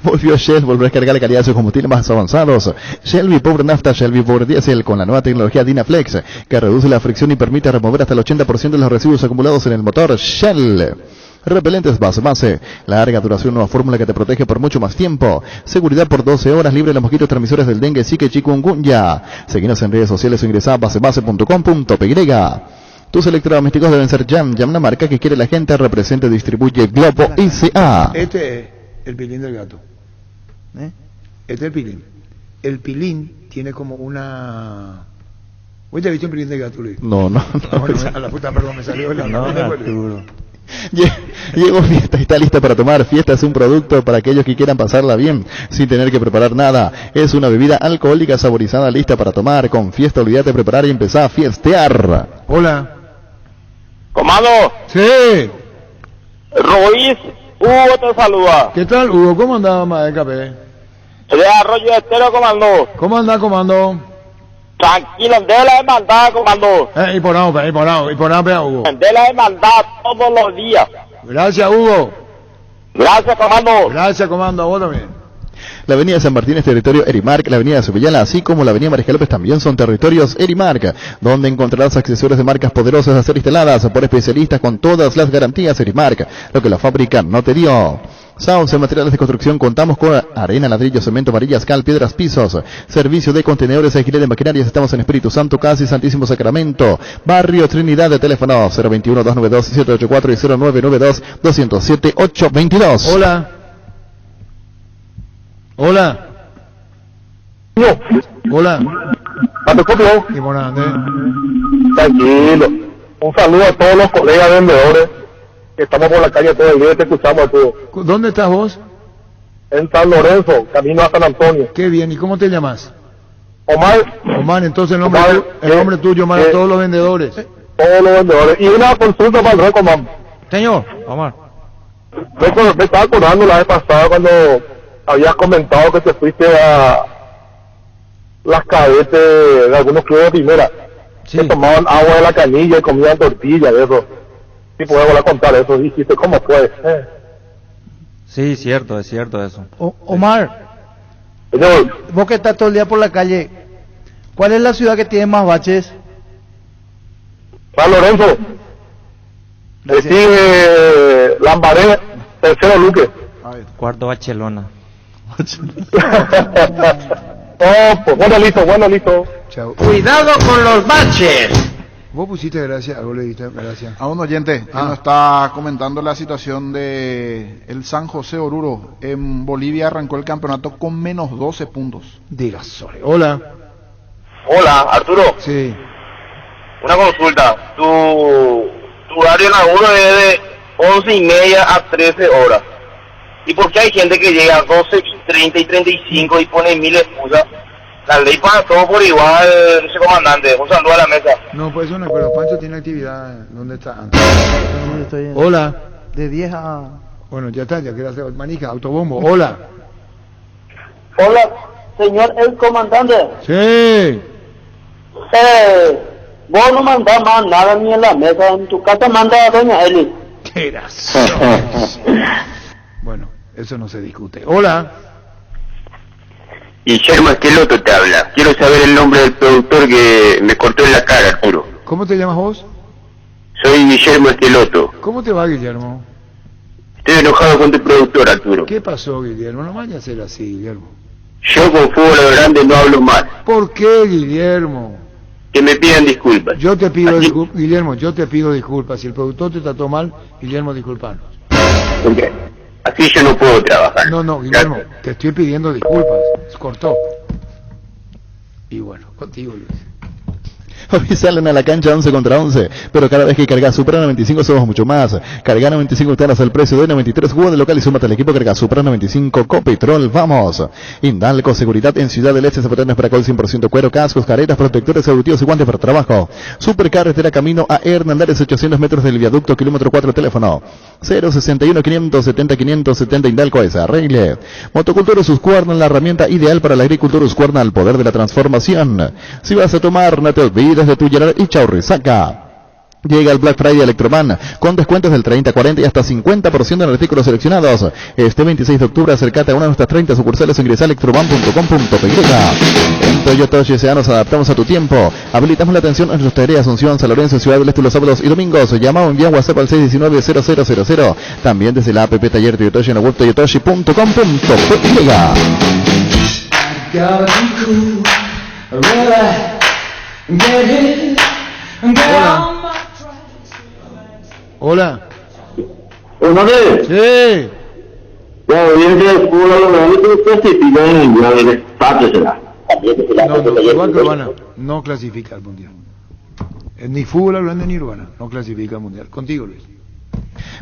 S12: Volvió Shell, volver a cargar la calidad de sus combustibles más avanzados. Shell Power Nafta, Shell Power Diesel, con la nueva tecnología Dynaflex, que reduce la fricción y permite remover hasta el 80% de los residuos acumulados en el motor. Shell. Repelentes base, larga duración, nueva fórmula que te protege por mucho más tiempo. Seguridad por 12 horas, libre de los mosquitos transmisores del dengue, zika y chikungunya. Seguinos en redes sociales o ingresá a basebase.com.py. Tus electrodomésticos deben ser Jam, la marca que quiere la gente, representa y distribuye Globo ICA.
S7: Este es el pilín del gato. Este es el pilín. El pilín tiene como una... ¿Vos te has visto un pilín del gato, Luis?
S12: No.
S7: Bueno, a la puta, perdón, me salió el
S12: Arturo. Llegó Fiesta y está lista para tomar. Fiesta es un producto para aquellos que quieran pasarla bien sin tener que preparar nada. Es una bebida alcohólica saborizada lista para tomar. Con Fiesta olvídate de preparar y empezá a fiestear.
S7: Hola.
S15: Comando.
S7: Sí.
S15: Ruiz, Hugo te saluda.
S7: ¿Qué tal, Hugo? ¿Cómo andaba, más de café?
S15: De Arroyo Estero, comando.
S7: ¿Cómo anda, comando?
S15: Tranquilo, de la hermandad, comando.
S7: Y por nada, Hugo.
S15: De la hermandad todos los días.
S7: Gracias, Hugo.
S15: Gracias, comando.
S7: Gracias, comando. A vos también.
S12: La avenida San Martín es territorio Erimark, la avenida Sevillana, así como la avenida Mariscal López también son territorios Erimark, donde encontrarás accesorios de marcas poderosas a ser instaladas por especialistas con todas las garantías Erimark, lo que la fábrica no te dio. Sauce Materiales de Construcción, contamos con arena, ladrillo, cemento, varillas, cal, piedras, pisos, servicio de contenedores, alquiler de maquinarias. Estamos en Espíritu Santo, casi Santísimo Sacramento, Barrio Trinidad. De teléfono 021-292-784 y 0992-207-822.
S7: Hola. Hola. Hola. ¿Y Morande?
S5: Tranquilo. Un saludo a todos los colegas vendedores que estamos por la calle todo el día y te escuchamos a todos.
S7: ¿Dónde estás vos?
S5: En San Lorenzo, camino a San Antonio.
S7: Qué bien. ¿Y cómo te llamas?
S5: Omar.
S7: Omar, entonces el nombre tuyo, Omar, a todos los vendedores.
S5: Todos los vendedores. Y una consulta para el Reco, Omar.
S7: Señor, Omar.
S5: Me estaba acordando la vez pasada cuando habías comentado que te fuiste a las cadetes de algunos clubes de primera.
S7: Sí.
S5: Que tomaban agua de la canilla y comían tortillas, de eso. Sí, podemos contar eso. Dijiste, ¿cómo fue?
S10: Sí, es cierto eso.
S16: Omar,
S5: Señor.
S16: vos que estás todo el día por la calle, ¿cuál es la ciudad que tiene más baches?
S5: San Lorenzo. Le sigue Lambaré, tercero Luque.
S10: Cuarto Barcelona.
S5: Pues bueno, listo.
S7: Chao.
S6: Cuidado con los baches.
S7: Vos pusiste gracias, vos le diste gracias.
S9: A un oyente que nos está comentando la situación de el San José Oruro. En Bolivia arrancó el campeonato con menos 12 puntos.
S7: Diga, sorry. Hola.
S15: Hola, Arturo.
S7: Sí.
S15: Una consulta. Tu horario laburo es de 11:30 a 13 horas. ¿Y por qué hay gente que llega a 12:30 y 35 y pone mil excusas? La ley para todo por igual, ese comandante. Un saludo a la mesa.
S7: No, pues eso no, pero Pancho tiene actividad. ¿Dónde está? Hola.
S16: De 10 a...
S7: Bueno, ya está, ya quiero hacer manica, autobombo. Hola.
S19: Hola, señor el comandante.
S7: Sí.
S19: Vos no mandás más nada ni en la mesa. En tu casa manda a doña Eli.
S7: Qué gracioso. Bueno, eso no se discute. Hola.
S14: Guillermo Esqueloto te habla. Quiero saber el nombre del productor que me cortó en la cara, Arturo.
S7: ¿Cómo te llamas vos?
S14: Soy Guillermo Esqueloto.
S7: ¿Cómo te va, Guillermo?
S14: Estoy enojado con tu productor, Arturo.
S7: ¿Qué pasó, Guillermo? No vayas a ser así, Guillermo.
S14: Yo con fútbol grande no hablo más.
S7: ¿Por qué, Guillermo?
S14: Que me pidan disculpas.
S7: Yo te pido disculpas, Guillermo, yo te pido disculpas. Si el productor te trató mal, Guillermo, disculpanos.
S14: Okay. Así yo no puedo trabajar.
S7: No, Guillermo, te estoy pidiendo disculpas. Se cortó. Y bueno, contigo, Luis.
S12: Hoy salen a la cancha 11 contra 11, pero cada vez que cargas Supra 95 somos mucho más. Carga 95 octanas al precio de 93, juego de local y súmate al equipo Carga Supra 95 Copetrol, vamos. Indalco, seguridad en Ciudad del Este, zapatones para col 100% cuero, cascos, caretas, protectores auditivos y guantes para trabajo. Supercarretera camino a Hernandarias, 800 metros del viaducto, kilómetro 4, teléfono 061 570 570 Indalco S. Arregle. Motocultura Husqvarna, la herramienta ideal para la agricultura Husqvarna, al poder de la transformación. Si vas a tomar, no te olvides de tu Gerard y Chaurrizaca. Llega el Black Friday Electroman con descuentos del 30, 40 y hasta 50% en artículos seleccionados. Este 26 de octubre acércate a una de nuestras 30 sucursales o ingresa a electroman.com.py. En Toyota S.A. nos adaptamos a tu tiempo. Habilitamos la atención en nuestras tareas Asunción, San Lorenzo, Ciudad del Este los sábados y domingos. Llama o envía WhatsApp al 619-0000. También desde la app Taller Toyotoshi en la web toyotoshi.com.py.
S7: Hola. Hola.
S19: Entonces,
S7: Sí.
S19: ya bien que el fútbol a lo grande que clasifica en el mundial del Estado será.
S7: No, Urbana no clasifica al mundial. Ni fútbol grande ni Urbana no clasifica al mundial. Contigo, Luis.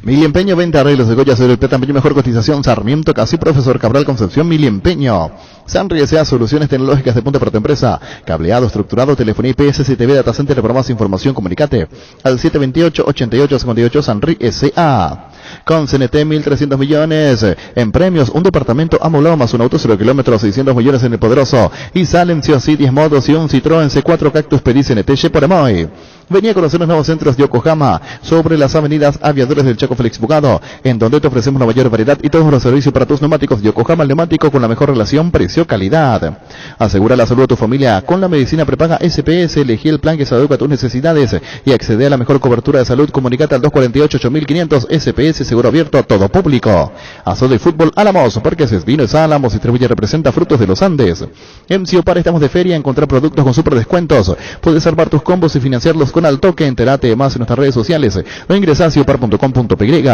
S12: Mil Empeño, venta arreglos de Goya sobre el plata, empeño, mejor cotización, Sarmiento, casi Profesor Cabral, Concepción, Mil Empeño. Sanri S.A. Soluciones Tecnológicas de punta para tu empresa. Cableado, estructurado, telefonía IP, SCTV, Data Center, para más información, comunicate al 728-8858 Sanri S.A. Con CNT 1.300 millones en premios, un departamento amoblado más un auto 0 kilómetros, 600 millones en el Poderoso. Y salen sí o sí 10 motos y un Citroën C4 Cactus pedí CNT por Emoy. Venía a conocer los nuevos centros de Yokohama sobre las avenidas Aviadores del Chaco Félix Bugado, en donde te ofrecemos una mayor variedad y todos los servicios para tus neumáticos. Yokohama, el neumático con la mejor relación precio-calidad. Asegura la salud de tu familia con la medicina prepaga SPS. Elegí el plan que se adecua a tus necesidades y accede a la mejor cobertura de salud. Comunicate al 248-8500 SPS, seguro abierto a todo público. Azodo y Fútbol Álamos, Parques Vinos Álamos, distribuye y representa Frutos de los Andes. En Ciopar estamos de feria, encontrar productos con super descuentos. Puedes armar tus combos y financiarlos con al toque. Entérate más en nuestras redes sociales o ingresa a ciopar.com.py.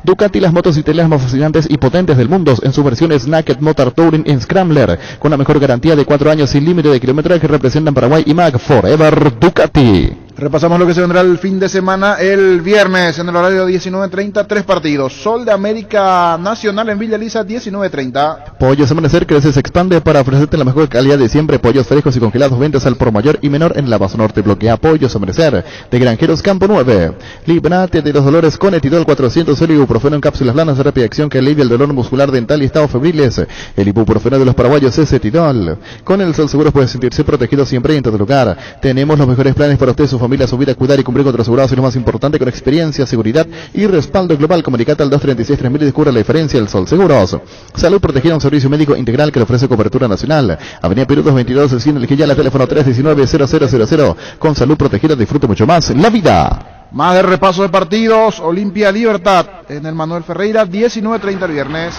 S12: Ducati, las motos y telas más fascinantes y potentes del mundo en sus versiones Naked, Motor Touring y Scrambler, con la mejor garantía de 4 años sin límite de kilometraje que representan Paraguay y Mac Forever Ducati.
S9: Repasamos lo que se vendrá el fin de semana. El viernes en el horario 19:30, 3 partidos. Sol de América Nacional en Villa Elisa, 19:30.
S12: Pollos Amanecer crece, se expande para ofrecerte la mejor calidad de siempre. Pollos frescos y congelados, ventas al por mayor y menor en la base norte. Bloquea Pollos Amanecer de Granjeros Campo 9. Líbrate de los dolores con Etidol 400, el ibuprofeno en cápsulas planas de rápida acción que alivia el dolor muscular, dental y estados febriles. El ibuprofeno de los paraguayos es Etidol. Con el Sol Seguros puede sentirse protegido siempre y en todo lugar. Tenemos los mejores planes para usted, su familia, su vida, cuidar y cumplir con otros asegurados, y lo más importante, con experiencia, seguridad y respaldo global. Comunicate al 236-3000 y descubra la diferencia. El Sol Seguros. Salud protegida, un servicio médico integral que le ofrece cobertura nacional. Avenida Perú 222, esquina El Quillala, teléfono 319-0000. Con salud protegida disfrute mucho más la vida.
S9: Más de repaso de partidos. Olimpia Libertad en el Manuel Ferreira, 19:30 el viernes.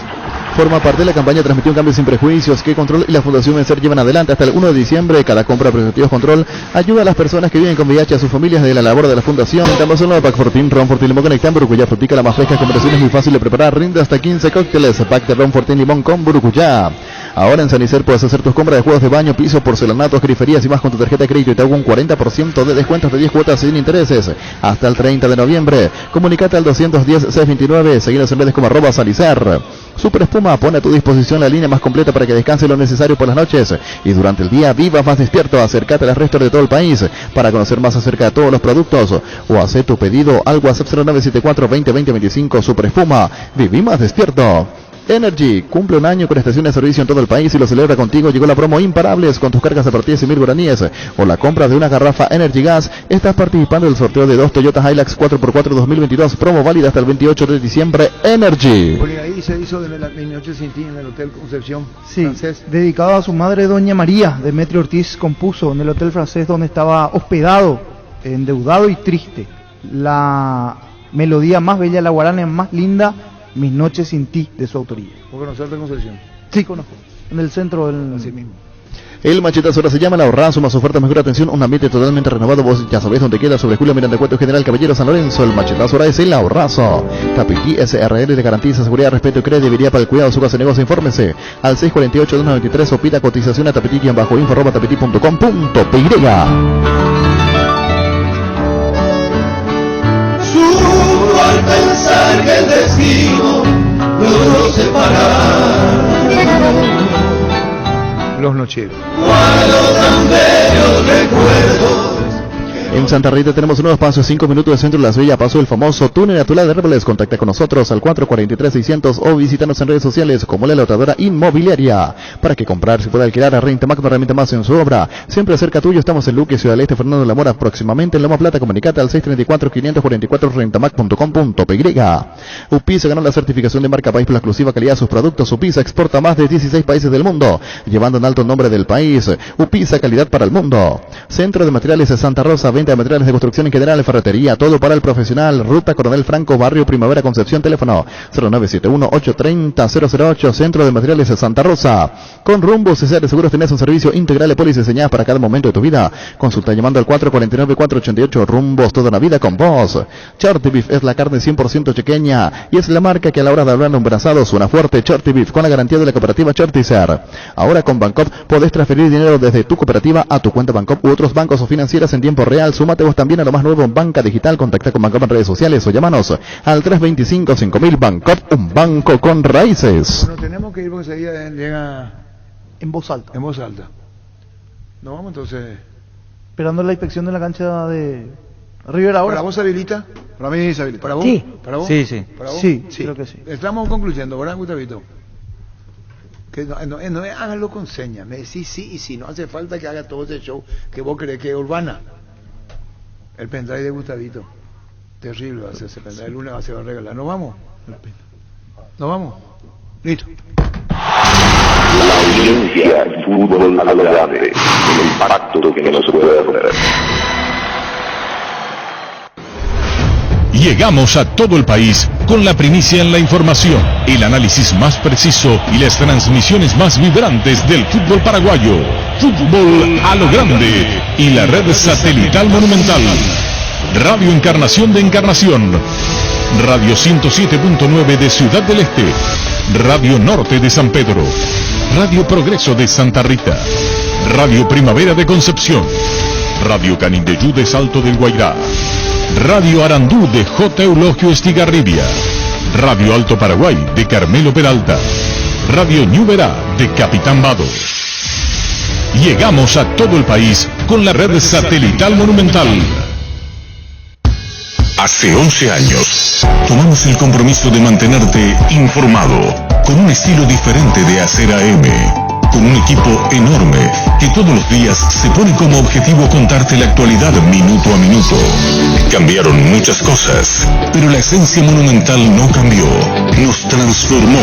S12: Forma parte de la campaña Transmisión Cambio Sin Prejuicios que Control y la Fundación Vencer llevan adelante hasta el 1 de diciembre. Cada compra de preservativos Control ayuda a las personas que viven con VIH, a sus familias, de la labor de la Fundación. Estamos en el Pack Fortín, Ron Fortín Limón con Nectán, Burucuyá, frutica la más fresca, combinación es muy fácil de preparar, rinde hasta 15 cócteles. Pack de Ron Fortín Limón con Burucuyá. Ahora en San Isidro puedes hacer tus compras de juegos de baño, piso, porcelanatos, griferías y más con tu tarjeta de crédito y te hago un 40% de descuentos de 10 cuotas sin intereses hasta el 30 de noviembre. Comunicate al 210-629, seguinos en redes como @Salizar. Super Espuma pone a tu disposición la línea más completa para que descanse lo necesario por las noches y durante el día vivas más despierto. Acércate a las restos de todo el país para conocer más acerca de todos los productos o hacer tu pedido al WhatsApp 0974-2020-25. Super Espuma, viví más despierto. Energy cumple un año con estaciones de servicio en todo el país y lo celebra contigo. Llegó la promo Imparables con tus cargas a partir de 100.000 guaraníes o la compra de una garrafa Energy Gas. Estás participando del sorteo de 2 Toyota Hilux 4x4 2022, promo válida hasta el 28 de diciembre. Energy.
S7: Porque ahí se hizo de la noche sin ti en el Hotel Concepción.
S16: Sí,
S7: francés.
S16: dedicado a su madre Doña María. Demetrio Ortiz compuso en el Hotel Francés donde estaba hospedado, endeudado y triste. La melodía más bella, la guarana más linda, Mis noches sin ti, de su autoría.
S7: ¿Vos conocés de Concepción?
S16: Sí, conozco. En el centro del...
S7: Así mismo.
S12: El machetazo ahora se llama El Ahorrazo, más ofertas, mejor atención, un ambiente totalmente renovado. Vos ya sabés dónde queda, sobre Julio Miranda Cueto, General Caballero San Lorenzo. El machetazo ahora es El Ahorrazo. Tapití SRL le garantiza seguridad, respeto y credibilidad para el cuidado de su casa de negocio. Infórmese al 648-293 o pida cotización a tapití-info@tapití.com.py.
S3: Subo al pensar que el destino nos separar.
S7: Los Nocheros.
S3: Guardo tan bellos recuerdos.
S12: En Santa Rita tenemos un nuevo espacio, 5 minutos de centro de la Sevilla, paso el famoso túnel natural de Árboles. Contacta con nosotros al 443-600 o visítanos en redes sociales como La Lotadora Inmobiliaria. Para que comprar se pueda alquilar a Rentamac, no herramienta más en su obra. Siempre cerca tuyo, estamos en Luque, Ciudad del Este, Fernando de la Mora, próximamente en Loma Plata. Comunicate al 634-544 rentamac.com.py. UPISA ganó la certificación de marca país por la exclusiva calidad de sus productos. UPISA exporta a más de 16 países del mundo, llevando en alto el nombre del país. UPISA, calidad para el mundo. Centro de Materiales de Santa Rosa, venta de materiales de construcción en general, ferretería, todo para el profesional. Ruta Coronel Franco, Barrio Primavera, Concepción, teléfono 0971-830-008, Centro de Materiales de Santa Rosa. Con Rumbo CCR Seguros tenés un servicio integral de pólizas diseñadas para cada momento de tu vida. Consulta llamando al 449-488. Rumbos, toda una vida con vos. Shorty Beef es la carne 100% chequeña y es la marca que a la hora de hablar de un brazado suena fuerte. Shorty Beef con la garantía de la cooperativa Shortizer. Ahora con Bancop podés transferir dinero desde tu cooperativa a tu cuenta Bancop u otros bancos o financieras en tiempo real. Súmate vos también a lo más nuevo en banca digital. Contacta con Bancop en redes sociales o llámanos al 325-5000. Bancop, un banco con raíces.
S7: Bueno, tenemos que ir porque enseguida llega
S16: en voz alta.
S7: En voz alta. No vamos entonces.
S16: Esperando la inspección de la cancha de River ahora.
S7: ¿Para vos se habilita?
S9: Para mí se habilita.
S7: ¿Para vos?
S16: Sí.
S7: ¿Para vos?
S10: Sí, sí.
S7: ¿Para vos?
S16: Sí, creo que sí.
S7: Estamos concluyendo, ¿verdad, Gustavito? Que no háganlo con señas. Me decís sí y sí. No hace falta que haga todo ese show que vos crees que es Urbana. El pendrive de Gustavito. Terrible va a ser ese pendrive. El lunes se va a regalar. ¿Nos vamos? ¿Nos vamos? Listo.
S14: La audiencia del fútbol a lo grande, el impacto que no se puede perder.
S24: Llegamos a todo el país con la primicia en la información, el análisis más preciso y las transmisiones más vibrantes del fútbol paraguayo. Fútbol a lo grande y la red satelital Monumental. Radio Encarnación de Encarnación. Radio 107.9 de Ciudad del Este. Radio Norte de San Pedro. Radio Progreso de Santa Rita. Radio Primavera de Concepción. Radio Canindeyú de Salto del Guairá. Radio Arandú de J. Eulogio Estigarribia. Radio Alto Paraguay de Carmelo Peralta. Radio Ñuberá de Capitán Vado. Llegamos a todo el país con la red satelital Monumental. Hace 11 años, tomamos el compromiso de mantenerte informado, con un estilo diferente de hacer AM, con un equipo enorme que todos los días se pone como objetivo contarte la actualidad minuto a minuto. Cambiaron muchas cosas, pero la esencia Monumental no cambió, nos transformó.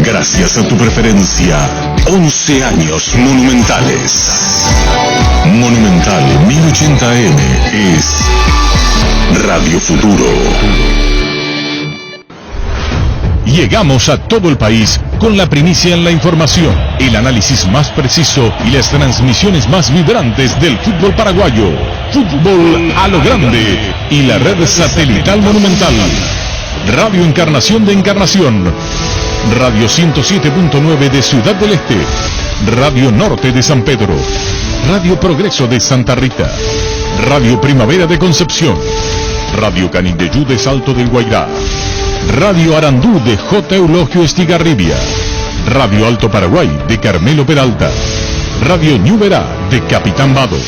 S24: Gracias a tu preferencia, 11 años monumentales. Monumental 1080 AM es Radio Futuro. Llegamos a todo el país con la primicia en la información, el análisis más preciso y las transmisiones más vibrantes del fútbol paraguayo. Fútbol a lo grande y la red satelital Monumental. Radio Encarnación de Encarnación. Radio 107.9 de Ciudad del Este. Radio Norte de San Pedro. Radio Progreso de Santa Rita. Radio Primavera de Concepción. Radio Canindeyú de Salto del Guairá. Radio Arandú de J. Eulogio Estigarribia. Radio Alto Paraguay de Carmelo Peralta. Radio Ñuberá de Capitán Vado.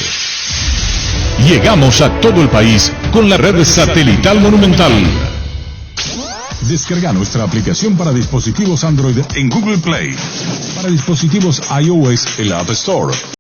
S24: Llegamos a todo el país con la red satelital Monumental. Descarga nuestra aplicación para dispositivos Android en Google Play. Para dispositivos iOS en la App Store.